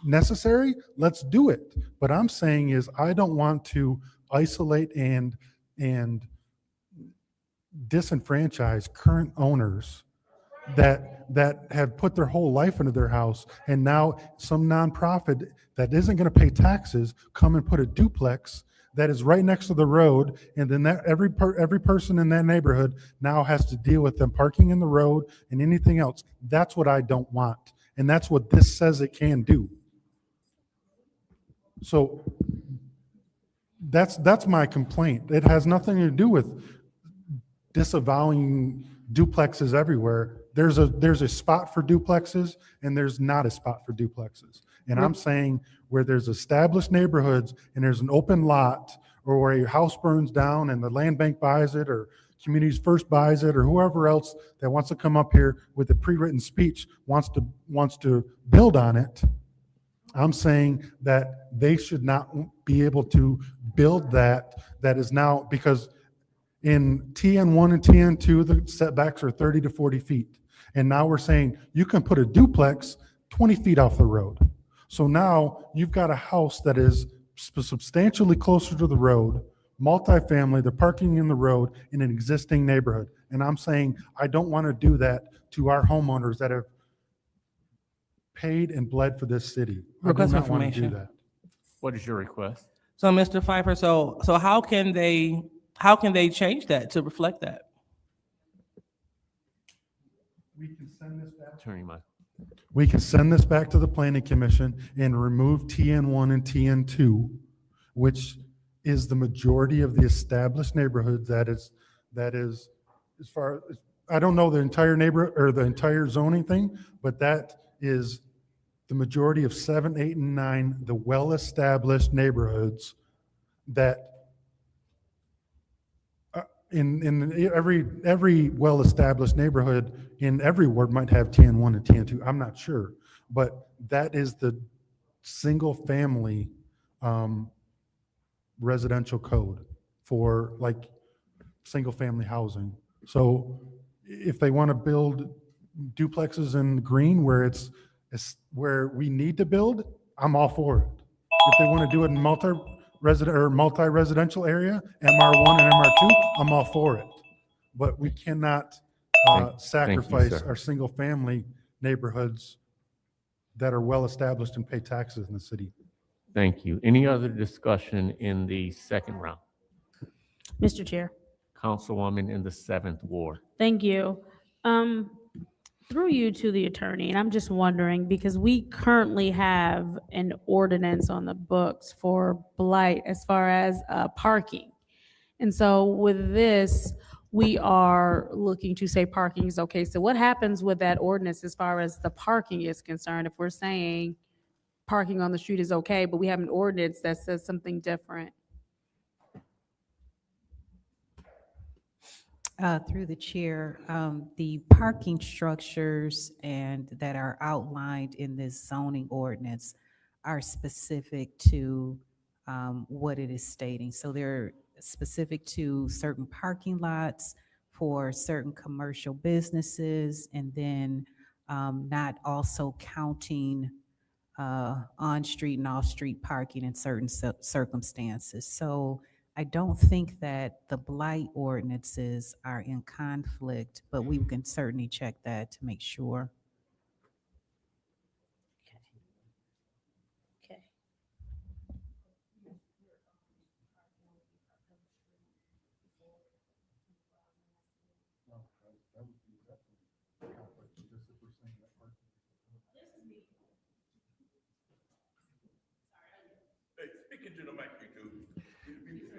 necessary, let's do it. But I'm saying is I don't want to isolate and disenfranchise current owners that have put their whole life into their house, and now some nonprofit that isn't going to pay taxes come and put a duplex that is right next to the road, and then that every person in that neighborhood now has to deal with them parking in the road and anything else. That's what I don't want, and that's what this says it can do. So that's my complaint. It has nothing to do with disavowing duplexes everywhere. There's a spot for duplexes and there's not a spot for duplexes. And I'm saying where there's established neighborhoods and there's an open lot, or where your house burns down and the land bank buys it, or Communities First buys it, or whoever else that wants to come up here with a pre-written speech wants to build on it, I'm saying that they should not be able to build that is now, because in TN1 and TN2, the setbacks are 30 to 40 feet. And now we're saying you can put a duplex 20 feet off the road. So now you've got a house that is substantially closer to the road, multifamily, the parking in the road in an existing neighborhood. And I'm saying I don't want to do that to our homeowners that have paid and bled for this city. Request I do not want to information. do that. What is your request? So, Mr. Pfeiffer, so how can they change that to reflect that? We can send this back. Attorney Mike. We can send this back to the planning commission and remove TN1 and TN2, which is the majority of the established neighborhoods. That is as far as, I don't know the entire neighborhood or the entire zoning thing, but that is the majority of 7, 8, and 9, the well-established neighborhoods that in every well-established neighborhood in every ward might have TN1 and TN2. I'm not sure, but that is the single-family residential code for like single-family housing. So if they want to build duplexes in green where it's where we need to build, I'm all for it. If they want to do it in multi-residential area, MR1 and MR2, I'm all for it. But we cannot sacrifice sir. our single-family neighborhoods that are well-established and pay taxes in the city. Thank you. Any other discussion in the second round? Mr. Chair. Councilwoman in the 7th Ward. Thank you. Through you to the attorney, and I'm just wondering, because we currently have an ordinance on the books for blight as far as parking. And so with this, we are looking to say parking is okay. So what happens with that ordinance as far as the parking is concerned? If we're saying parking on the street is okay, but we have an ordinance that says something different? Through the chair, the parking structures and that are outlined in this zoning ordinance are specific to what it is stating. So they're specific to certain parking lots for certain commercial businesses, and then not also counting on-street and off-street parking in certain circumstances. So I don't think that the blight ordinances are in conflict, but we can certainly check that to make sure. Okay.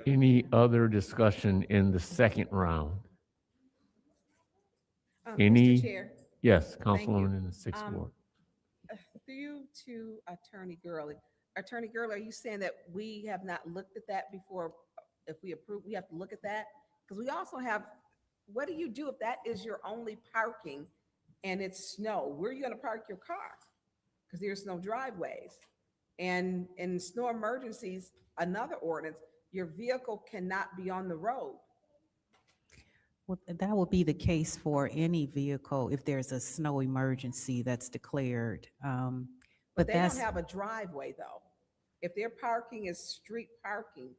Any other discussion in the second round? Any? Mr. Chair. Yes, Thank you. Councilwoman in the sixth ward. Through you to Attorney Gurley. Attorney Gurley, are you saying that we have not looked at that before? If we approve, we have to look at that? Because we also have, what do you do if that is your only parking and it's snow? Where are you gonna park your car? Because there's no driveways. And in snow emergencies, another ordinance, your vehicle cannot be on the road. Well, that would be the case for any vehicle if there's a snow emergency that's declared. But they don't have a driveway though. If their parking is street parking,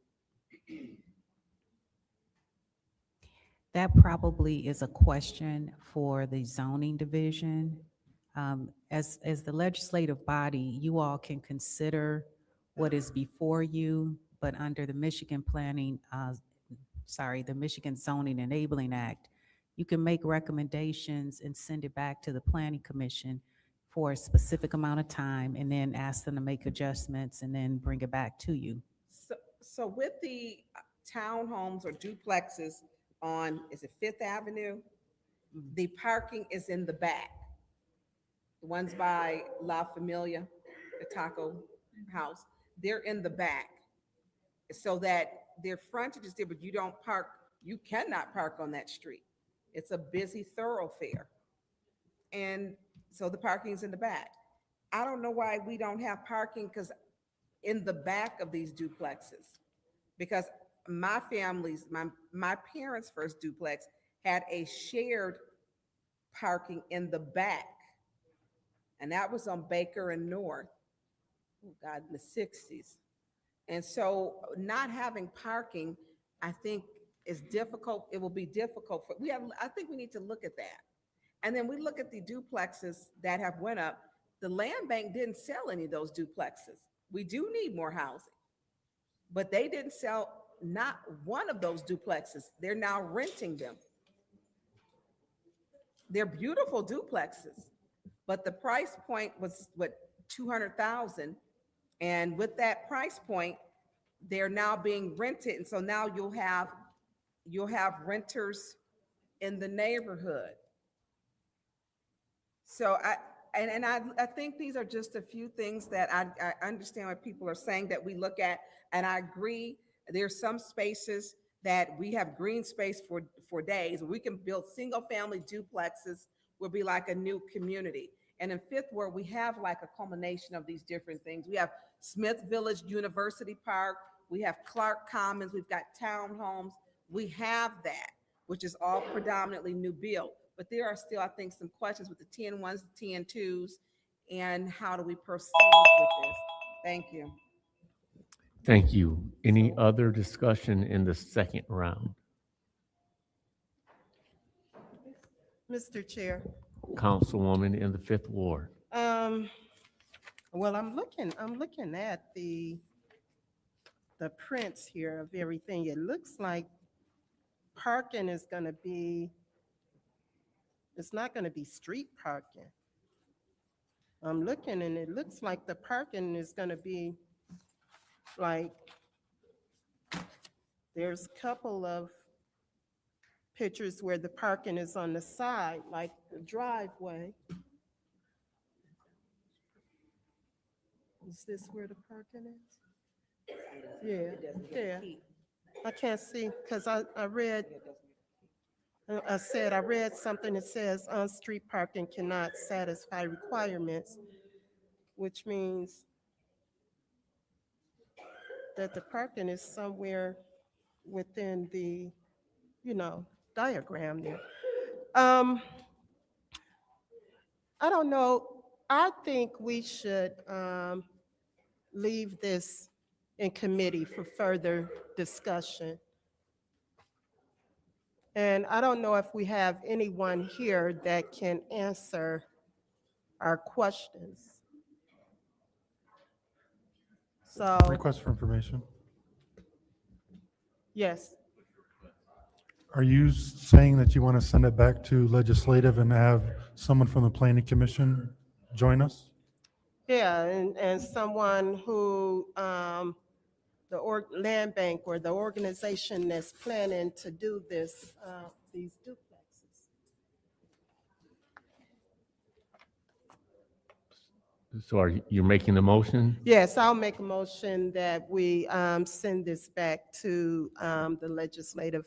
that probably is a question for the zoning division. As the legislative body, you all can consider what is before you, but under the Michigan the Michigan Zoning Enabling Act, you can make recommendations and send it back to the Planning Commission for a specific amount of time and then ask them to make adjustments and then bring it back to you. so with the townhomes or duplexes on, is it Fifth Avenue? The parking is in the back. The ones by La Familia, the taco house, they're in the back. So that their frontage is there, but you cannot park on that street. It's a busy thoroughfare. And so the parking is in the back. I don't know why we don't have parking because in the back of these duplexes, because my family's, my parents' first duplex had a shared parking in the back. And that was on Baker and North, oh God, in the 60s. And so not having parking, I think is difficult. It will be difficult for, I think we need to look at that. And then we look at the duplexes that have went up. The land bank didn't sell any of those duplexes. We do need more housing, but they didn't sell not one of those duplexes. They're now renting them. They're beautiful duplexes, but the price point was what, 200,000. And with that price point, they're now being rented. And so now you'll have renters in the neighborhood. So I think these are just a few things that I understand what people are saying that we look at. And I agree, there's some spaces that we have green space for days. We can build single family duplexes, will be like a new community. And in Fifth Ward, we have like a culmination of these different things. We have Smith Village University Park, we have Clark Commons, we've got townhomes. We have that, which is all predominantly new build. But there are still, I think, some questions with the TN1s, the TN2s, and how do we proceed with this? Thank you. Thank you. Any other discussion in the second round? Mr. Chair. Councilwoman in the Fifth Ward. Well, I'm looking at the prints here of everything. It looks like parking is going to be, it's not going to be street parking. I'm looking and it looks like the parking is going to be like, there's a couple of pictures where the parking is on the side, like the driveway. Is this where the parking is? Yeah, yeah. I can't see because I read, I said, I read something that says on-street parking cannot satisfy requirements, which means that the parking is somewhere within the, diagram there. I don't know. I think we should leave this in committee for further discussion. And I don't know if we have anyone here that can answer our questions. So, Request for information. yes, Are you saying that you want to send it back to legislative and have someone from the planning commission join us? yeah, and someone who, land bank or the organization that's planning to do this, these duplexes. So you're making the motion? Yes, I'll make a motion that we send this back to the legislative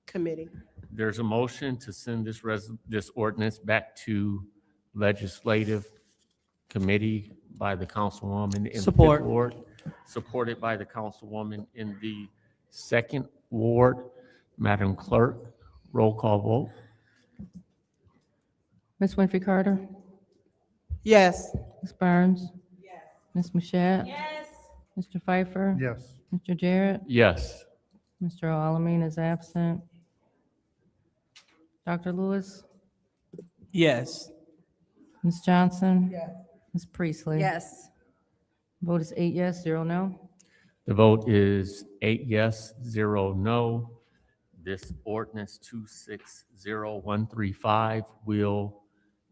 committee. There's a motion to send this ordinance back to legislative committee by the councilwoman in the Fifth Support. Ward, supported by the councilwoman in the Second Ward. Madam Clerk, roll call vote. Ms. Winfrey Carter? Yes. Ms. Burns? Yes. Ms. Mashat? Yes. Mr. Pfeiffer? Yes. Mr. Jarrett? Yes. Mr. Alamin is absent. Dr. Lewis? Yes. Ms. Johnson? Yes. Ms. Priestley? Yes. Vote is 8 yes, 0 no. The vote is 8 yes, 0 no. This ordinance 260135 will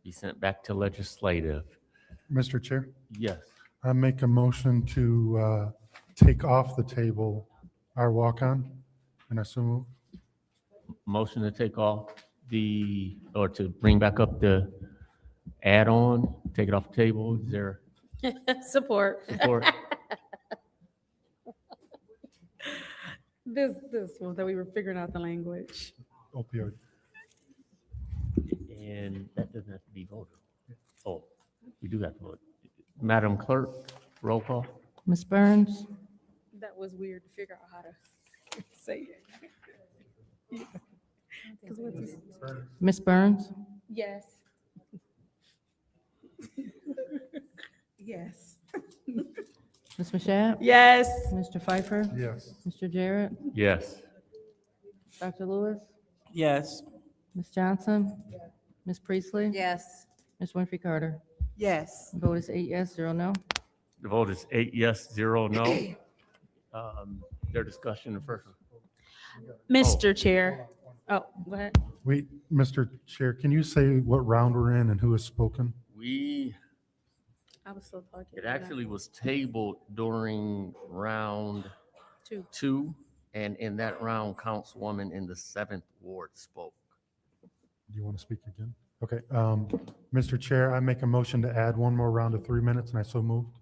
be sent back to legislative. Mr. Chair, Yes. I make a motion to take off the table our walk-on, and I so move. Motion to take off or to bring back up the add-on, take it off the table. Is there Support. support? This one that we were figuring out the language. Opioid. And that doesn't have to be voted. Oh, we do have to vote. Madam Clerk, roll call. Ms. Burns? That was weird to figure out how to say it. Yeah. 'Cause what's his- Ms. Burns? Yes. Yes. Ms. Mashat? Yes. Mr. Pfeiffer? Yes. Mr. Jarrett? Yes. Dr. Lewis? Yes. Ms. Johnson? Ms. Priestley? Yes. Ms. Winfrey Carter? Yes. Vote is 8 yes, 0 no. The vote is 8 yes, 0 no. Their discussion the first. Mr. Chair. Oh, go ahead. Wait, Mr. Chair, can you say what round we're in and who has spoken? I was still talking. It actually was tabled during round Two. 2, and in that round, Councilwoman in the 7th Ward spoke. Do you want to speak again? Okay, Mr. Chair, I make a motion to add one more round of 3 minutes, and I so moved.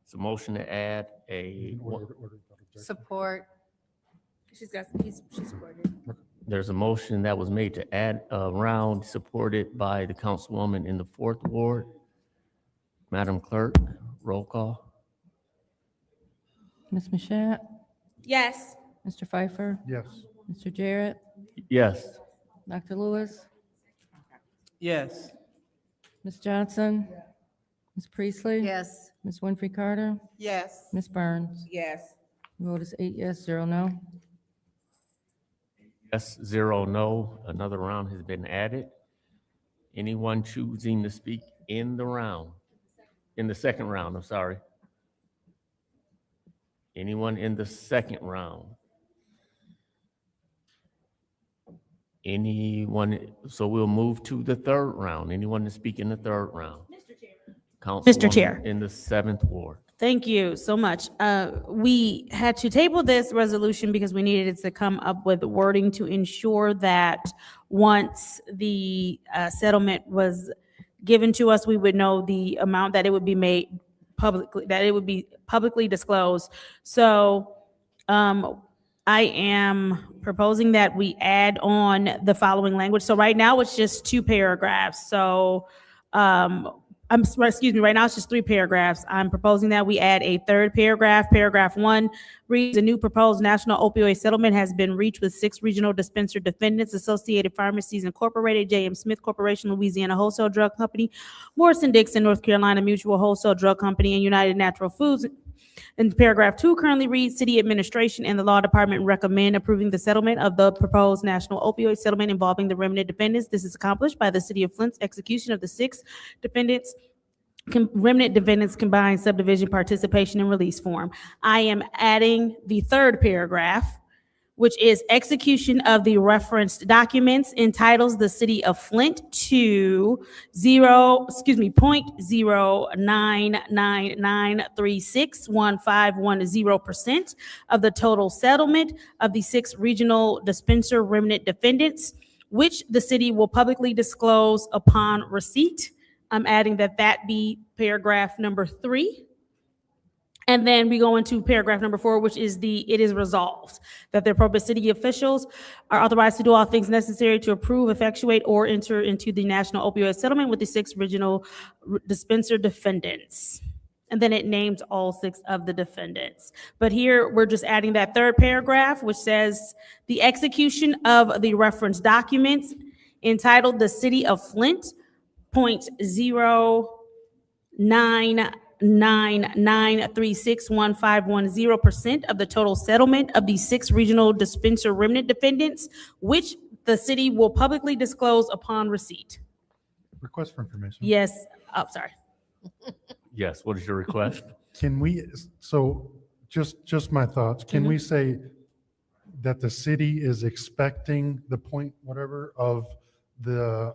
It's a motion to add a, Support. She supported. there's a motion that was made to add a round supported by the Councilwoman in the 4th Ward. Madam Clerk, roll call. Ms. Mashat? Yes. Mr. Pfeiffer? Yes. Mr. Jarrett? Yes. Dr. Lewis? Yes. Ms. Johnson? Ms. Priestley? Yes. Ms. Winfrey Carter? Yes. Ms. Burns? Yes. Vote is 8 yes, 0 no. Yes, 0 no. Another round has been added. Anyone choosing to speak in the second round, I'm sorry. Anyone in the second round? Anyone, so we'll move to the third round. Anyone to speak in the third round? Mr. Chair. Councilwoman in the 7th Ward. Thank you so much. We had to table this resolution because we needed it to come up with wording to ensure that once the settlement was given to us, we would know the amount that it would be made publicly, that it would be publicly disclosed. So I am proposing that we add on the following language. So right now it's just 2 paragraphs. So, excuse me, right now it's just 3 paragraphs. I'm proposing that we add a 3rd paragraph. Paragraph 1 reads, a new proposed national opioid settlement has been reached with 6 regional dispenser defendants, Associated Pharmacies Incorporated, J.M. Smith Corporation, Louisiana Wholesale Drug Company, Morrison-Dixon, North Carolina Mutual Wholesale Drug Company, and United Natural Foods. And paragraph 2 currently reads, city administration and the law department recommend approving the settlement of the proposed national opioid settlement involving the remnant defendants. This is accomplished by the city of Flint's execution of the 6 defendants remnant defendants combined subdivision participation and release form. I am adding the 3rd paragraph, which is execution of the referenced documents, entitles the city of Flint to 0.0999361510% of the total settlement of the 6 regional dispenser remnant defendants, which the city will publicly disclose upon receipt. I'm adding that be paragraph number 3. And then we go into paragraph number 4, which is it is resolved that the appropriate city officials are authorized to do all things necessary to approve, effectuate, or enter into the national opioid settlement with the 6 regional dispenser defendants. And then it names all 6 of the defendants. But here we're just adding that 3rd paragraph, which says the execution of the reference documents entitled the city of Flint, 0.0999361510% of the total settlement of the 6 regional dispenser remnant defendants, which the city will publicly disclose upon receipt. Request for information. Yes, sorry. Yes, what is your request? Can we, so just my thoughts, can we say that the city is expecting the point whatever of the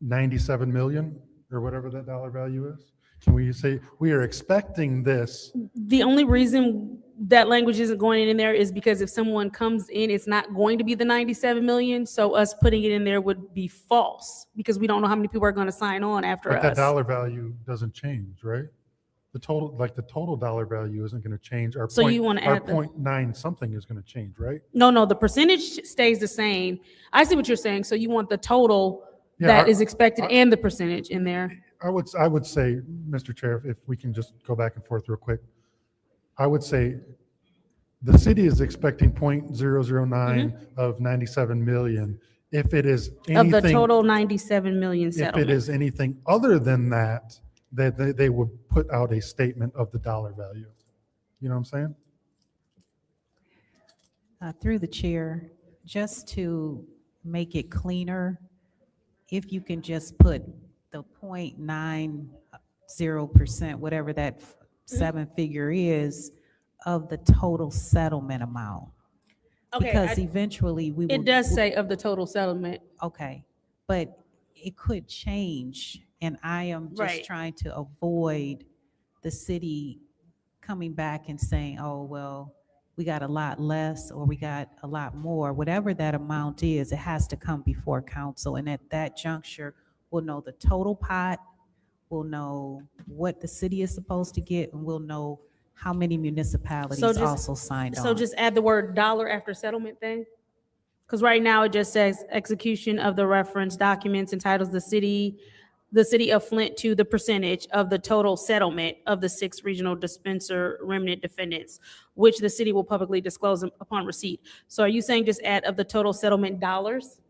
97 million or whatever that dollar value is? Can we say we are expecting this? The only reason that language isn't going in there is because if someone comes in, it's not going to be the 97 million. So us putting it in there would be false because we don't know how many people are going to sign on after But us. that dollar value doesn't change, right? The total dollar value isn't going to change. Our So point, you wanna our add the- 0.9 something is going to change, right? No, the percentage stays the same. I see what you're saying. So you want the total Yeah, that is expected and the percentage in there. I would say, Mr. Chair, if we can just go back and forth real quick, I would say the city is expecting 0.009 of 97 million. If it is anything. Of the total 97 million If settlement. it is anything other than that, that they would put out a statement of the dollar value. You know what I'm saying? Through the chair, just to make it cleaner, if you can just put the 0.90%, whatever that 7 figure is, of the total settlement amount. Okay, Because eventually we will. It does say of the total settlement. Okay, but it could change, and I am Right. just trying to avoid the city coming back and saying, oh, well, we got a lot less, or we got a lot more. Whatever that amount is, it has to come before council, and at that juncture, we'll know the total pot, we'll know what the city is supposed to get, and we'll know how many municipalities also signed on. So just add the word dollar after settlement thing? Because right now it just says execution of the reference documents entitles the city of Flint to the percentage of the total settlement of the 6 regional dispenser remnant defendants, which the city will publicly disclose upon receipt. So are you saying just add of the total settlement dollars?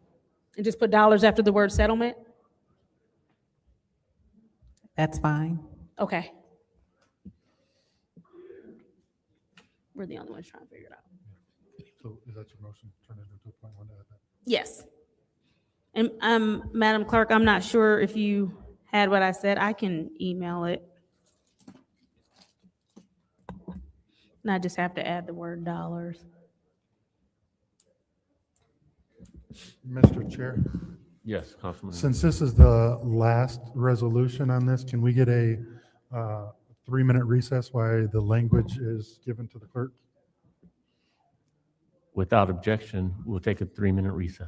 And just put dollars after the word settlement? That's fine. Okay. We're the only ones trying to figure it out. So is that your motion? Turn it into a 0.1 to add that? Yes. And Madam Clerk, I'm not sure if you had what I said. I can email it. And I just have to add the word dollars. Mr. Chair, Yes, Councilman. since this is the last resolution on this, can we get a 3-minute recess while the language is given to the clerk? Without objection, we'll take a 3-minute recess.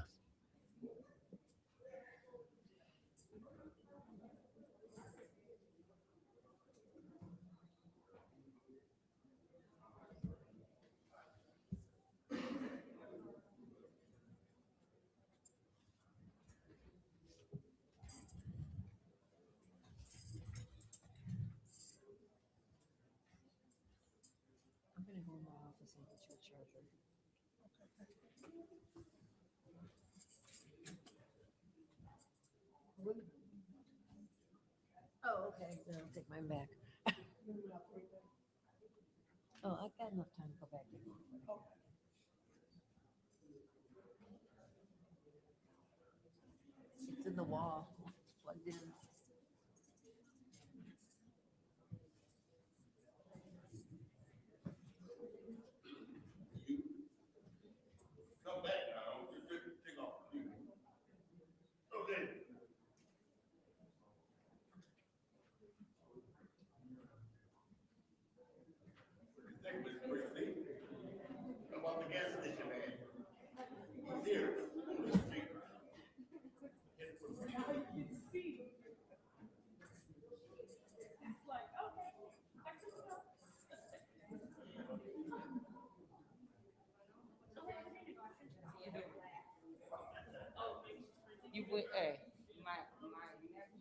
gonna go in my office and get you a charger. Oh, okay, then I'll take mine back. Oh, I've got enough time to go back. It's in the wall, it's plugged in. Come back now, just take off. Okay. Thank you, Mr. President. About the gas station, man. He's here on the street. You would, my nephew went to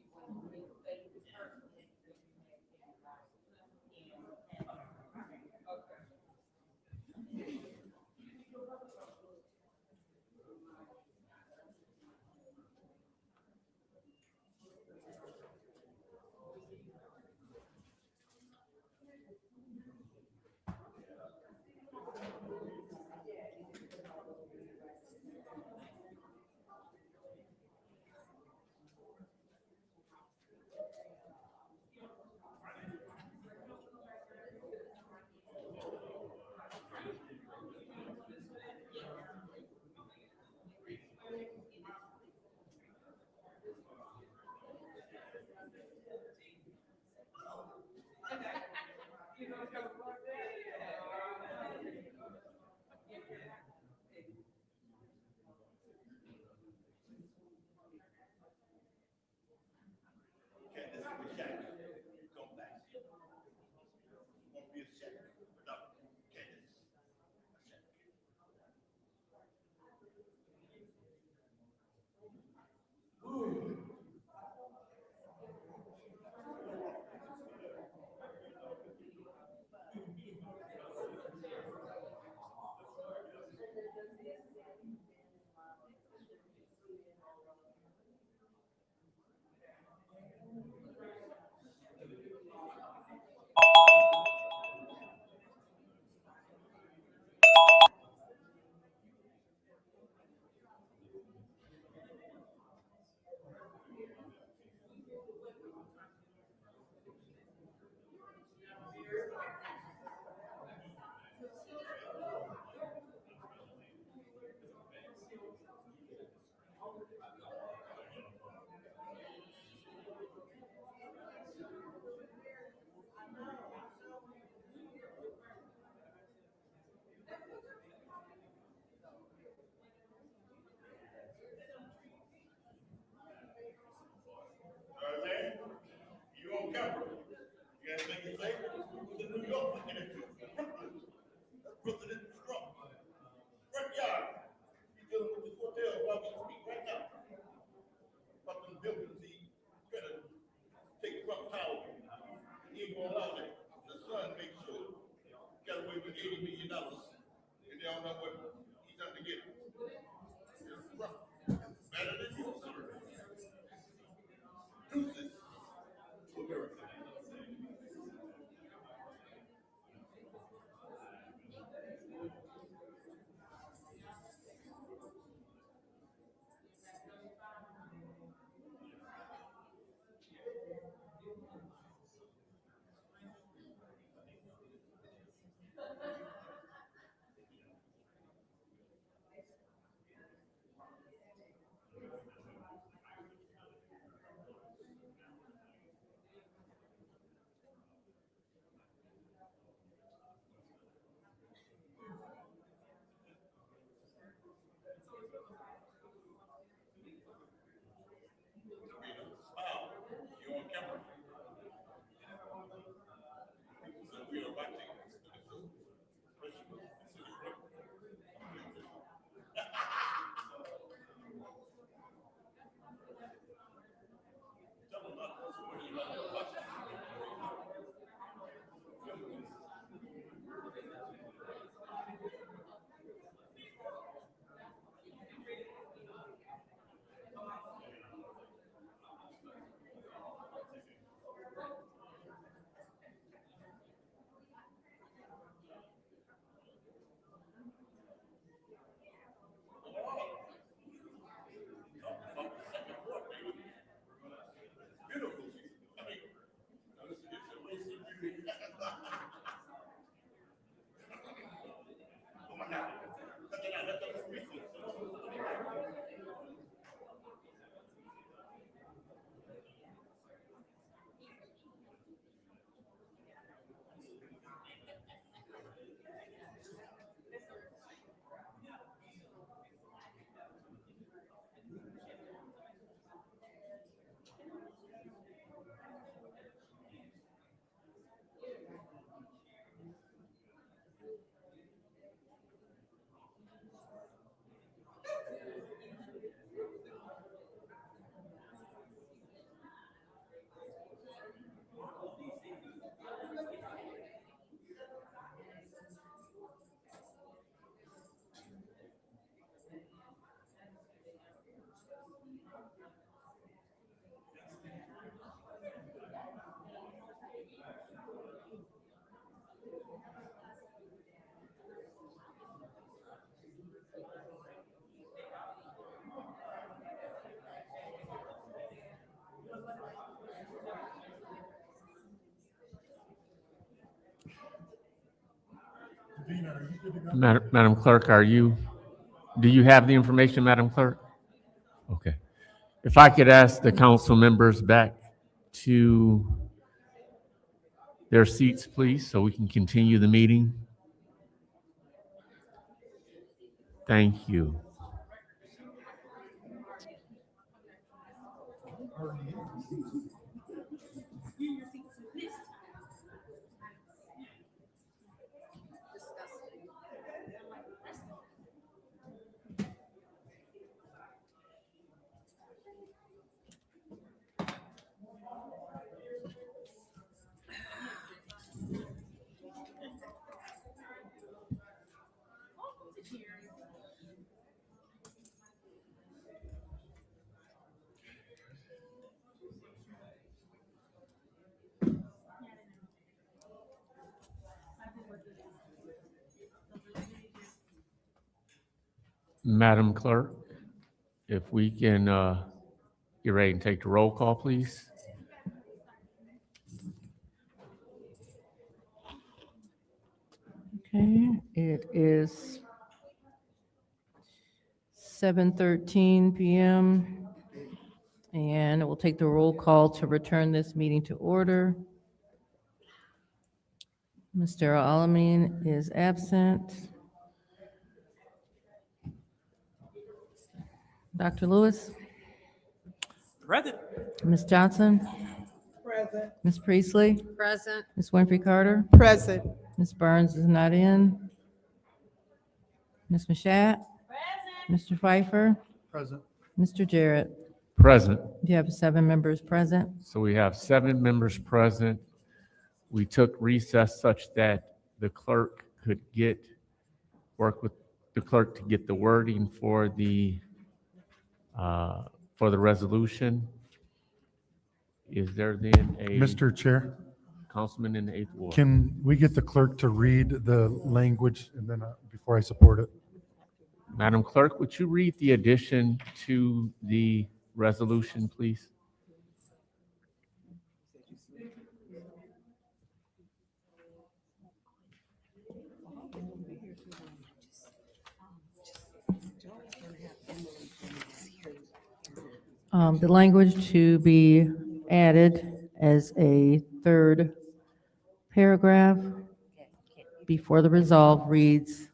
You on camera? You got anything to say? Who's in New York looking at you? That's President Trump. Front yard. He's dealing with this hotel while we speak right now. About them buildings, he better take Trump Tower. He ain't gonna allow that. The son makes sure. Got away with $80 million. And they don't know what he's done to get it. It's Trump. It's better than you, sir. Deuces to America. Madam Clerk, do you have the information, Madam Clerk? Okay. If I could ask the council members back to their seats, please, so we can continue the meeting. Thank you. Madam Clerk, if we can get ready and take the roll call, please. Okay, it is 7:13 PM, and we'll take the roll call to return this meeting to order. Mr. Alamin is absent. Dr. Lewis? Present. Ms. Johnson? Present. Ms. Priestley? Present. Ms. Winfrey Carter? Present. Ms. Burns is not in. Ms. Mashat? Mr. Pfeiffer? Present. Mr. Jarrett? Present. You have 7 members present. So we have 7 members present. We took recess such that the clerk could work with the clerk to get the wording for the resolution. Is there then a Mr. Chair, councilman in the 8th ward? can we get the clerk to read the language and then before I support it? Madam Clerk, would you read the addition to the resolution, please? The language to be added as a 3rd paragraph before the resolve reads,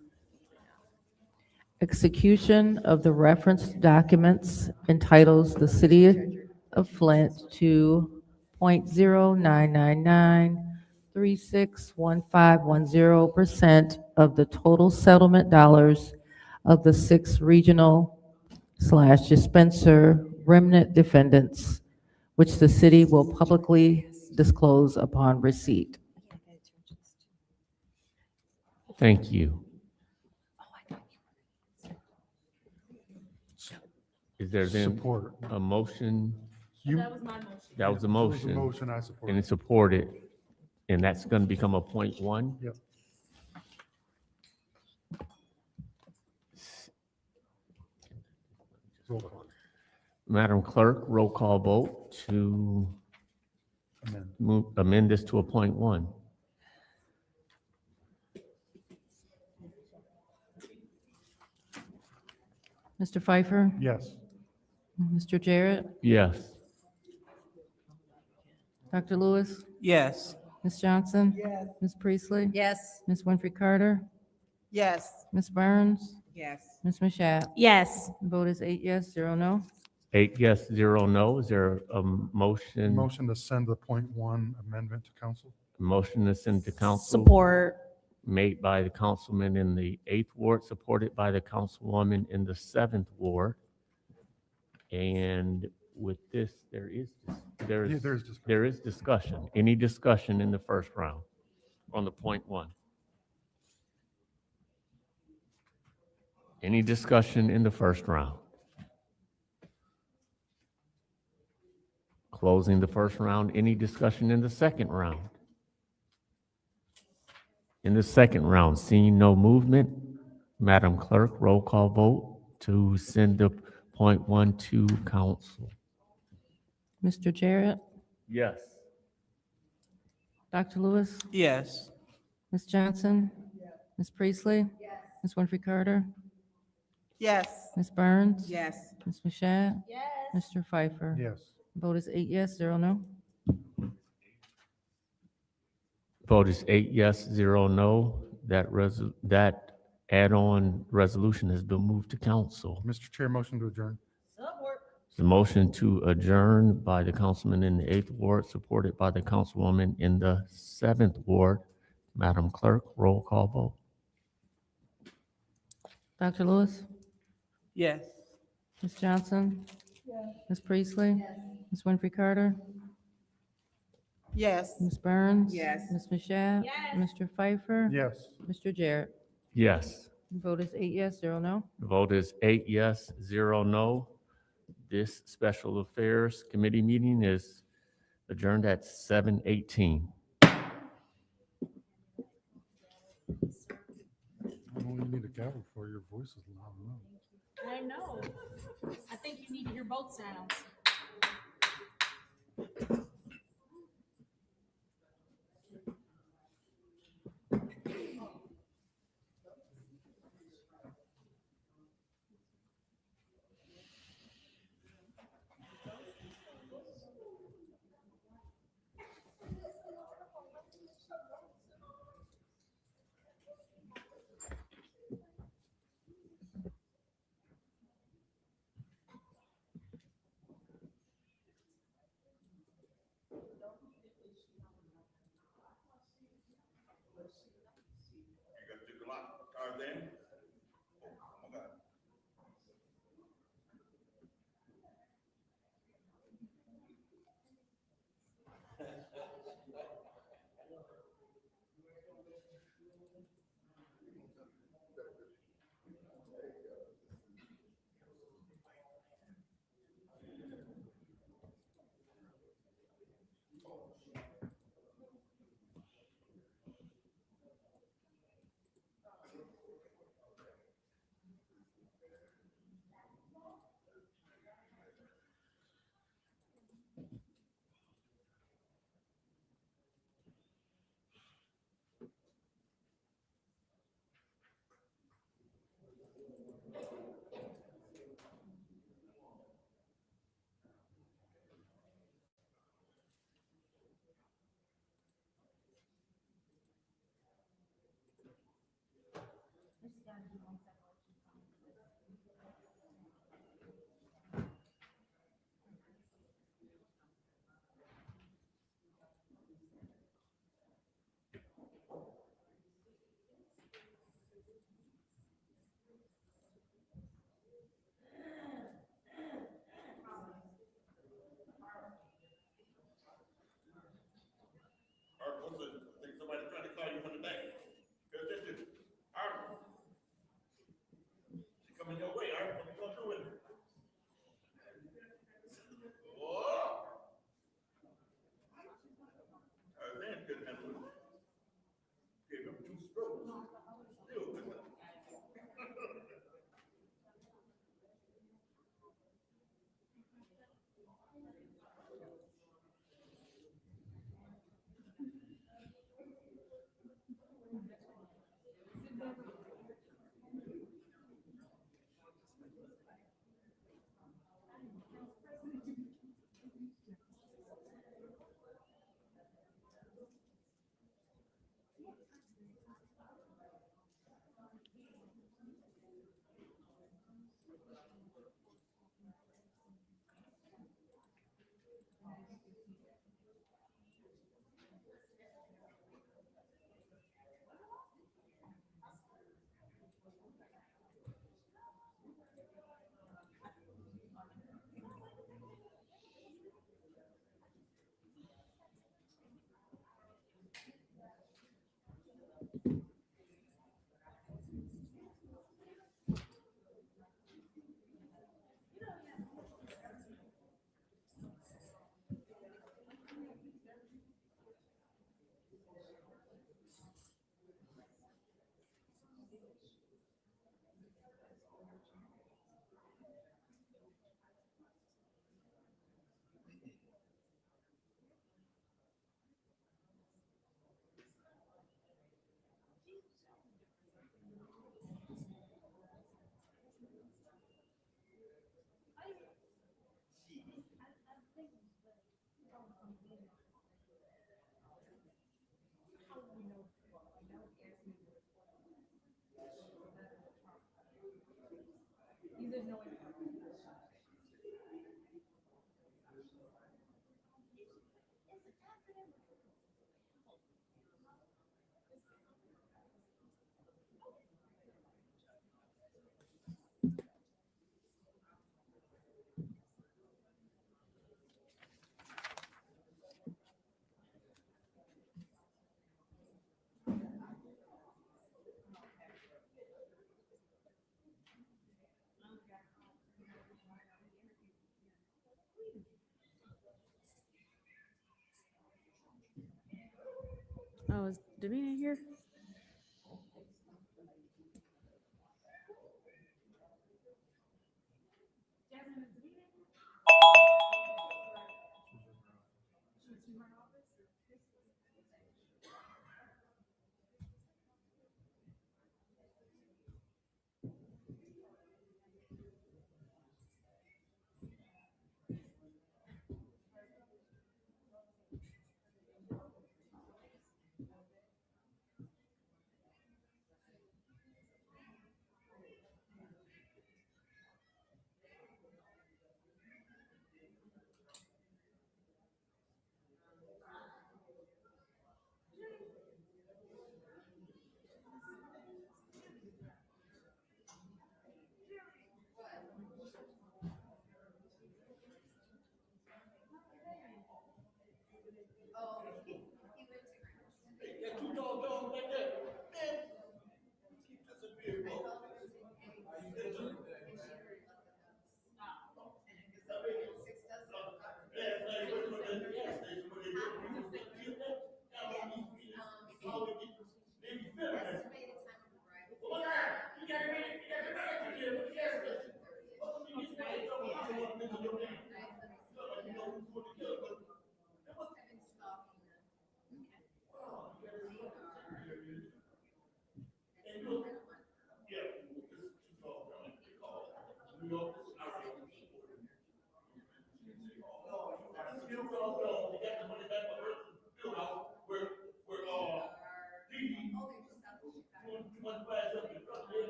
execution of the referenced documents entitles the City of Flint to 0.099361510% of the total settlement dollars of the 6 regional/dispenser remnant defendants, which the city will publicly disclose upon receipt. Thank you. Is there then Support. a motion? You- That was my motion. That was a It was a motion. motion, I support. And it's supported, and that's going to become a point 1? Yep. Roll call. Madam Clerk, roll call vote to amend this to a point 1. Mr. Pfeiffer? Yes. Mr. Jarrett? Yes. Dr. Lewis? Yes. Ms. Johnson? Yes. Ms. Priestley? Yes. Ms. Winfrey Carter? Yes. Ms. Burns? Yes. Ms. Mashat? Yes. The vote is 8 yes, 0 no. 8 yes, 0 no. Is there a motion? Motion to send the .1 amendment to council. Motion to send to council. Support. Made by the councilman in the 8th ward, supported by the councilwoman in the 7th ward. And with this, there is discussion. Any discussion in the first round on the point 1? Any discussion in the first round? Closing the first round. Any discussion in the second round? In the second round, seeing no movement, Madam Clerk, roll call vote to send the point 1 to council. Mr. Jarrett? Yes. Dr. Lewis? Yes. Ms. Johnson? Ms. Priestley? Ms. Winfrey Carter? Yes. Ms. Burns? Yes. Ms. Mashat? Mr. Pfeiffer? Yes. Vote is 8 yes, 0 no. Vote is 8 yes, 0 no. That add-on resolution has been moved to council. Mr. Chair, motion to adjourn. The motion to adjourn by the councilman in the 8th ward, supported by the councilwoman in the 7th ward. Madam Clerk, roll call vote. Dr. Lewis? Yes. Ms. Johnson? Ms. Priestley? Ms. Winfrey Carter? Yes. Ms. Burns? Yes. Ms. Mashat? Mr. Pfeiffer? Yes. Mr. Jarrett? Yes. Vote is 8 yes, 0 no. The vote is 8 yes, 0 no. This Special Affairs Committee meeting is adjourned at 7:18. I don't know, you need a gavel for your voice is loud enough. I know. I think you need to hear both sounds. Oh, is Davina here?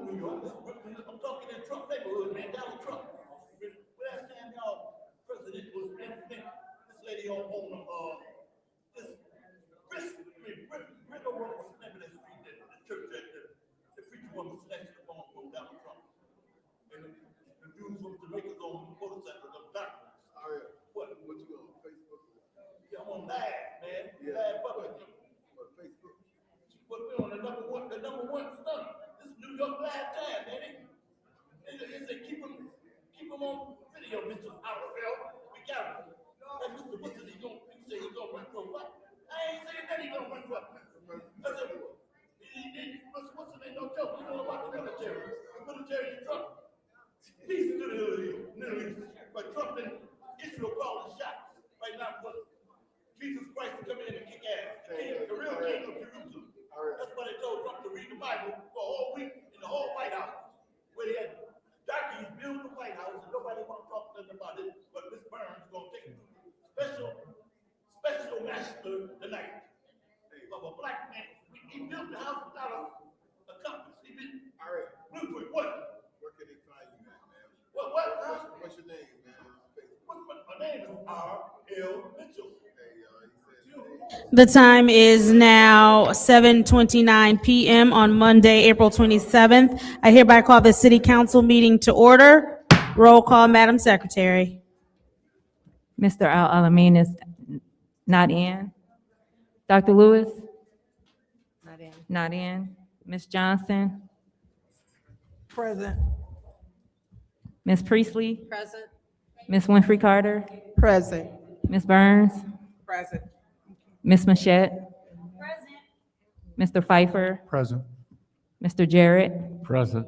New York. I'm talking in Trump neighborhood, man, Donald Trump. Last time y'all president was this lady on this Riddle, what's the name of that street, the church that the preacher woman snatched the phone from Donald Trump. And the dudes from Jamaica's on motorcycles, them doctors. Oh, yeah. What you on Facebook? Yeah, I'm on live, man. Yeah. Live public. What, Facebook? But we're on the number one stunner. This is New York Live time, man. They say keep them on video, Mr. Arafel. We got him. And Mr. Wilson, he say he's gonna run for what? I ain't saying that he's gonna run for. I said, Mr. Wilson ain't no joke. He's gonna watch the military. The military is Trump. Peace to the Middle East. But Trump and Israel calling shots right now because Jesus Christ is coming in and kick ass. The real king of Jerusalem. That's why they told Trump to read the Bible for a whole week in the whole White House. Where he had doctors build the White House and nobody want to talk to them about it. But Miss Burns is going to take special master tonight of a black man. He built the house without a compass. He did. All right. Blueprint. What? Where can they find you, man? What's your name, man? My name is R.L. Mitchell. The time is now 7:29 p.m. on Monday, April 27th. I hereby call the City Council meeting to order. Roll call, Madam Secretary. Mr. Al-Alamin is not in. Dr. Lewis? Not in. Not in. Ms. Johnson? Present. Ms. Priestley? Present. Ms. Winfrey Carter? Present. Ms. Burns? Present. Ms. Machette? Mr. Pfeiffer? Present. Mr. Jarrett? Present.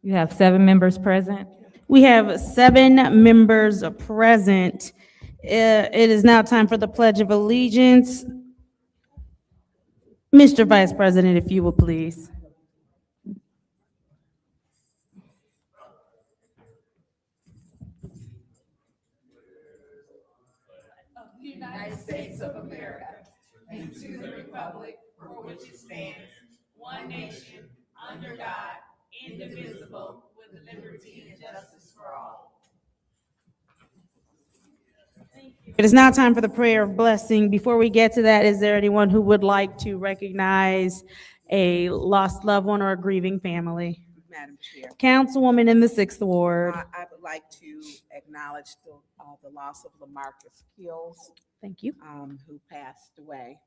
You have 7 members present. We have 7 members present. It is now time for the Pledge of Allegiance. Mr. Vice President, if you will please. United States of America, and to the republic for which it stands, one nation, under God, indivisible, with liberty and justice for all. It is now time for the prayer of blessing. Before we get to that, is there anyone who would like to recognize a lost loved one or a grieving family? Madam Chair. Councilwoman in the 6th Ward. I would like to acknowledge the loss of LaMarcus Kills. Thank you. Who passed away.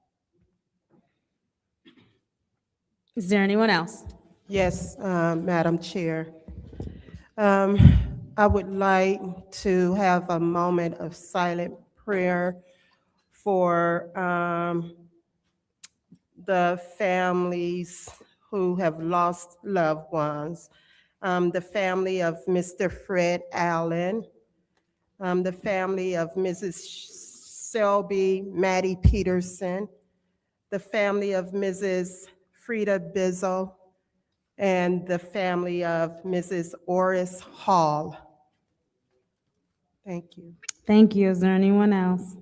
Is there anyone else? Yes, Madam Chair. I would like to have a moment of silent prayer for the families who have lost loved ones. The family of Mr. Fred Allen, the family of Mrs. Selby Maddie Peterson, the family of Mrs. Frida Bizzle, and the family of Mrs. Oris Hall. Thank you. Thank you. Is there anyone else?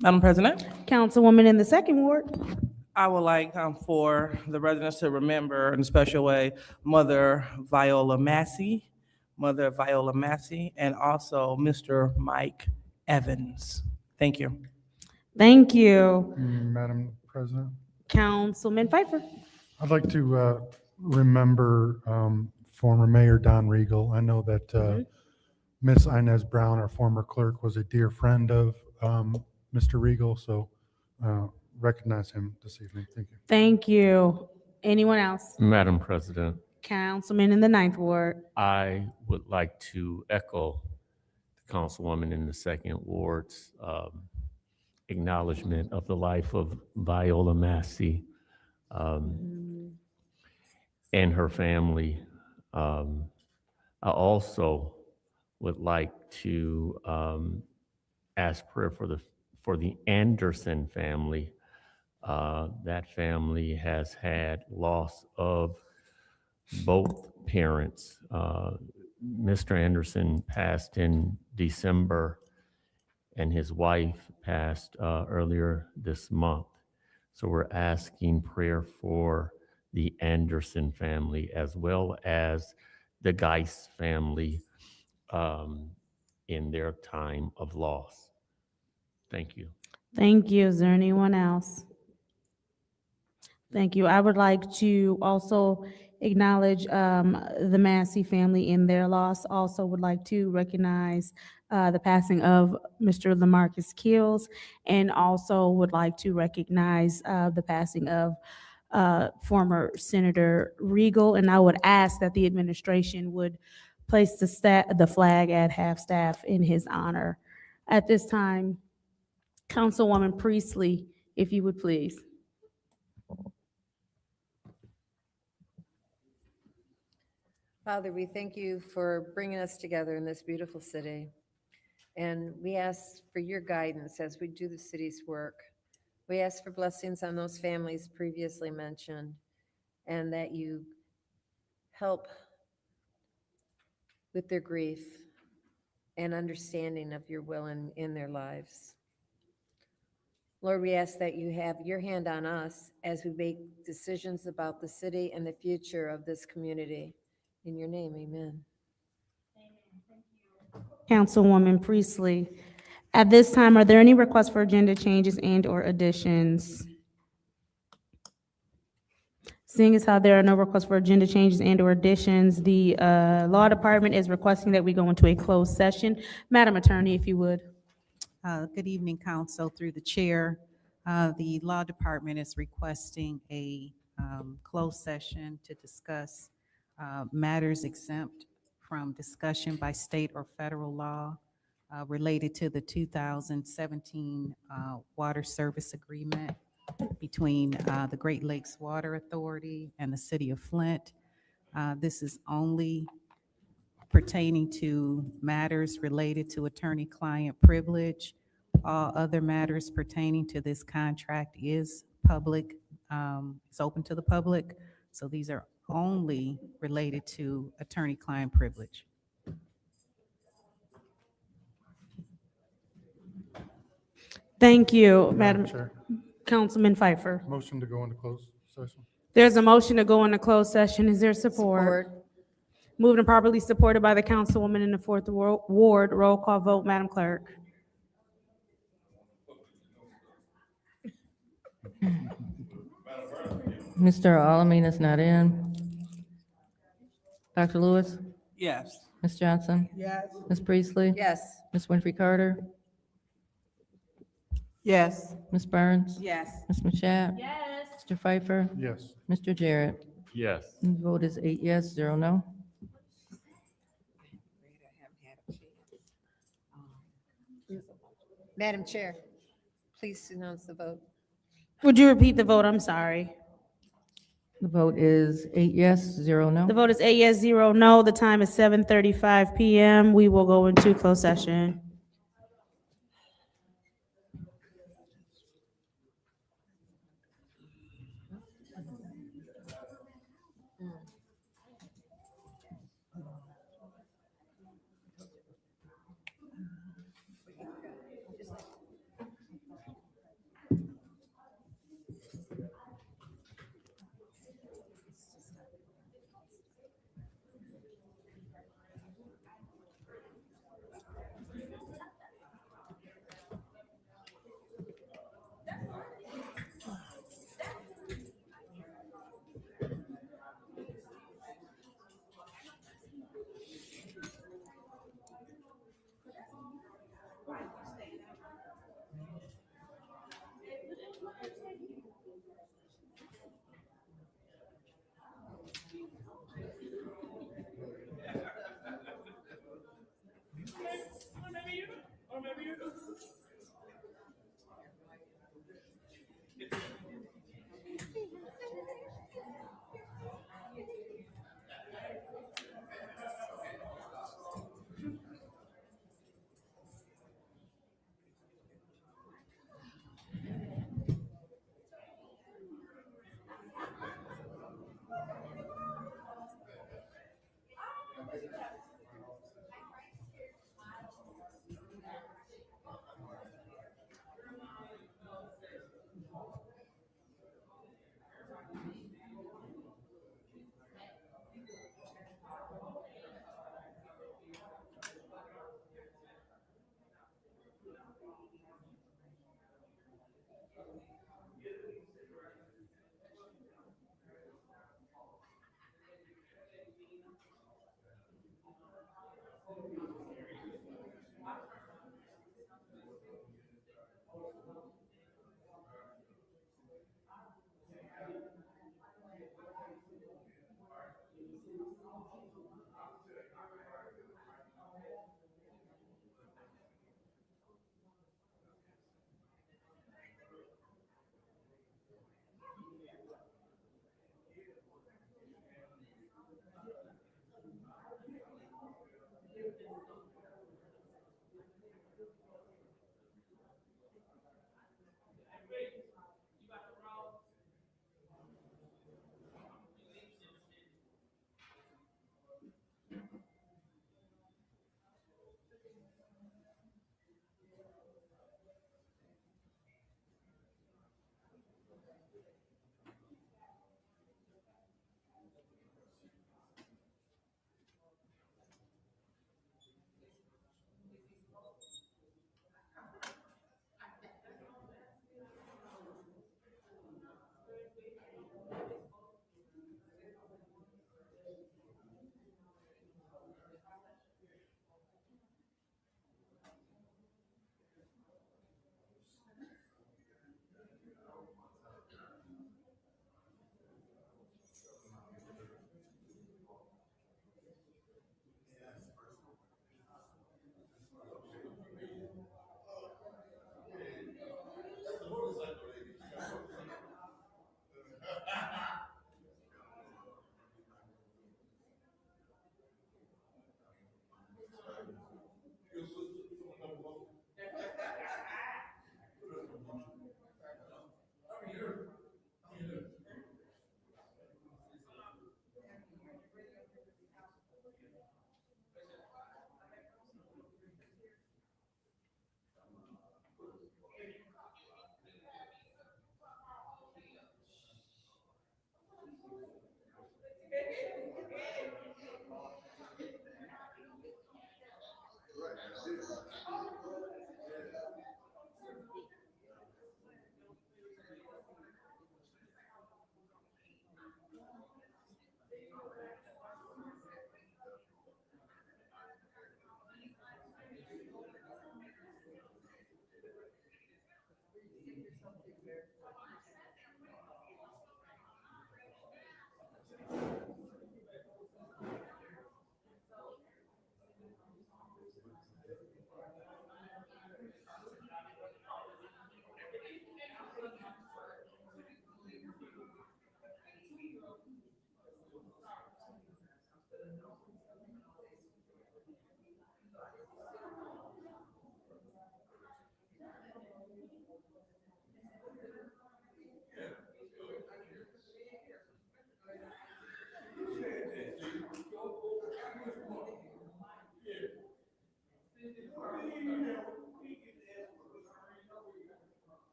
Madam President? Councilwoman in the 2nd Ward. I would like for the residents to remember in a special way Mother Viola Massey, and also Mr. Mike Evans. Thank you. Thank you. Madam President? Councilman Pfeiffer. I'd like to remember former Mayor Don Regal. I know that Miss Inez Brown, our former clerk, was a dear friend of Mr. Regal, so recognize him this evening. Thank you. Thank you. Anyone else? Madam President, Councilman in the 9th Ward. I would like to echo the Councilwoman in the 2nd Ward's acknowledgement of the life of Viola Massey and her family. I also would like to ask prayer for the Anderson family. That family has had loss of both parents. Mr. Anderson passed in December, and his wife passed earlier this month. So we're asking prayer for the Anderson family as well as the Geis family in their time of loss. Thank you. Thank you. Is there anyone else? Thank you. I would like to also acknowledge the Massey family in their loss. Also would like to recognize the passing of Mr. Lamarcus Keels, and also would like to recognize the passing of former Senator Regal. And I would ask that the administration would place the flag at half-staff in his honor. At this time, Councilwoman Priestley, if you would please. Father, we thank you for bringing us together in this beautiful city. And we ask for your guidance as we do the city's work. We ask for blessings on those families previously mentioned, and that you help with their grief and understanding of your will in their lives. Lord, we ask that you have your hand on us as we make decisions about the city and the future of this community. In your name, amen. Councilwoman Priestley. At this time, are there any requests for agenda changes and/or additions? Seeing as how there are no requests for agenda changes and/or additions, the Law Department is requesting that we go into a closed session. Madam Attorney, if you would. Good evening, Council, through the chair. The Law Department is requesting a closed session to discuss matters exempt from discussion by state or federal law related to the 2017 water service agreement between the Great Lakes Water Authority and the City of Flint. This is only pertaining to matters related to attorney-client privilege. All other matters pertaining to this contract is public, it's open to the public. So these are only related to attorney-client privilege. Thank you, Madam Madam Chair. Councilman Pfeiffer. Motion to go into closed session. There's a motion to go into closed session. Is there support? Moved and properly supported by the councilwoman in the fourth ward. Roll call vote, Madam Clerk. Mr. Alamin is not in. Dr. Lewis? Yes. Ms. Johnson? Yes. Ms. Priestley? Yes. Ms. Winfrey Carter? Yes. Ms. Burns? Yes. Ms. Mashat? Yes. Mr. Pfeiffer? Yes. Mr. Jarrett? Yes. And the vote is 8 yes, 0 no. Madam Chair, please announce the vote. Would you repeat the vote? I'm sorry. The vote is 8 yes, 0 no. The vote is 8 yes, 0 no. The time is 7:35 p.m. We will go into closed session.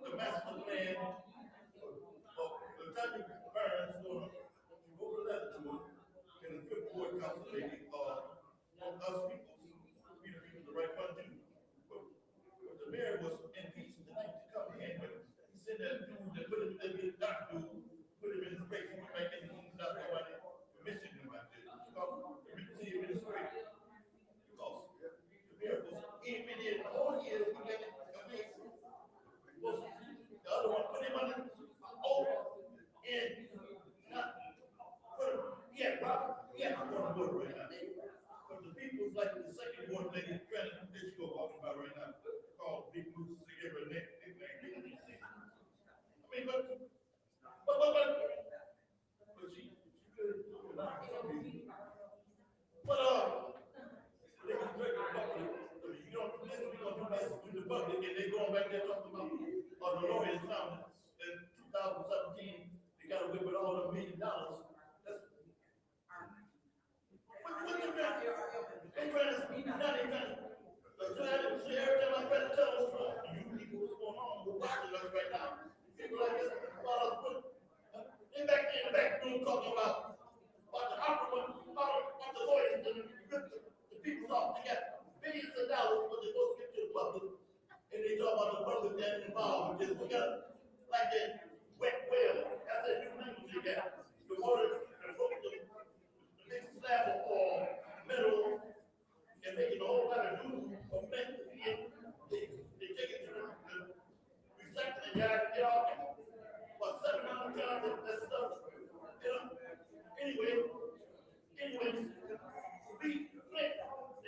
The master plan, the time you burns, you wrote a letter to him, and the fifth ward council lady, want us people, we the people, the right one to. But the mayor was impeached tonight to come in, but he said that dude that put him, that doctor dude, put him in his place, he went back in, he was not nobody permission him back there. even talking about the opera, about the lawyers and the people off together. Billions of dollars, but they're supposed to get to the public. And they talk about the public that's involved with this together. Like that wet well, that's that new language you got. The water, the big slab of metal, and making a whole lot of glue of metal. They take it to the recycling yard, get all about 700 tons of that stuff. You know? Anyway, they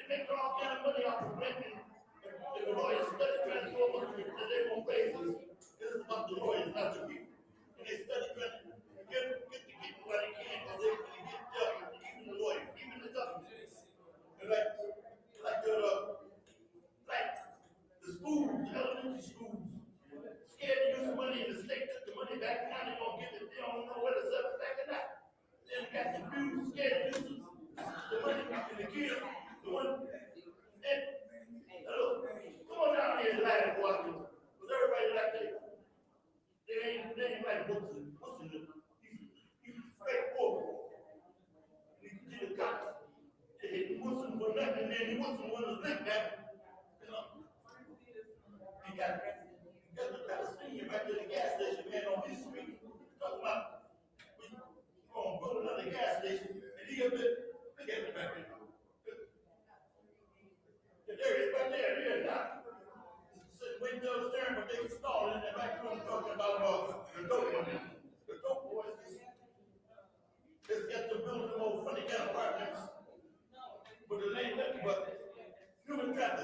make all kind of money off of Flint, and the lawyers study trying to go over because they won't pay this. This is about the lawyers, not the people. And they study trying to get the people where they can, because they can get judges, even the lawyers, even the judges. And like the schools, the elementary schools, scared to use the money, and the state took the money back, now they gonna give it, they don't know where to set it back or not. Then they got confused, scared to use the money, and the kids, the one, and, come on down here and laugh and watch it, because everybody like that, they ain't like books and he's straightforward. He did the cops, he wasn't for nothing, and he wasn't one to think that, you know. He got the Palestinian back to the gas station, man, on his street, talking about, we gonna build another gas station, and he up there, look at the back there. There it is, right there, now. Sitting waiting till his turn, but they was stalling in the back room talking about the dope money. The dope boys just got to build them old funny kind of apartments. But it ain't nothing but human trafficking.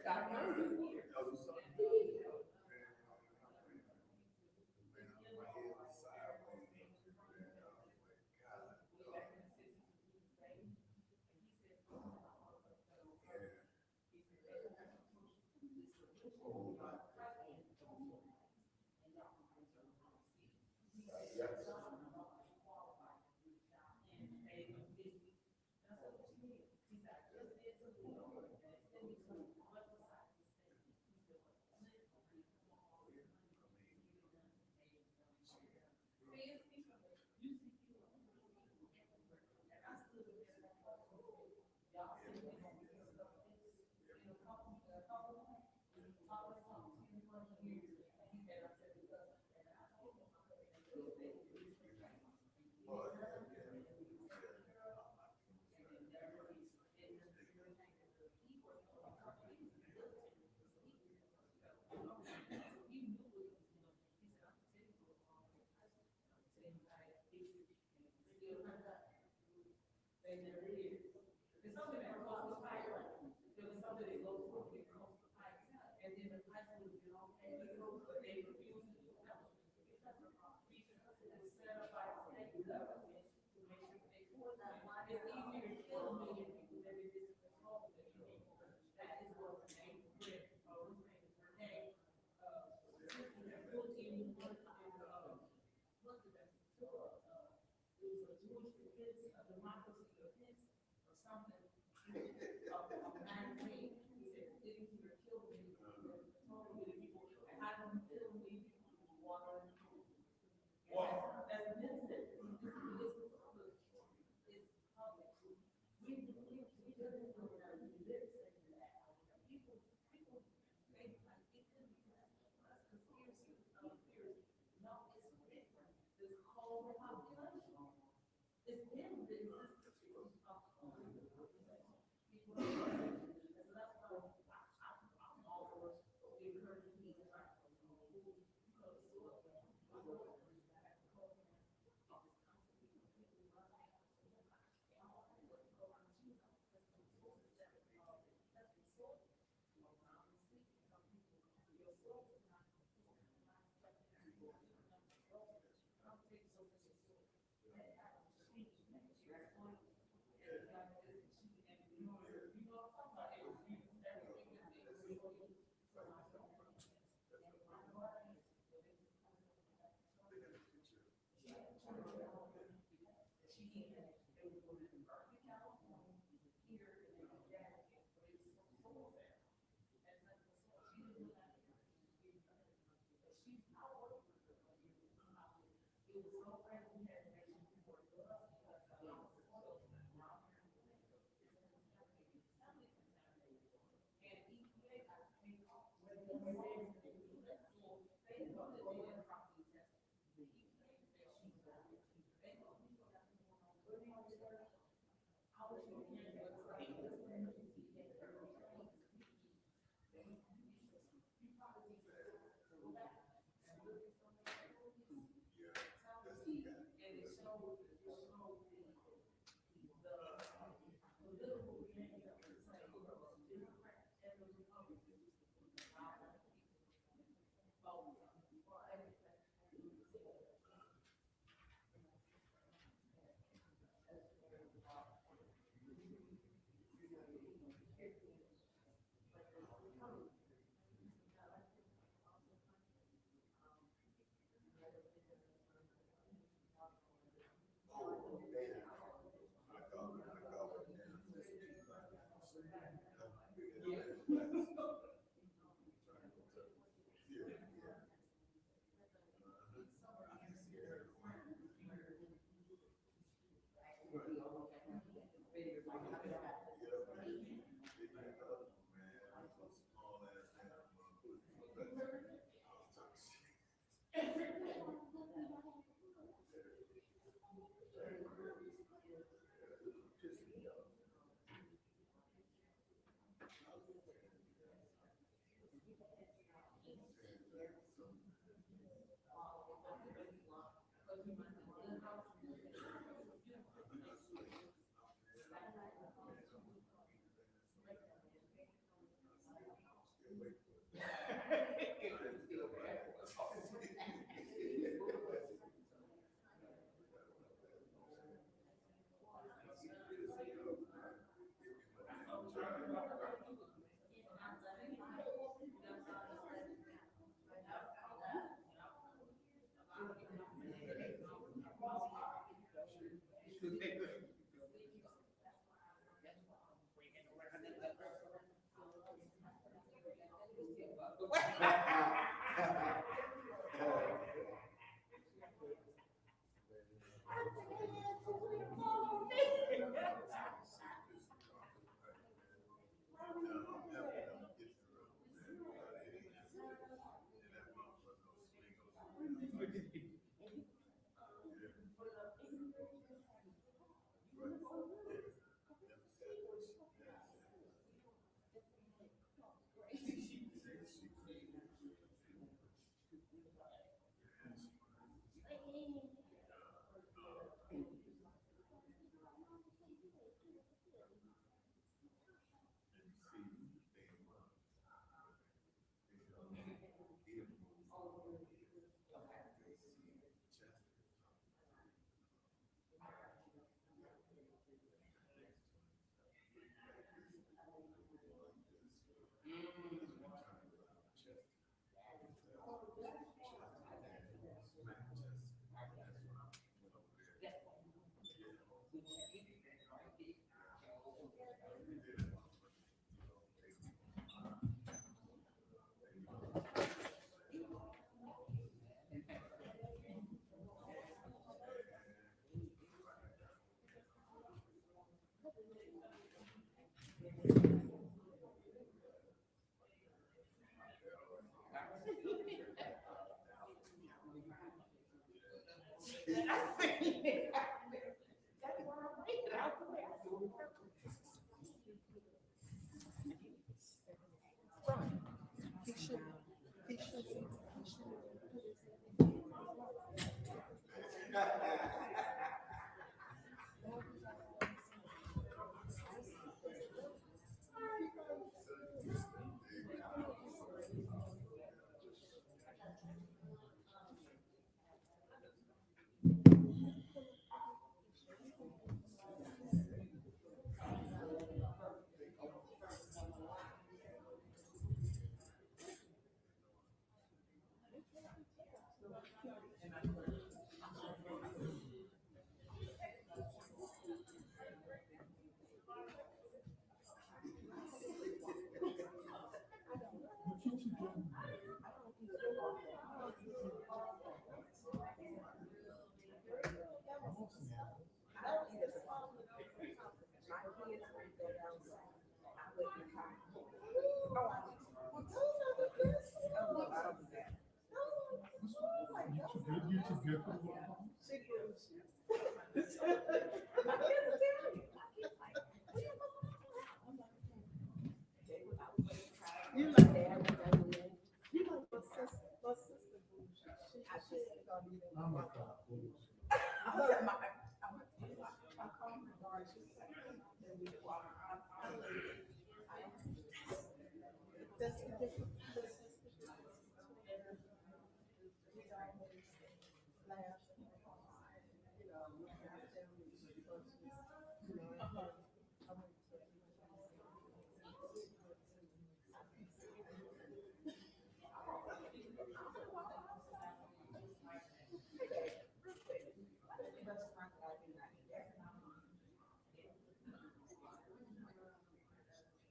Scott Murphy.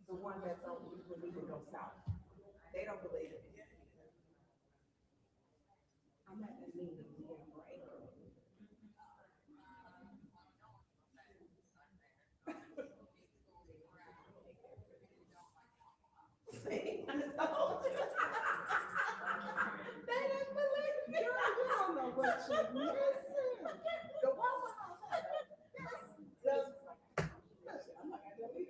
The one that's on, when we go south. They don't believe it. I'm at the meeting, yeah, right. See? They didn't believe me. You don't know what you're missing. The Waffle House had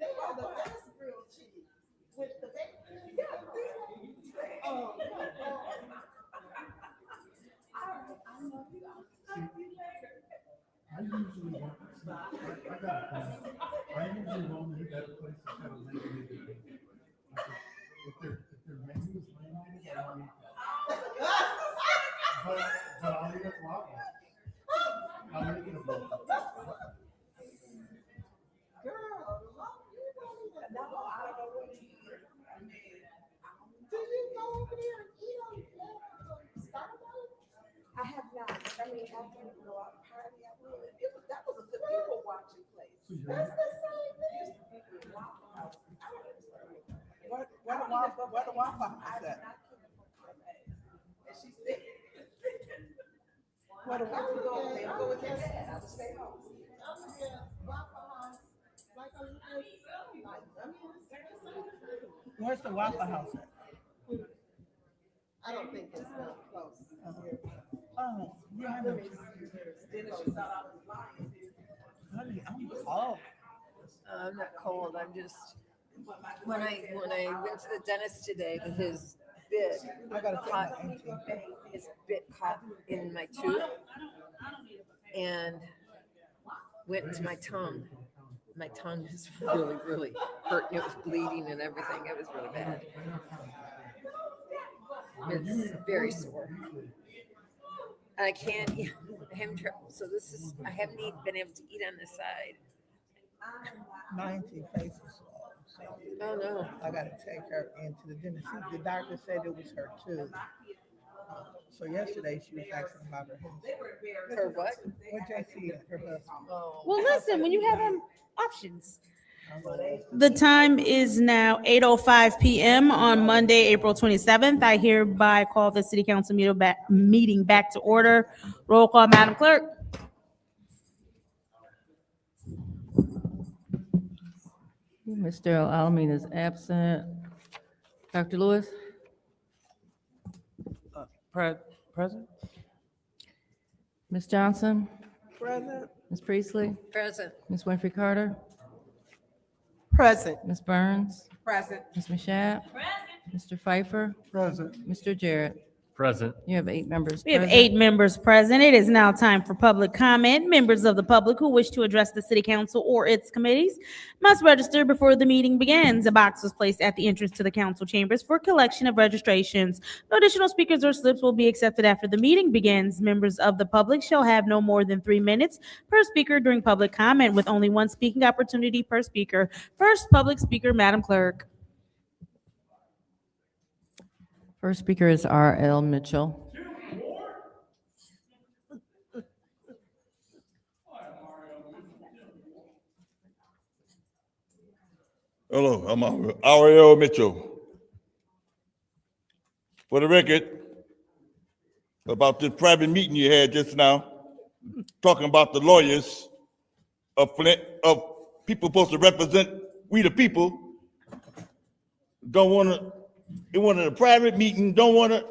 they had the best grilled cheese with the bacon. Yeah, oh, I love you. I'll talk to you later. I usually want, I got a plan. I usually want to get a place that's got a laminated menu. If their menu is laminated, I don't eat that. But I'll eat at Waffle. I'll make it a bowl. Girl, no, I don't know what it is. Did you go over there and eat on Starbucks? I have not. I mean, after you go out and party, I would. That was a good people watching place. That's the same thing. Waffle House. What a Waffle House at? And she said. What a I would go with your dad. I would stay home. Where's the Waffle House at? I don't think it's that close. Oh, yeah. Honey, I'm cold. I'm not cold, I'm just, when I went to the dentist today, his bit, I gotta take caught, my empty. his bit caught in my tooth and went into my tongue. My tongue is really, really hurting. It was bleeding and everything. It was really bad. It's very sore. And I can't eat. I haven't been able to eat on this side. My auntie faces swollen, so Oh, no. I gotta take her into the dentist. The doctor said it was her too. So yesterday she was asking about her husband. Her what? What JC, her husband. Oh. Well, listen, when you have options. The time is now 8:05 PM on Monday, April 27th. I hereby call the City Council meeting back to order. Roll call, Madam Clerk. Mr. Alamin is absent. Dr. Lewis? Present? Ms. Johnson? Present. Ms. Priestley? Present. Ms. Winfrey Carter? Present. Ms. Burns? Present. Ms. Mashat? Mr. Pfeiffer? Present. Mr. Jarrett? Present. You have 8 members We have present. 8 members present. It is now time for public comment. Members of the public who wish to address the city council or its committees must register before the meeting begins. A box was placed at the entrance to the council chambers for collection of registrations. No additional speakers or slips will be accepted after the meeting begins. Members of the public shall have no more than 3 minutes per speaker during public comment, with only 1 speaking opportunity per speaker. First public speaker, Madam Clerk. First speaker is R.L. Mitchell. Hello, I'm R.L. Mitchell. For the record, about this private meeting you had just now, talking about the lawyers of Flint, of people supposed to represent we the people, don't want to, they wanted a private meeting, don't want to,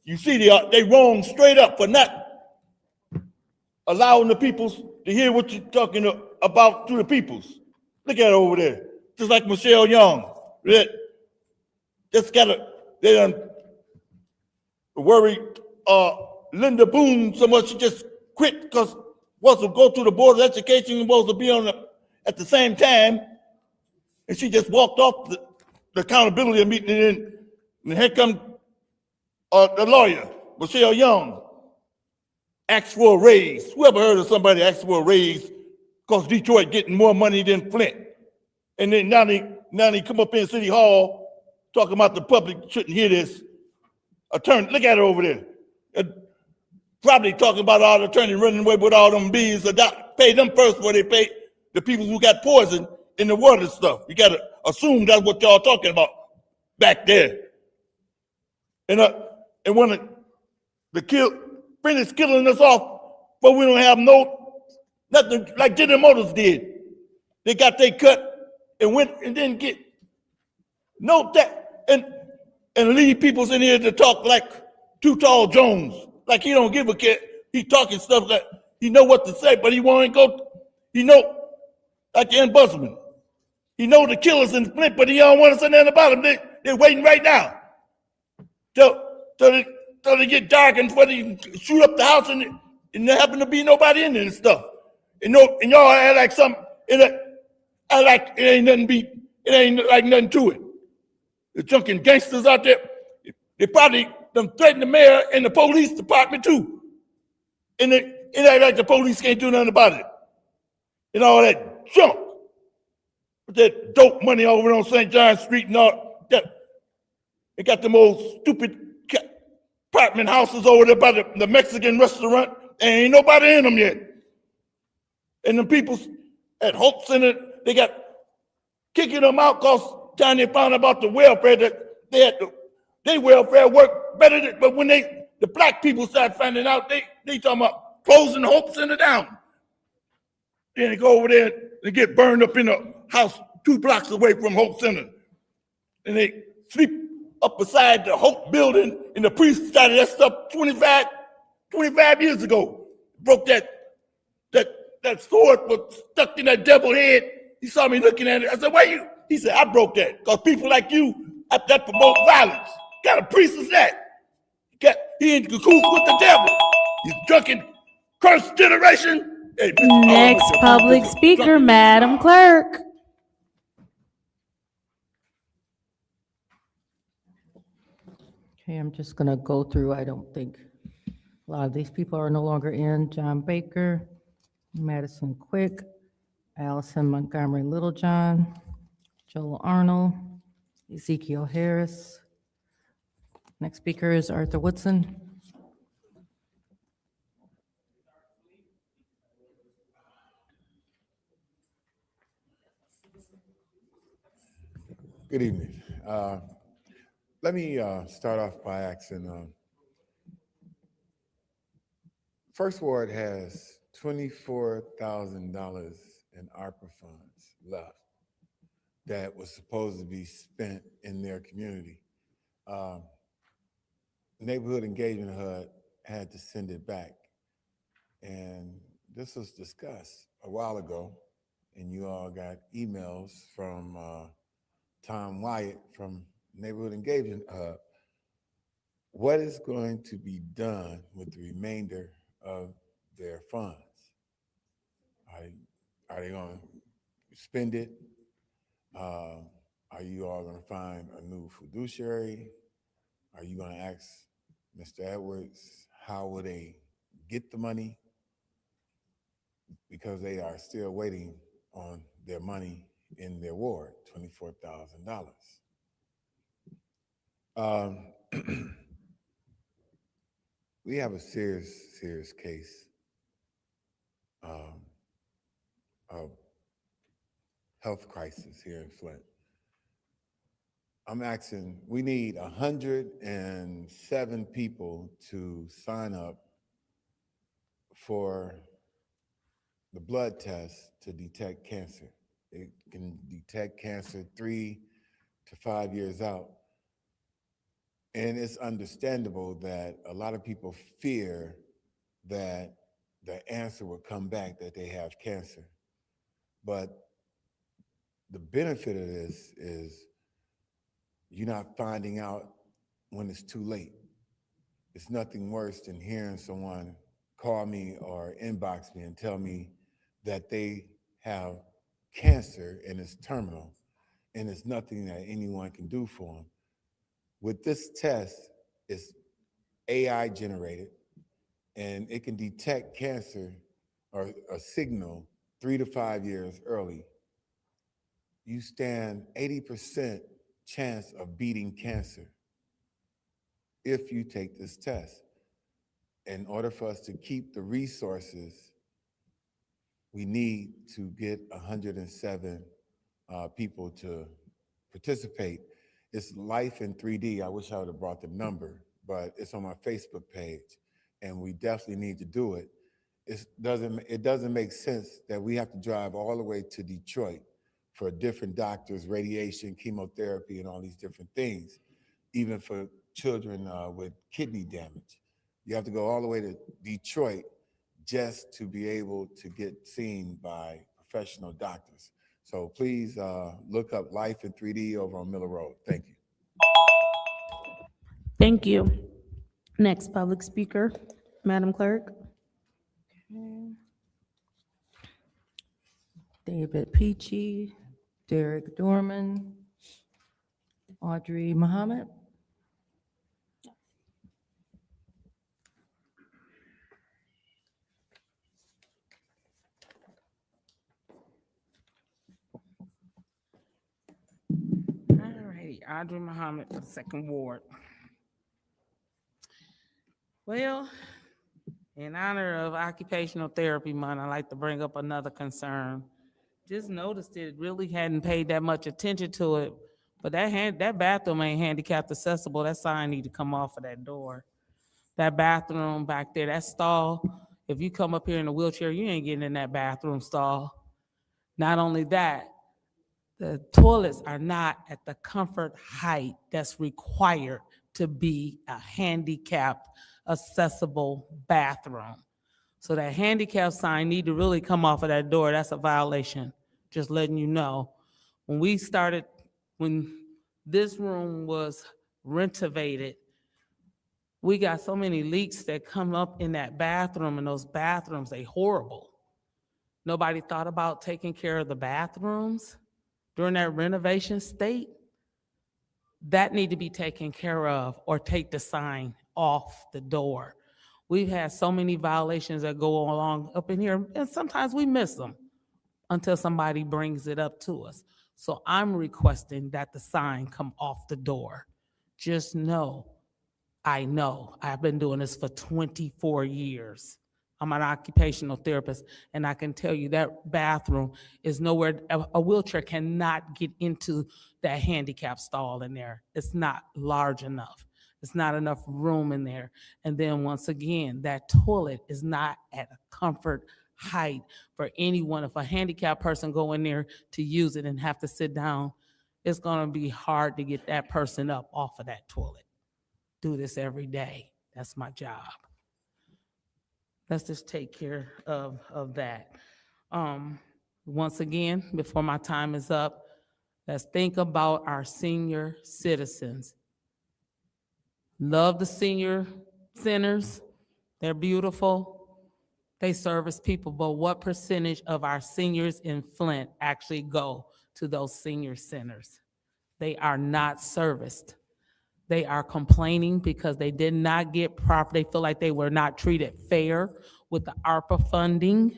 you see they wrong straight up for not allowing the peoples to hear what you're talking about to the peoples. Look at it over there. Just like Michelle Young, they done worry Linda Boone so much she just quit because was to go to the Board of Education and was to be on at the same time, and she just walked off the accountability meeting, and here come the lawyer, Michelle Young, asked for a raise. Whoever heard of somebody ask for a raise because Detroit getting more money than Flint? And then now they come up in City Hall talking about the public shouldn't hear this. Attorney, look at it over there. Probably talking about our attorney running away with all them bills. Pay them first before they pay the people who got poison in the water and stuff. You got to assume that's what y'all talking about back there. And when Flint is killing us off, but we don't have nothing like General Motors did. They got their cut and went and didn't get no that and leave people in here to talk like Too Tall Jones, like he don't give a care. He talking stuff that he know what to say, but he won't go. He know like the ombudsman. He know the killers in Flint, but he don't want to say nothing about them. They're waiting right now till they get dark and before they shoot up the house and there happen to be nobody in there and stuff. And y'all act like something. It ain't like nothing to it. The junkin' gangsters out there, they probably done threatened the mayor and the police department too. And it ain't like the police can't do nothing about it. And all that junk. With that dope money over on St. John Street and all that. They got them old stupid apartment houses over there by the Mexican restaurant. And ain't nobody in them yet. And the people at Hope Center, they got kicking them out because time they found about the welfare that they had their welfare work better than, but when the black people start finding out, they talking about closing Hope Center down. Then they go over there and get burned up in a house 2 blocks away from Hope Center. And they sleep up beside the Hope building, and the priest started that stuff 25 years ago. Broke that sword was stuck in that devil head. He saw me looking at it. I said, why you? He said, I broke that. Because people like you, that promote violence. What kind of priest is that? He in cahoots with the devil. He's drunken, cursed generation. Hey, Next public speaker, Madam Clerk. Okay, I'm just going to go through. I don't think a lot of these people are no longer in. John Baker, Madison Quick, Allison Montgomery Littlejohn, Joel Arnold, Ezekiel Harris. Next speaker is Arthur Woodson. Good evening. Let me start off by asking, First Ward has $24,000 in ARPA funds left. that was supposed to be spent in their community. Neighborhood Engagement HUD had to send it back. And this was discussed a while ago, and you all got emails from Tom Wyatt from Neighborhood Engagement HUD. What is going to be done with the remainder of their funds? Are they going to spend it? Are you all going to find a new fiduciary? Are you going to ask Mr. Edwards how will they get the money? Because they are still waiting on their money in their ward, $24,000. We have a serious case of health crisis here in Flint. I'm asking, we need 107 people to sign up for the blood test to detect cancer. It can detect cancer 3 to 5 years out. And it's understandable that a lot of people fear that the answer will come back that they have cancer. But the benefit of this is you're not finding out when it's too late. It's nothing worse than hearing someone call me or inbox me and tell me that they have cancer and it's terminal and it's nothing that anyone can do for them. With this test, it's AI generated and it can detect cancer or a signal 3 to 5 years early. You stand 80% chance of beating cancer if you take this test. In order for us to keep the resources, we need to get 107 people to participate. It's Life in 3D. I wish I would have brought the number, but it's on my Facebook page, and we definitely need to do it. It doesn't make sense that we have to drive all the way to Detroit for different doctors, radiation, chemotherapy, and all these different things, even for children with kidney damage. You have to go all the way to Detroit just to be able to get seen by professional doctors. So please look up Life in 3D over on Miller Road. Thank you. Thank you. Next public speaker, Madam Clerk. David Peachy, Derek Dorman, Audrey Muhammad. All righty, Audrey Muhammad for the second ward. Well, in honor of Occupational Therapy Month, I'd like to bring up another concern. Just noticed it really hadn't paid that much attention to it, but that bathroom ain't handicapped accessible. That sign need to come off of that door. That bathroom back there, that stall, if you come up here in a wheelchair, you ain't getting in that bathroom stall. Not only that, the toilets are not at the comfort height that's required to be a handicapped accessible bathroom. So that handicap sign need to really come off of that door. That's a violation. Just letting you know. When this room was renovated, we got so many leaks that come up in that bathroom, and those bathrooms, they horrible. Nobody thought about taking care of the bathrooms during that renovation state. That need to be taken care of, or take the sign off the door. We've had so many violations that go along up in here, and sometimes we miss them until somebody brings it up to us. So I'm requesting that the sign come off the door. Just know, I've been doing this for 24 years. I'm an occupational therapist, and I can tell you that bathroom is nowhere, a wheelchair cannot get into that handicap stall in there. It's not large enough. It's not enough room in there. And then once again, that toilet is not at a comfort height for anyone. If a handicapped person go in there to use it and have to sit down, it's gonna be hard to get that person up off of that toilet. Do this every day. That's my job. Let's just take care of that. Once again, before my time is up, let's think about our senior citizens. Love the senior centers. They're beautiful. They service people, but what percentage of our seniors in Flint actually go to those senior centers? They are not serviced. They are complaining because they did not get proper, they feel like they were not treated fair with the ARPA funding.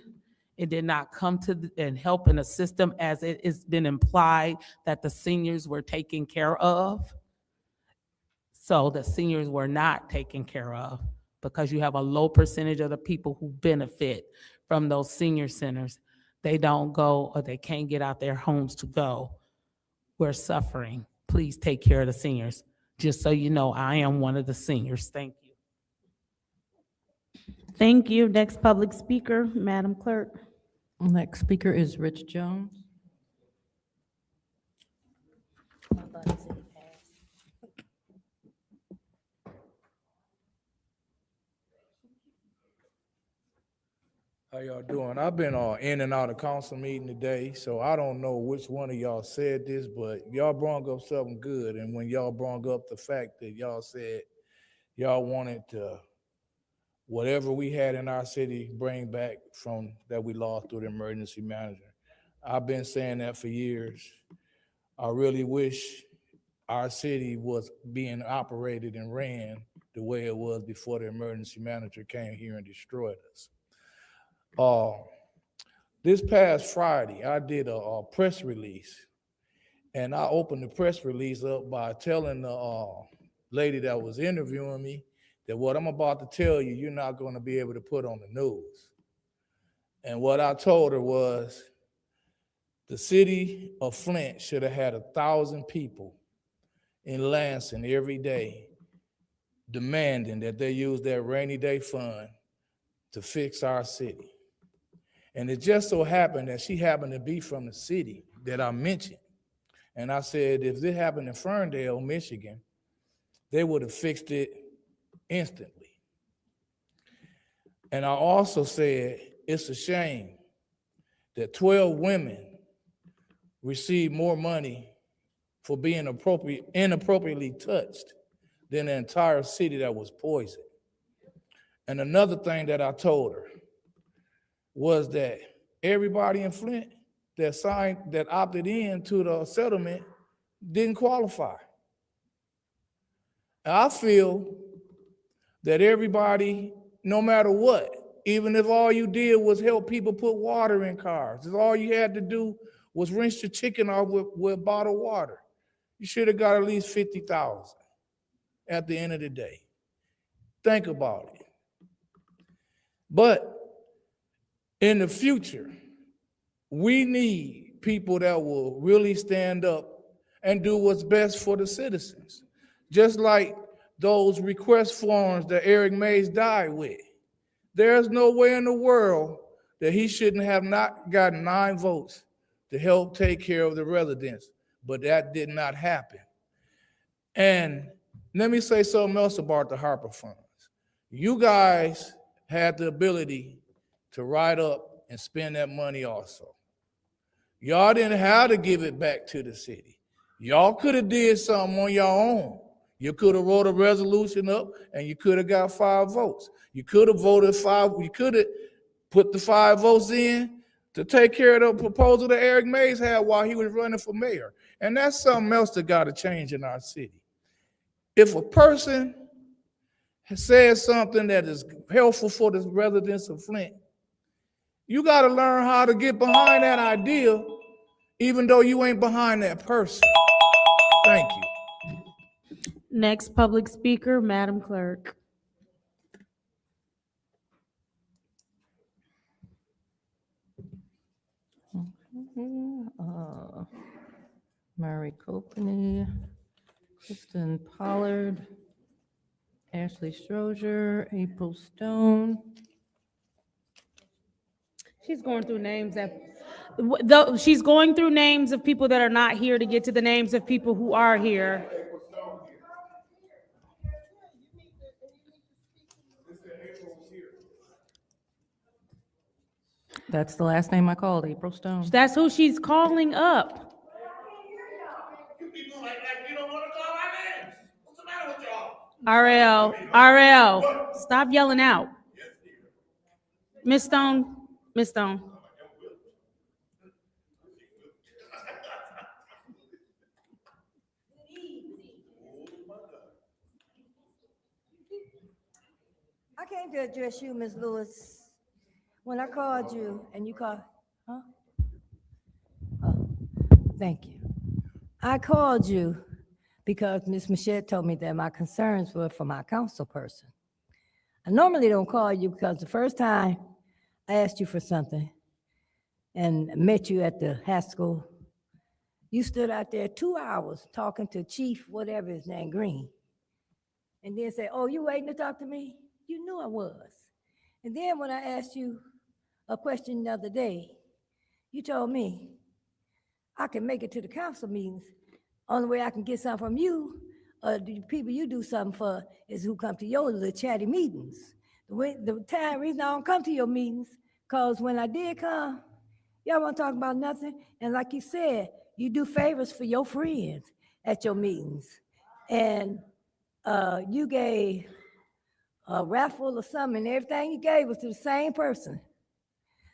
It did not come to and help in a system as it has been implied that the seniors were taken care of. So the seniors were not taken care of because you have a low percentage of the people who benefit from those senior centers. They don't go or they can't get out their homes to go. We're suffering. Please take care of the seniors. Just so you know, I am one of the seniors. Thank you. Thank you. Next public speaker, Madam Clerk. Next speaker is Rich Jones. How y'all doing? I've been in and out of council meeting today, so I don't know which one of y'all said this, but y'all brought up something good. And when y'all brought up the fact that y'all said y'all wanted to, whatever we had in our city, bring back from that we lost through the emergency manager. I've been saying that for years. I really wish our city was being operated and ran the way it was before the emergency manager came here and destroyed us. This past Friday, I did a press release, and I opened the press release up by telling the lady that was interviewing me that what I'm about to tell you, you're not going to be able to put on the news. And what I told her was the city of Flint should have had 1,000 people in Lansing every day demanding that they use their rainy day fund to fix our city. And it just so happened that she happened to be from the city that I mentioned. And I said, if this happened in Ferndale, Michigan, they would have fixed it instantly. And I also said, it's a shame that 12 women received more money for being inappropriately touched than the entire city that was poisoned. And another thing that I told her was that everybody in Flint that opted in to the settlement didn't qualify. And I feel that everybody, no matter what, even if all you did was help people put water in cars, if all you had to do was rinse your chicken off with bottled water, you should have got at least 50,000 at the end of the day. Think about it. But in the future, we need people that will really stand up and do what's best for the citizens. Just like those request forms that Eric Mays died with. There's no way in the world that he shouldn't have not gotten 9 votes to help take care of the residents, but that did not happen. And let me say something else about the Harper funds. You guys had the ability to write up and spend that money also. Y'all didn't have to give it back to the city. Y'all could have did something on your own. You could have wrote a resolution up and you could have got 5 votes. You could have voted 5, you could have put the 5 votes in to take care of the proposal that Eric Mays had while he was running for mayor. And that's something else that got to change in our city. If a person has said something that is helpful for the residents of Flint, you got to learn how to get behind that idea, even though you ain't behind that person. Thank you. Next public speaker, Madam Clerk. Mary Copany, Kristen Pollard, Ashley Strozier, April Stone. She's going through names She's going through names of people that are not here to get to the names of people who are here. That's the last name I called, April Stone. That's who she's calling up. You people like you don't want to call our names. What's the matter with y'all? RL, stop yelling out. Miss Stone, Miss Stone. I came to address you, Ms. Lewis. When I called you and you called, huh? Oh, thank you. I called you because Ms. Michette told me that my concerns were for my council person. I normally don't call you because the first time I asked you for something and met you at the Haskell, you stood out there 2 hours talking to Chief, whatever his name, Green. And then said, oh, you waiting to talk to me? You knew I was. And then when I asked you a question the other day, you told me I can make it to the council meetings. Only way I can get something from you, the people you do something for, is who come to your little chatty meetings. The reason I don't come to your meetings, because when I did come, y'all won't talk about nothing. And like you said, you do favors for your friends at your meetings. And you gave a raffle or something, and everything you gave was to the same person.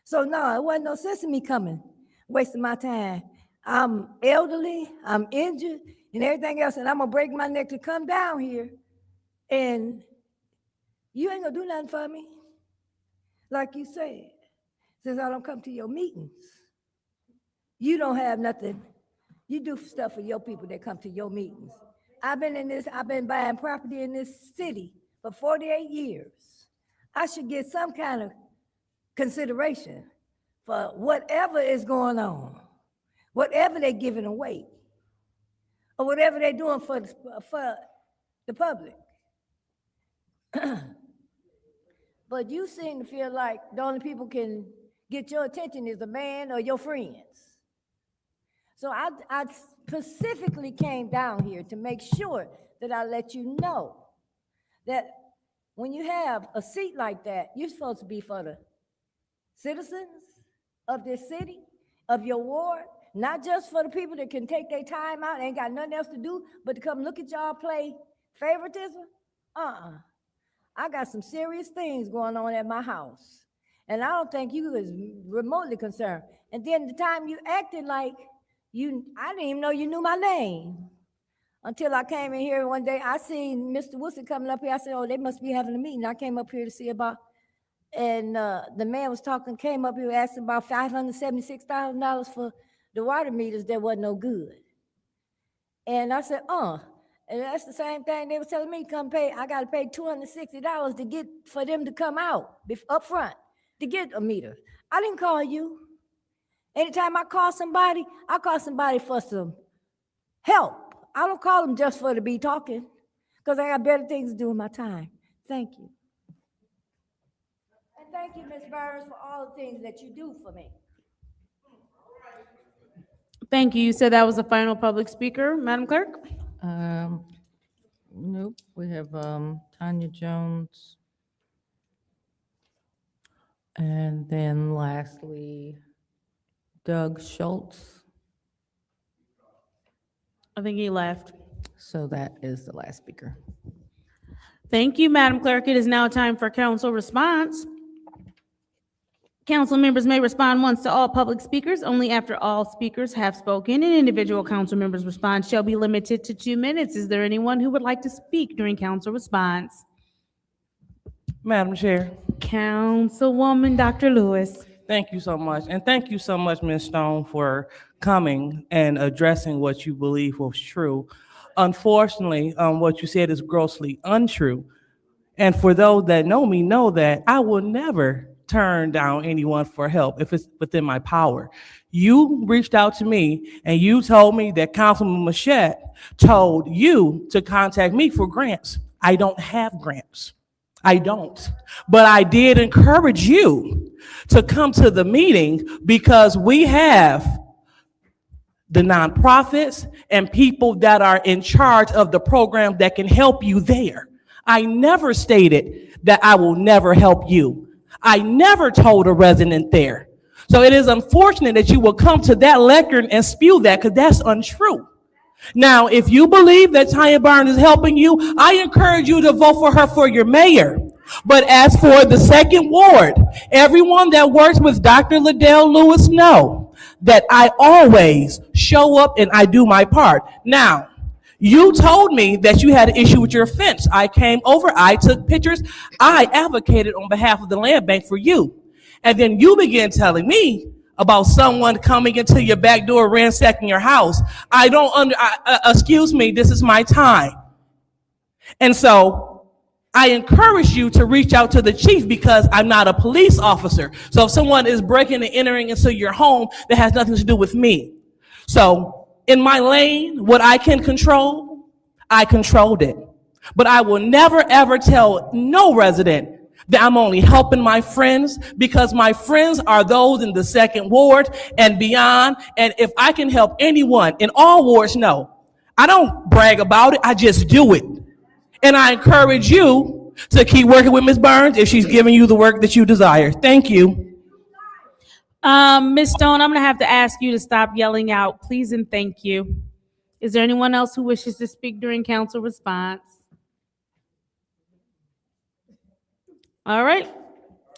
So no, it wasn't no sense in me coming, wasting my time. I'm elderly, I'm injured, and everything else, and I'm gonna break my neck to come down here, and you ain't gonna do nothing for me. Like you said, since I don't come to your meetings, you don't have nothing. You do stuff for your people that come to your meetings. I've been buying property in this city for 48 years. I should get some kind of consideration for whatever is going on, whatever they're giving away, or whatever they're doing for the public. But you seem to feel like the only people can get your attention is a man or your friends. So I specifically came down here to make sure that I let you know that when you have a seat like that, you're supposed to be for the citizens of this city, of your ward, not just for the people that can take their time out, ain't got nothing else to do, but to come look at y'all play favoritism. I got some serious things going on at my house, and I don't think you was remotely concerned. And then the time you acted like I didn't even know you knew my name until I came in here one day. I seen Mr. Wilson coming up here. I said, oh, they must be having a meeting. I came up here to see about, and the man was talking, came up here asking about $576,000 for the water meters that wasn't no good. And I said, and that's the same thing they were telling me, come pay, I gotta pay $260 to get, for them to come out up front to get a meter. I didn't call you. Anytime I call somebody for some help. I don't call them just for to be talking, because I got better things to do with my time. Thank you. And thank you, Ms. Burns, for all the things that you do for me. Thank you. You said that was the final public speaker, Madam Clerk? Nope, we have Tanya Jones. And then lastly, Doug Schultz. I think he left. So that is the last speaker. Thank you, Madam Clerk. It is now time for council response. Council members may respond once to all public speakers, only after all speakers have spoken. An individual council member's response shall be limited to 2 minutes. Is there anyone who would like to speak during council response? Madam Chair. Councilwoman Dr. Lewis. Thank you so much. And thank you so much, Ms. Stone, for coming and addressing what you believe was true. Unfortunately, what you said is grossly untrue. And for those that know me, know that I will never turn down anyone for help if it's within my power. You reached out to me and you told me that Councilman Machette told you to contact me for grants. I don't have grants. I don't. But I did encourage you to come to the meeting because we have the nonprofits and people that are in charge of the program that can help you there. I never stated that I will never help you. I never told a resident there. So it is unfortunate that you will come to that lectern and spew that because that's untrue. Now, if you believe that Tanya Barnes is helping you, I encourage you to vote for her for your mayor. But as for the second ward, everyone that works with Dr. Liddell Lewis know that I always show up and I do my part. Now, you told me that you had an issue with your fence. I came over, I took pictures, I advocated on behalf of the land bank for you. And then you began telling me about someone coming into your back door, ransacking your house. Excuse me, this is my time. And so I encourage you to reach out to the chief because I'm not a police officer. So if someone is breaking and entering into your home, that has nothing to do with me. So in my lane, what I can control, I controlled it. But I will never ever tell no resident that I'm only helping my friends because my friends are those in the second ward and beyond. And if I can help anyone in all wards, no, I don't brag about it. I just do it. And I encourage you to keep working with Ms. Burns if she's giving you the work that you desire. Thank you. Ms. Stone, I'm gonna have to ask you to stop yelling out, please and thank you. Is there anyone else who wishes to speak during council response? All right,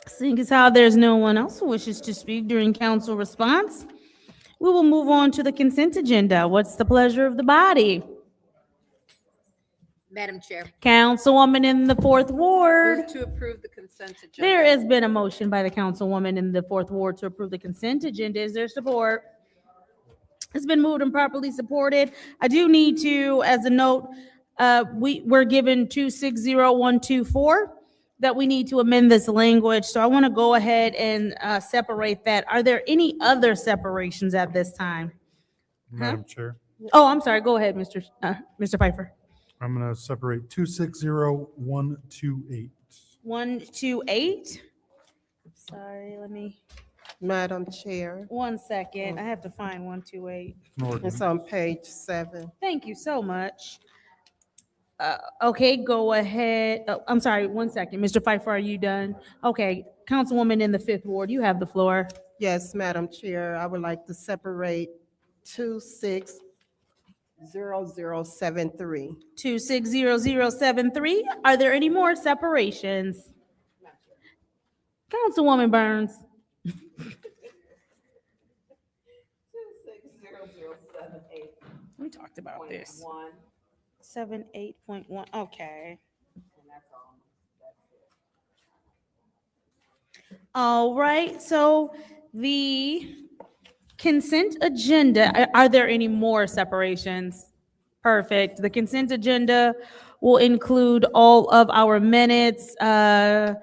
seeing as how there's no one else who wishes to speak during council response, we will move on to the consent agenda. What's the pleasure of the body? Madam Chair. Councilwoman in the fourth ward. Move to approve the consent agenda. There has been a motion by the councilwoman in the fourth ward to approve the consent agenda. Is there support? It's been moved and properly supported. I do need to, as a note, we're given 260124 that we need to amend this language. So I want to go ahead and separate that. Are there any other separations at this time? Madam Chair, Oh, I'm sorry. Go ahead, Mr. Pfeiffer. I'm going to separate 260128. 128. Sorry, let me, Madam Chair, one second. I have to find 128. it's on page 7. Thank you so much. Okay, go ahead. Oh, I'm sorry, one second. Mr. Pfeiffer, are you done? Okay, Councilwoman in the fifth ward, you have the floor. Yes, Madam Chair, I would like to separate 260073. 260073. Are there any more separations? Councilwoman Burns. 260078. We talked about this. 78.1, okay. All right, so the consent agenda, are there any more separations? Perfect. The consent agenda will include all of our minutes, will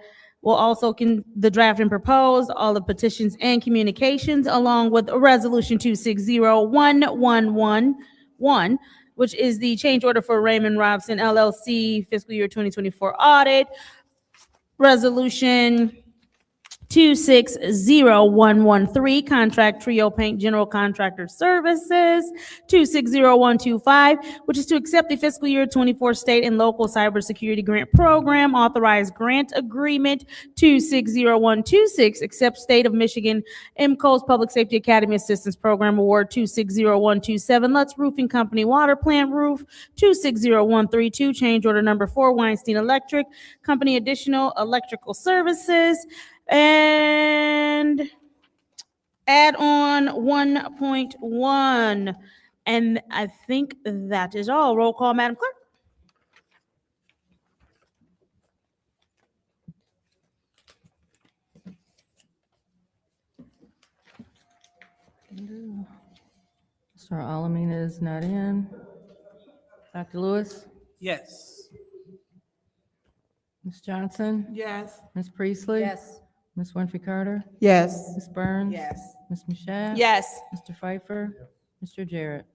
also the draft and proposed, all the petitions and communications, along with Resolution 260111, which is the change order for Raymond Robson LLC fiscal year 2024 audit. Resolution 260113, contract Trio Paint General Contractor Services. 260125, which is to accept the fiscal year 24 state and local cybersecurity grant program authorized grant agreement. 260126, accept State of Michigan MCO's Public Safety Academy Assistance Program Award. 260127, Lutz Roofing Company Water Plant Roof. 260132, change order number 4, Weinstein Electric Company Additional Electrical Services. And add on 1.1. And I think that is all. Roll call, Madam Clerk. Mr. Alamina is not in. Dr. Lewis? Yes. Ms. Johnson? Yes. Ms. Priestley? Yes. Ms. Winfrey Carter? Yes. Ms. Burns? Yes. Ms. Mashat? Yes. Mr. Pfeiffer? Mr. Jarrett?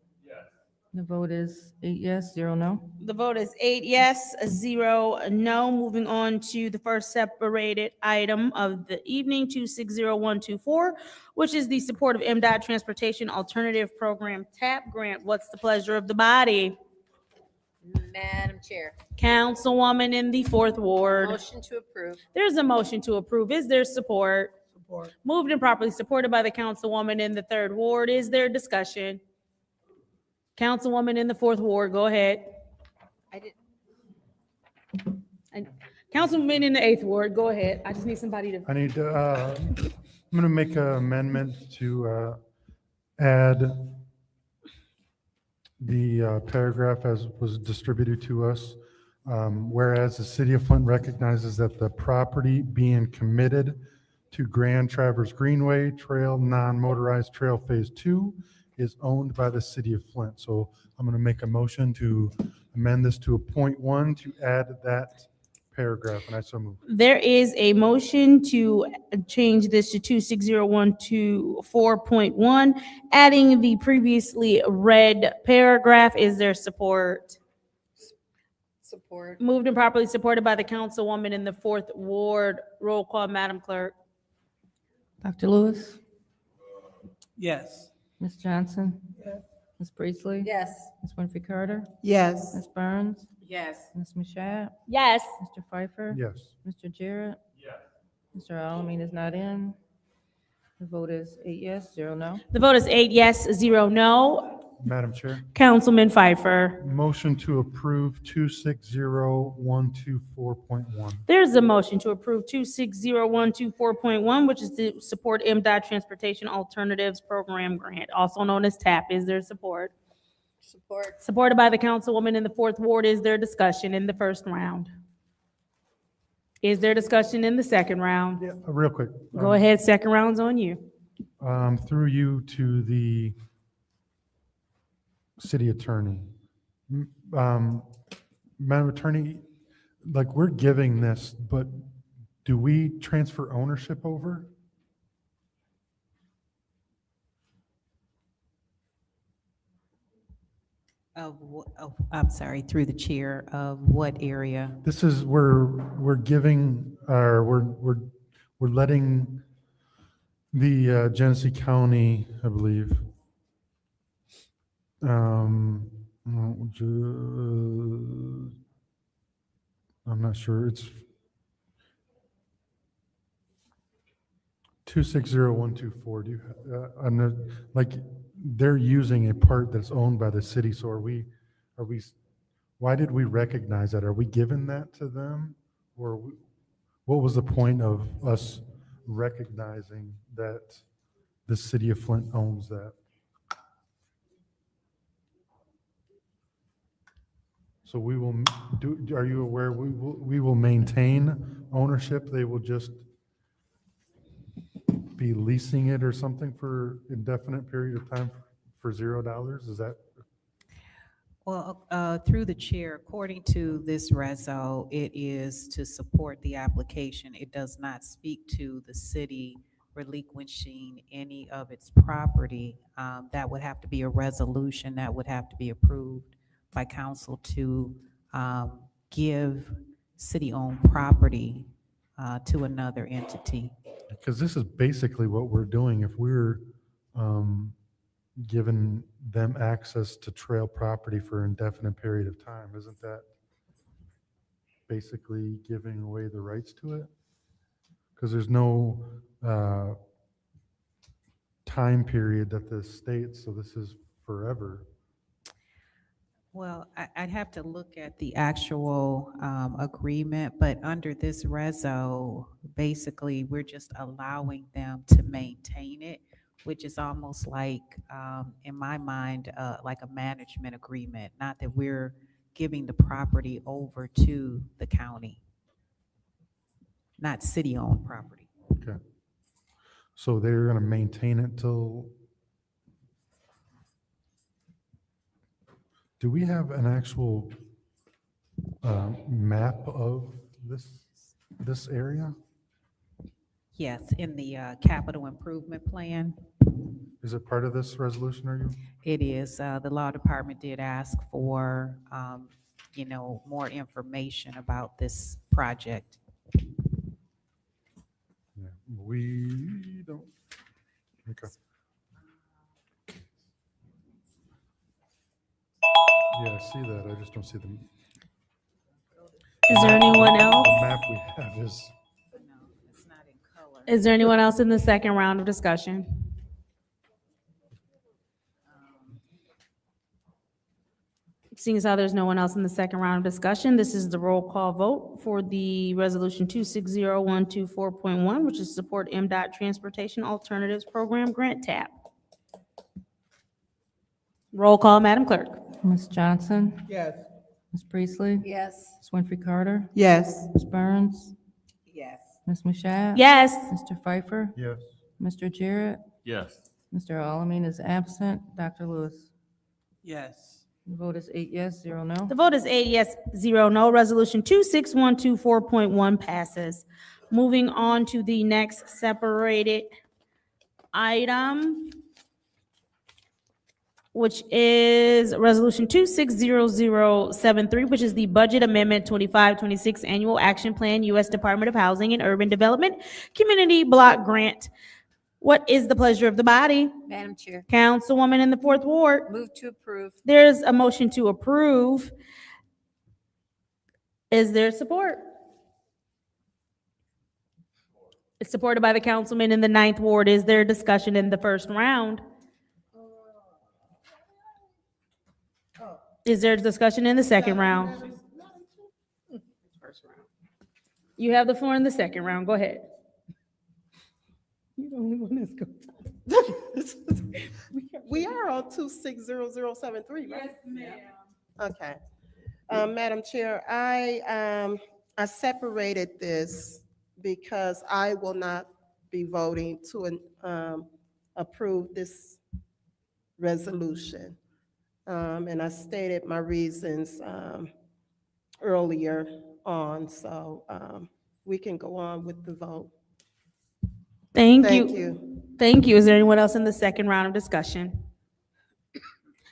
The vote is 8 yes, 0 no. The vote is 8 yes, 0 no. Moving on to the first separated item of the evening, 260124, which is the support of MDOT Transportation Alternative Program TAP grant. What's the pleasure of the body? Madam Chair, Councilwoman in the fourth ward. motion to approve. There's a motion to approve. Is there support? Support. Moved and properly supported by the councilwoman in the third ward. Is there discussion? Councilwoman in the fourth ward, go ahead. I did, And Councilman in the eighth ward, go ahead. I just need somebody to. I need to, I'm going to make an amendment to add the paragraph as was distributed to us. Whereas the city of Flint recognizes that the property being committed to Grand Traverse Greenway Trail, non-motorized trail phase 2 is owned by the city of Flint. So I'm going to make a motion to amend this to a .1 to add that paragraph, and I so move. There is a motion to change this to 26012 to 4.1, adding the previously read paragraph. Is there support? support. Moved and properly supported by the councilwoman in the fourth ward. Roll call, Madam Clerk. Dr. Lewis? Yes. Ms. Johnson? Yes. Ms. Priestley? Yes. Ms. Winfrey Carter? Yes. Ms. Burns? Yes. Ms. Mashat? Yes. Mr. Pfeiffer? Yes. Mr. Jarrett? Yes. Mr. Alamin is not in. The vote is 8 yes, 0 no. The vote is 8 yes, 0 no. Madam Chair, Councilman Pfeiffer. motion to approve 260124.1. There's a motion to approve 260124.1, which is to support MDOT Transportation Alternatives Program Grant, also known as TAP. Is there support? Support. Supported by the councilwoman in the fourth ward. Is there discussion in the first round? Is there discussion in the second round? Yeah, real quick. Go ahead, second round's on you. Through you to the city attorney. Madam Attorney, like, we're giving this, but do we transfer ownership over? I'm sorry, through the chair, of what area? This is, we're giving, or we're letting the Genesee County, I believe, I'm not sure, it's 260124. Do you, I'm not, like, they're using a part that's owned by the city, so are we, why did we recognize that? Are we giving that to them? Or what was the point of us recognizing that the city of Flint owns that? So we will do, are you aware, we will maintain ownership? They will just be leasing it or something for indefinite period of time for $0? Is that? Well, through the chair, according to this reso, it is to support the application. It does not speak to the city relinquishing any of its property. That would have to be a resolution that would have to be approved by council to give city-owned property to another entity. Because this is basically what we're doing. If we're giving them access to trail property for an indefinite period of time, isn't that basically giving away the rights to it? Because there's no time period that this states, so this is forever. Well, I'd have to look at the actual agreement, but under this reso, basically, we're just allowing them to maintain it, which is almost like, in my mind, like a management agreement, not that we're giving the property over to the county, not city-owned property. Okay. So they're going to maintain it till, do we have an actual map of this area? Yes, in the capital improvement plan. Is it part of this resolution, are you? It is, the law department did ask for, more information about this project. Yeah, we don't. Okay. Yeah, I see that. I just don't see the. Is there anyone else? The map we have is. Is there anyone else in the second round of discussion? Seeing as how there's no one else in the second round of discussion, this is the roll call vote for the resolution 260124.1, which is support MDOT Transportation Alternatives Program Grant TAP. Roll call, Madam Clerk. Ms. Johnson? Yes. Ms. Priestley? Yes. Ms. Winfrey Carter? Yes. Ms. Burns? Yes. Ms. Mashat? Yes. Mr. Pfeiffer? Yes. Mr. Jarrett? Yes. Mr. Alamin is absent. Dr. Lewis? Yes. The vote is 8 yes, 0 no. The vote is 8 yes, 0 no. Resolution 26124.1 passes. Moving on to the next separated item, which is Resolution 260073, which is the Budget Amendment 2526 Annual Action Plan, U.S. Department of Housing and Urban Development, Community Block Grant. What is the pleasure of the body? Madam Chair, Councilwoman in the Fourth Ward. move to approve. There's a motion to approve. Is there support? It's supported by the councilman in the Ninth Ward. Is there discussion in the first round? Is there discussion in the second round? You have the floor in the second round. Go ahead. You're the only one that's going to. We are on 260073, right? Yes, ma'am. Okay. Madam Chair, I separated this because I will not be voting to approve this resolution. And I stated my reasons earlier on, so we can go on with the vote. Thank Thank you. you. Thank you. Is there anyone else in the second round of discussion?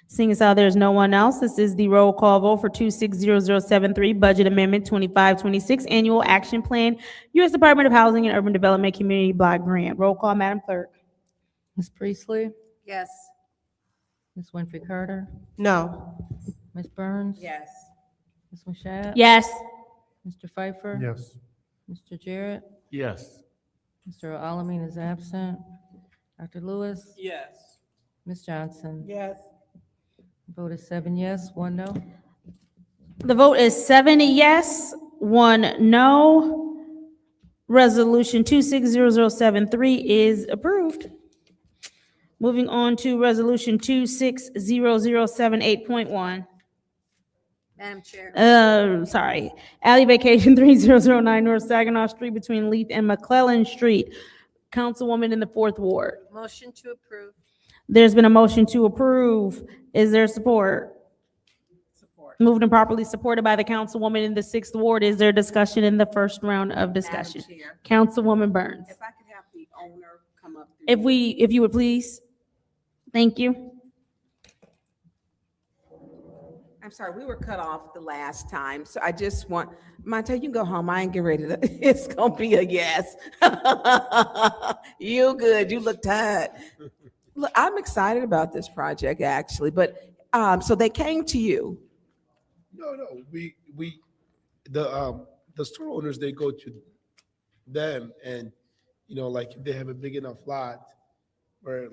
Seeing as how there's no one else, this is the roll call vote for 260073, Budget Amendment 2526, Annual Action Plan, U.S. Department of Housing and Urban Development Community Block Grant. Roll call, Madam Clerk. Ms. Priestley? Yes. Ms. Winfrey Carter? No. Ms. Burns? Yes. Ms. Mashat? Yes. Mr. Pfeiffer? Yes. Mr. Jarrett? Yes. Mr. Alamin is absent. Dr. Lewis? Yes. Ms. Johnson? Yes. Vote is 7 yes, 1 no. The vote is 7 yes, 1 no. Resolution 260073 is approved. Moving on to Resolution 260078.1. Madam Chair, Alley Vacation 3009 North Saginaw Street between Leith and McClellan Street. Councilwoman in the Fourth Ward. motion to approve. There's been a motion to approve. Is there support? Support. Moved and properly supported by the councilwoman in the Sixth Ward. Is there discussion in the first round of discussion? Madam Chair, Councilwoman Burns. if I could have the owner come up. If you would please. Thank you. I'm sorry, we were cut off the last time, so I just want, Monte, you can go home, I ain't get ready to, it's gonna be a yes. You good, you look tired. Look, I'm excited about this project, actually, but, so they came to you. No, the store owners, they go to them and, like if they have a big enough lot where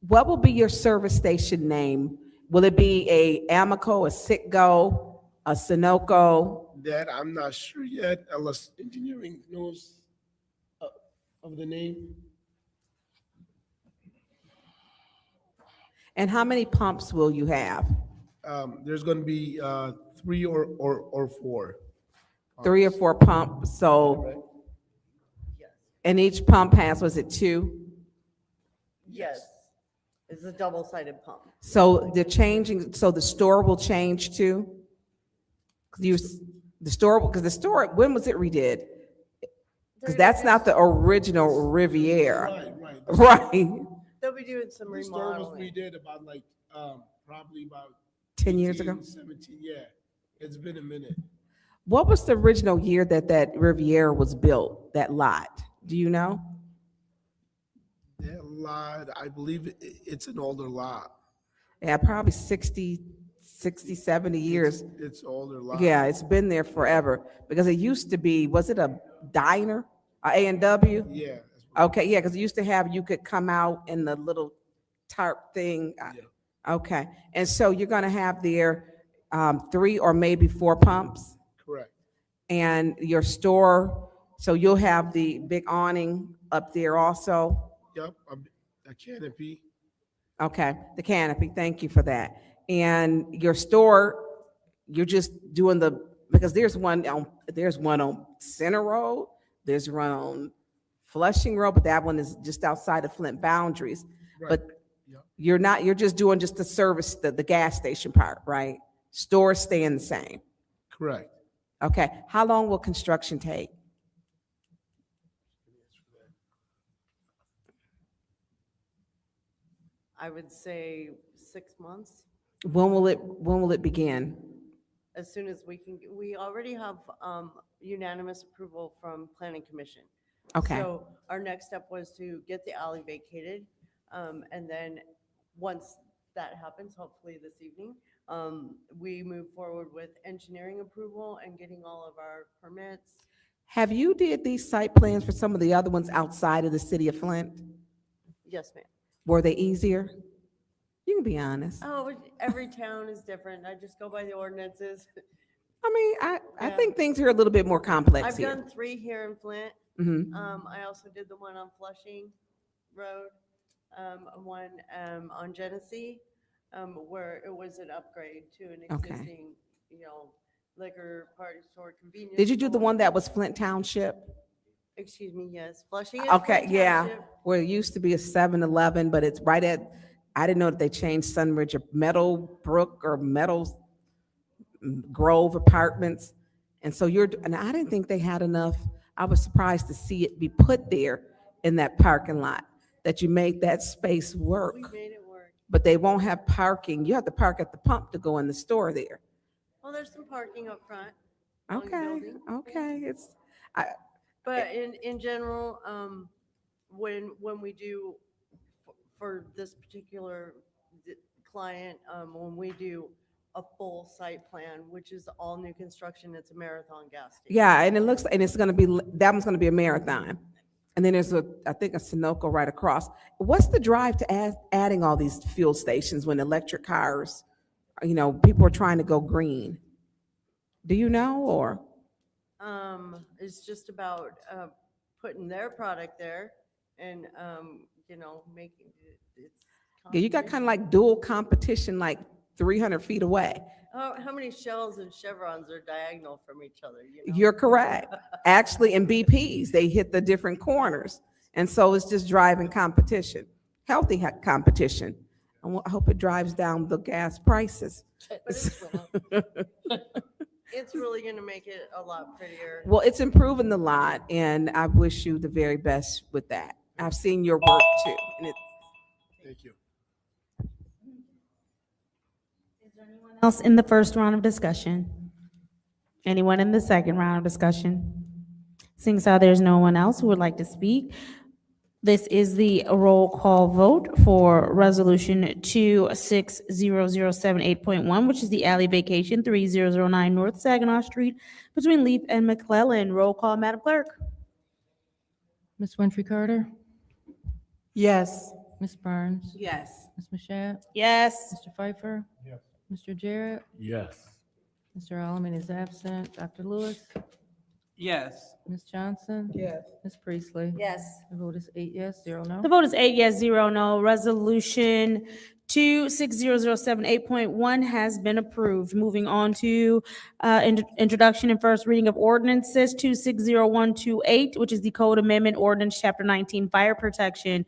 What will be your service station name? Will it be a Amico, a Citgo, a Sunoco? that, I'm not sure yet, unless engineering knows of the name. And how many pumps will you have? There's gonna be 3 or 4. 3 or 4 pumps, so, and each pump has, was it 2? Yes, it's a double-sided pump. So they're changing, so the store will change too? Because the store, when was it redid? Because that's not the original Riviera. Right. Right. They'll be doing some The store was remodeling. redid about like, probably about 10 years ago? 17, yeah. It's been a minute. What was the original year that that Riviera was built, that lot? Do you know? That lot, I believe it's an older lot. Yeah, probably 60, 70 years. It's older lot. Yeah, it's been there forever, because it used to be, was it a diner, a A&W? Yeah. Okay, yeah, because it used to have, you could come out in the little tarp thing. Okay, and so you're gonna have there 3 or maybe 4 pumps? Correct. And your store, so you'll have the big awning up there also? Yep, a canopy. Okay, the canopy, thank you for that. And your store, you're just doing because there's one on Center Road, there's one on Flushing Road, but that one is just outside of Flint boundaries. Right. But you're just doing just the service, the gas station part, right? Stores staying the same. Correct. Okay, how long will construction take? I would say 6 months. When will it begin? As soon as we already have unanimous approval from Planning Commission. Okay. So our next step was to get the alley vacated. And then once that happens, hopefully this evening, we move forward with engineering approval and getting all of our permits. Have you did these site plans for some of the other ones outside of the city of Flint? Yes, ma'am. Were they easier? You can be honest. Oh, every town is different. I just go by the ordinances. I mean, I Yeah. think things are a little bit more complex I've here. done 3 here in Flint. Mhm. I also did the one on Flushing Road, one on Genesee, where it was an upgrade to an Okay. existing, liquor, party store, convenience. Did you do the store. one that was Flint Township? Excuse me, yes, Flushing is Okay, Flint yeah, Township. where it used to be a 7-Eleven, but it's right at, I didn't know that they changed Sunridge or Meadowbrook or Grove Apartments. And so and I didn't think they had enough. I was surprised to see it be put there in that parking lot, that you made that space work. We made it work. But they won't have parking. You have to park at the pump to go in the store there. Well, there's some parking up front. along the Okay, building. okay, But in general, when we do, for this particular client, when we do a full site plan, which is all new construction, it's a Marathon gas station. Yeah, and it's gonna be, that one's gonna be a Marathon. And then there's I think a Sunoco right across. What's the drive to adding all these fuel stations when electric cars, people are trying to go green? Do you know, or? It's just about putting their product there and, making it. Yeah, you got kind of like dual competition, like 300 feet away. How many Shells and Chevrons are diagonal from each other? You're correct. Actually, in BPs, they hit the different corners. And so it's just driving competition, healthy competition. I hope it drives down the gas prices. But it's really gonna make it a lot prettier. Well, it's improving the lot, and I wish you the very best with that. I've seen your work too. And Thank you. Else in the first round of discussion? Anyone in the second round of discussion? Seeing as how there's no one else who would like to speak, this is the roll call vote for Resolution 26007.8.1, which is the alley vacation 3009 North Saginaw Street between Leaf and McClellan. Roll call, Madam Clerk. Ms. Winfrey Carter? Yes. Ms. Burns? Yes. Ms. Mashat? Yes. Mr. Pfeiffer? Yes. Mr. Jarrett? Yes. Mr. Alleman is absent. Dr. Lewis? Yes. Ms. Johnson? Yes. Ms. Priestley? Yes. The vote is 8 yes, 0 no. The vote is 8 yes, 0 no. Resolution 26007.8.1 has been approved. Moving on to introduction and first reading of ordinances 260128, which is the Code Amendment Ordinance, Chapter 19, Fire Protection.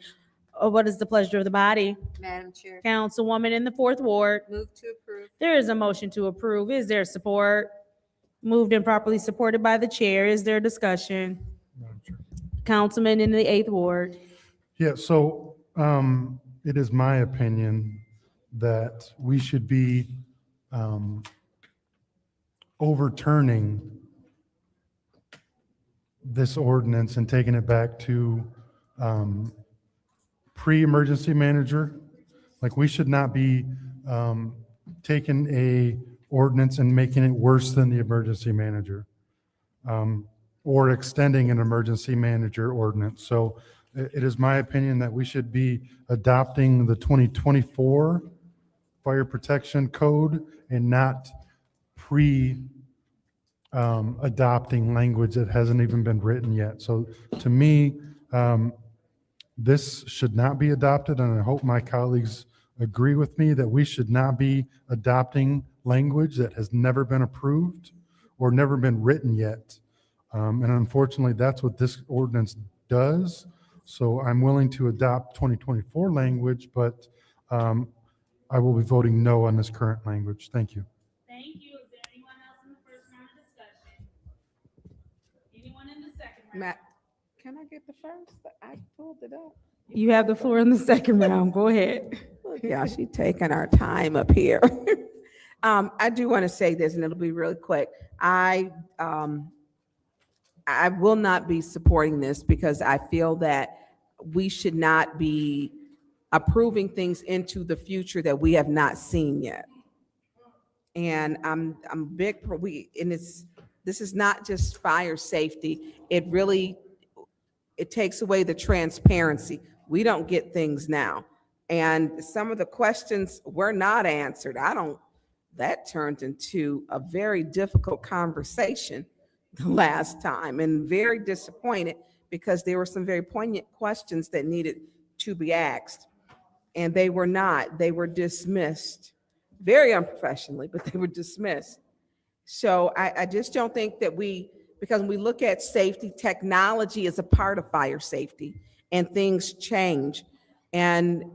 What is the pleasure of the body? Madam Chair. Councilwoman in the 4th Ward. Move to approve. There is a motion to approve. Is there support? Moved and properly supported by the chair. Is there discussion? Councilman in the 8th Ward. Yeah, so It is my opinion that we should be overturning this ordinance and taking it back to pre-emergency manager. Like, we should not be taking a ordinance and making it worse than the emergency manager, or extending an emergency manager ordinance. So it is my opinion that we should be adopting the 2024 Fire Protection Code and not adopting language that hasn't even been written yet. So to me, this should not be adopted, and I hope my colleagues agree with me that we should not be adopting language that has never been approved or never been written yet. And unfortunately, that's what this ordinance does. So I'm willing to adopt 2024 language, but I will be voting no on this current language. Thank you. Thank you. Is there anyone else in the first round of discussion? Anyone in the second round? Matt, can I get the first? I pulled it up. You have the floor in the second round. Go ahead. Yeah, she's taking our time up here. I do want to say this, and it'll be really quick. I will not be supporting this because I feel that we should not be approving things into the future that we have not seen yet. And I'm big for this is not just fire safety. It takes away the transparency. We don't get things now. And some of the questions were not answered. That turned into a very difficult conversation the last time, and very disappointed because there were some very poignant questions that needed to be asked. And they were not. They were dismissed very unprofessionally, but they were dismissed. So I just don't think that because when we look at safety, technology is a part of fire safety, and things change. And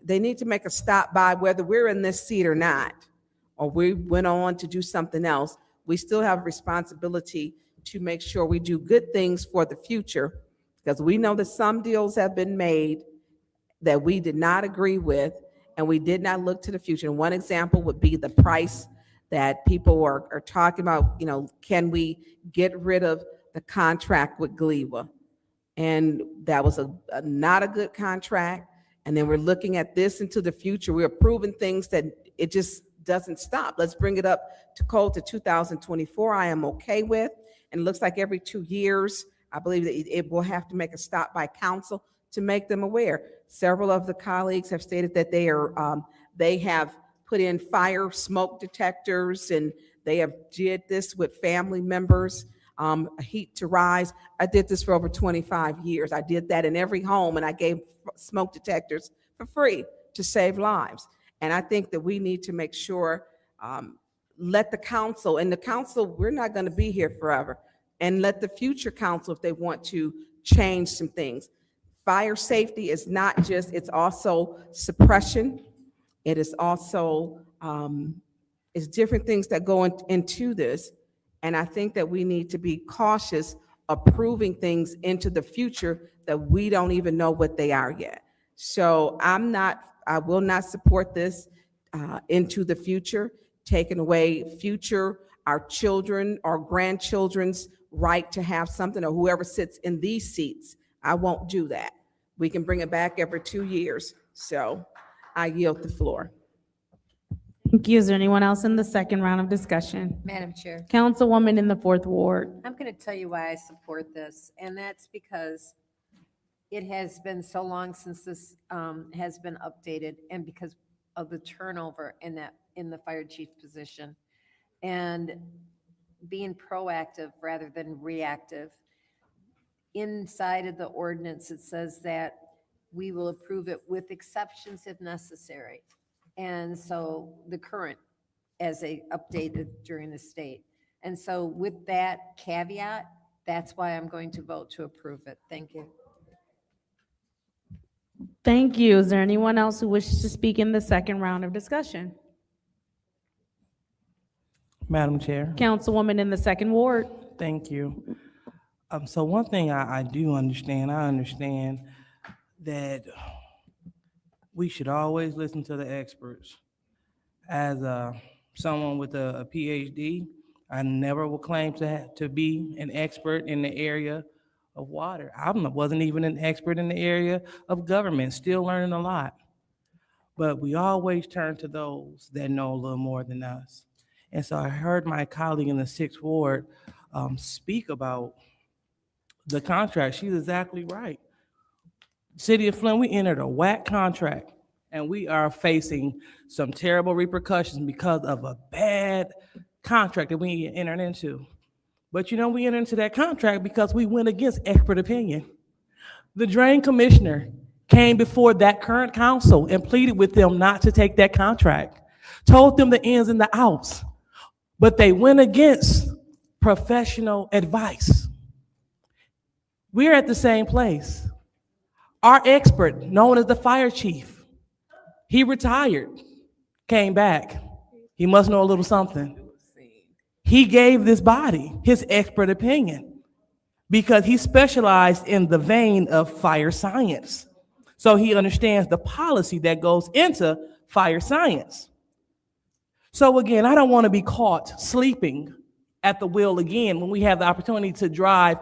they need to make a stop by whether we're in this seat or not, or we went on to do something else. We still have a responsibility to make sure we do good things for the future, because we know that some deals have been made that we did not agree with, and we did not look to the future. And one example would be the price that people are talking about, can we get rid of the contract with GLEWA? And that was not a good contract. And then we're looking at this into the future. We're approving things that it just doesn't stop. Let's bring it up to code to 2024. I am okay with. And it looks like every 2 years, I believe that it will have to make a stop by council to make them aware. Several of the colleagues have stated that they have put in fire smoke detectors, and they have did this with family members. Heat to rise. I did this for over 25 years. I did that in every home, and I gave smoke detectors for free to save lives. And I think that we need to make sure, let the council, we're not going to be here forever, and let the future council, if they want to change some things. Fire safety is not just, it's also suppression. It is also, it's different things that go into this. And I think that we need to be cautious approving things into the future that we don't even know what they are yet. So I will not support this into the future, taking away our children or grandchildren's right to have something, or whoever sits in these seats. I won't do that. We can bring it back every 2 years. So I yield the floor. Thank you. Is there anyone else in the second round of discussion? Madam Chair, Councilwoman in the 4th Ward. I'm going to tell you why I support this, and that's because it has been so long since this has been updated, and because of the turnover in the fire chief position, and being proactive rather than reactive. Inside of the ordinance, it says that we will approve it with exceptions if necessary. And so the current, as they updated during the state. And so with that caveat, that's why I'm going to vote to approve it. Thank you. Thank you. Is there anyone else who wishes to speak in the second round of discussion? Madam Chair. Councilwoman in the 2nd Ward. Thank you. So one thing I do understand, I understand that we should always listen to the experts. As someone with a PhD, I never will claim to be an expert in the area of water. Wasn't even an expert in the area of government, still learning a lot. But we always turn to those that know a little more than us. And so I heard my colleague in the 6th Ward speak about the contract. She's exactly right. City of Flint, we entered a whack contract, and we are facing some terrible repercussions because of a bad contract that we entered into. But you know, we entered into that contract because we went against expert opinion. The drain commissioner came before that current council and pleaded with them not to take that contract, told them the ins and the outs, but they went against professional advice. We're at the same place. Our expert, known as the fire chief, he retired, came back. He must know a little something. He gave this body his expert opinion because he specialized in the vein of fire science. So he understands the policy that goes into fire science. So again, I don't want to be caught sleeping at the wheel again when we have the opportunity to drive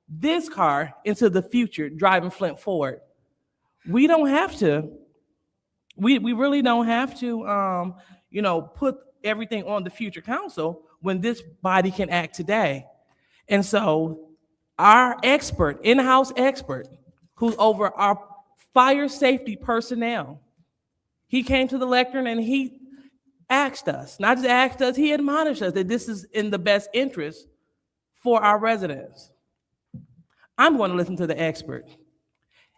this car into the future, driving Flint forward. We don't have to, we really don't have to, put everything on the future council when this body can act today. And so our expert, in-house expert, who's over our fire safety personnel, he came to the lectern and he asked us, not just asked us, he admonished us that this is in the best interest for our residents. I'm going to listen to the expert.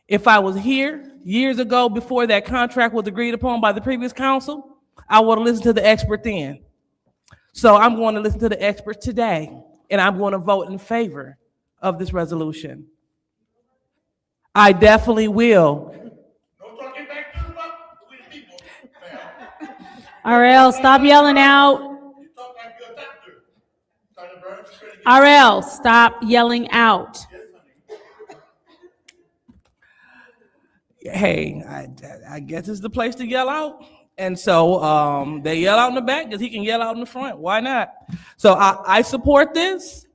If I was here years ago before that contract was agreed upon by the previous council, I would have listened to the expert then. So I'm going to listen to the expert today, and I'm going to vote in favor of this resolution. I definitely will. RL, stop yelling out. RL, stop yelling out. Hey, I guess it's the place to yell out. And so they yell out in the back because he can yell out in the front. Why not? So I support this.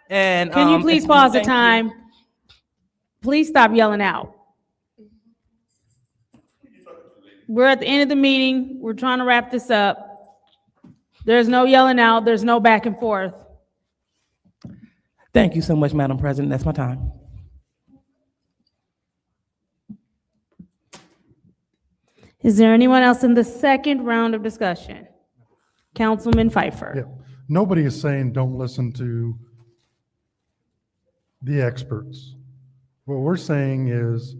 And Can you please pause the time? Please stop yelling out. We're at the end of the meeting. We're trying to wrap this up. There's no yelling out. There's no back and forth. Thank you so much, Madam President. That's my time. Is there anyone else in the second round of discussion? Councilman Pfeiffer. Yeah. Nobody is saying don't listen to the experts. What we're saying is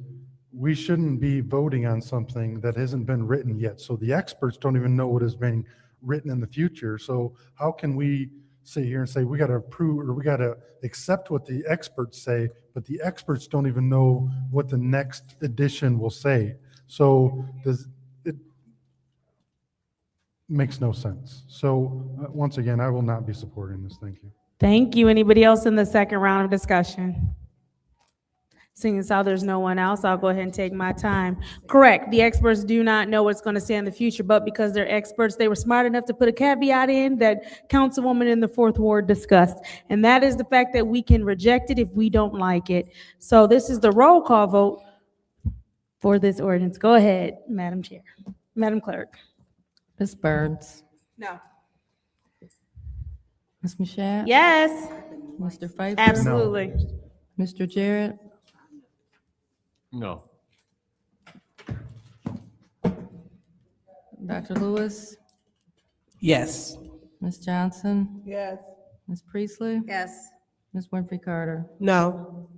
we shouldn't be voting on something that hasn't been written yet. So the experts don't even know what is being written in the future. So how can we sit here and say we got to approve or we got to accept what the experts say, but the experts don't even know what the next edition will say? So it makes no sense. So once again, I will not be supporting this. Thank you. Thank you. Anybody else in the second round of discussion? Seeing as how there's no one else, I'll go ahead and take my time. Correct. The experts do not know what's going to say in the future, but because they're experts, they were smart enough to put a caveat in that Councilwoman in the 4th Ward discussed. And that is the fact that we can reject it if we don't like it. So this is the roll call vote for this ordinance. Go ahead, Madam Chair. Madam Clerk. Ms. Burns. No. Ms. Mashat? Yes. Mr. Pfeiffer? Absolutely. Mr. Jarrett? No. Dr. Lewis? Yes. Ms. Johnson? Yes. Ms. Priestley? Yes. Ms. Winfrey Carter? No.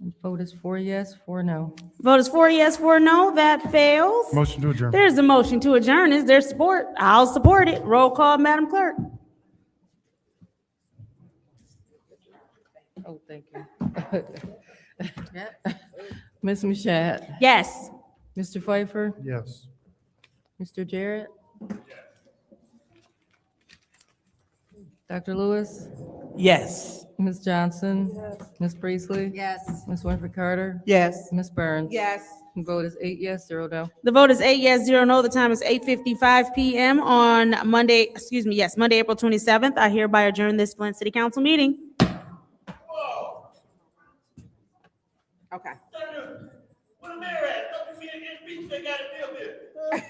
And vote is 4 yes, 4 no. Vote is 4 yes, 4 no. That fails. Motion to adjourn. There's a motion to adjourn. Is there support? I'll support it. Roll call, Madam Clerk. Oh, thank you. Ms. Mashat? Yes. Mr. Pfeiffer? Yes. Mr. Jarrett? Dr. Lewis? Yes. Ms. Johnson? Ms. Priestley? Yes. Ms. Winfrey Carter? Yes. Ms. Burns? Yes. The vote is 8 yes, 0 no. The vote is 8 yes, 0 no. The time is 8:55 PM on Monday, Monday, April 27th. I hereby adjourn this Flint City Council meeting. Okay. Where the mayor at? Don't you see any speech they got to deal with?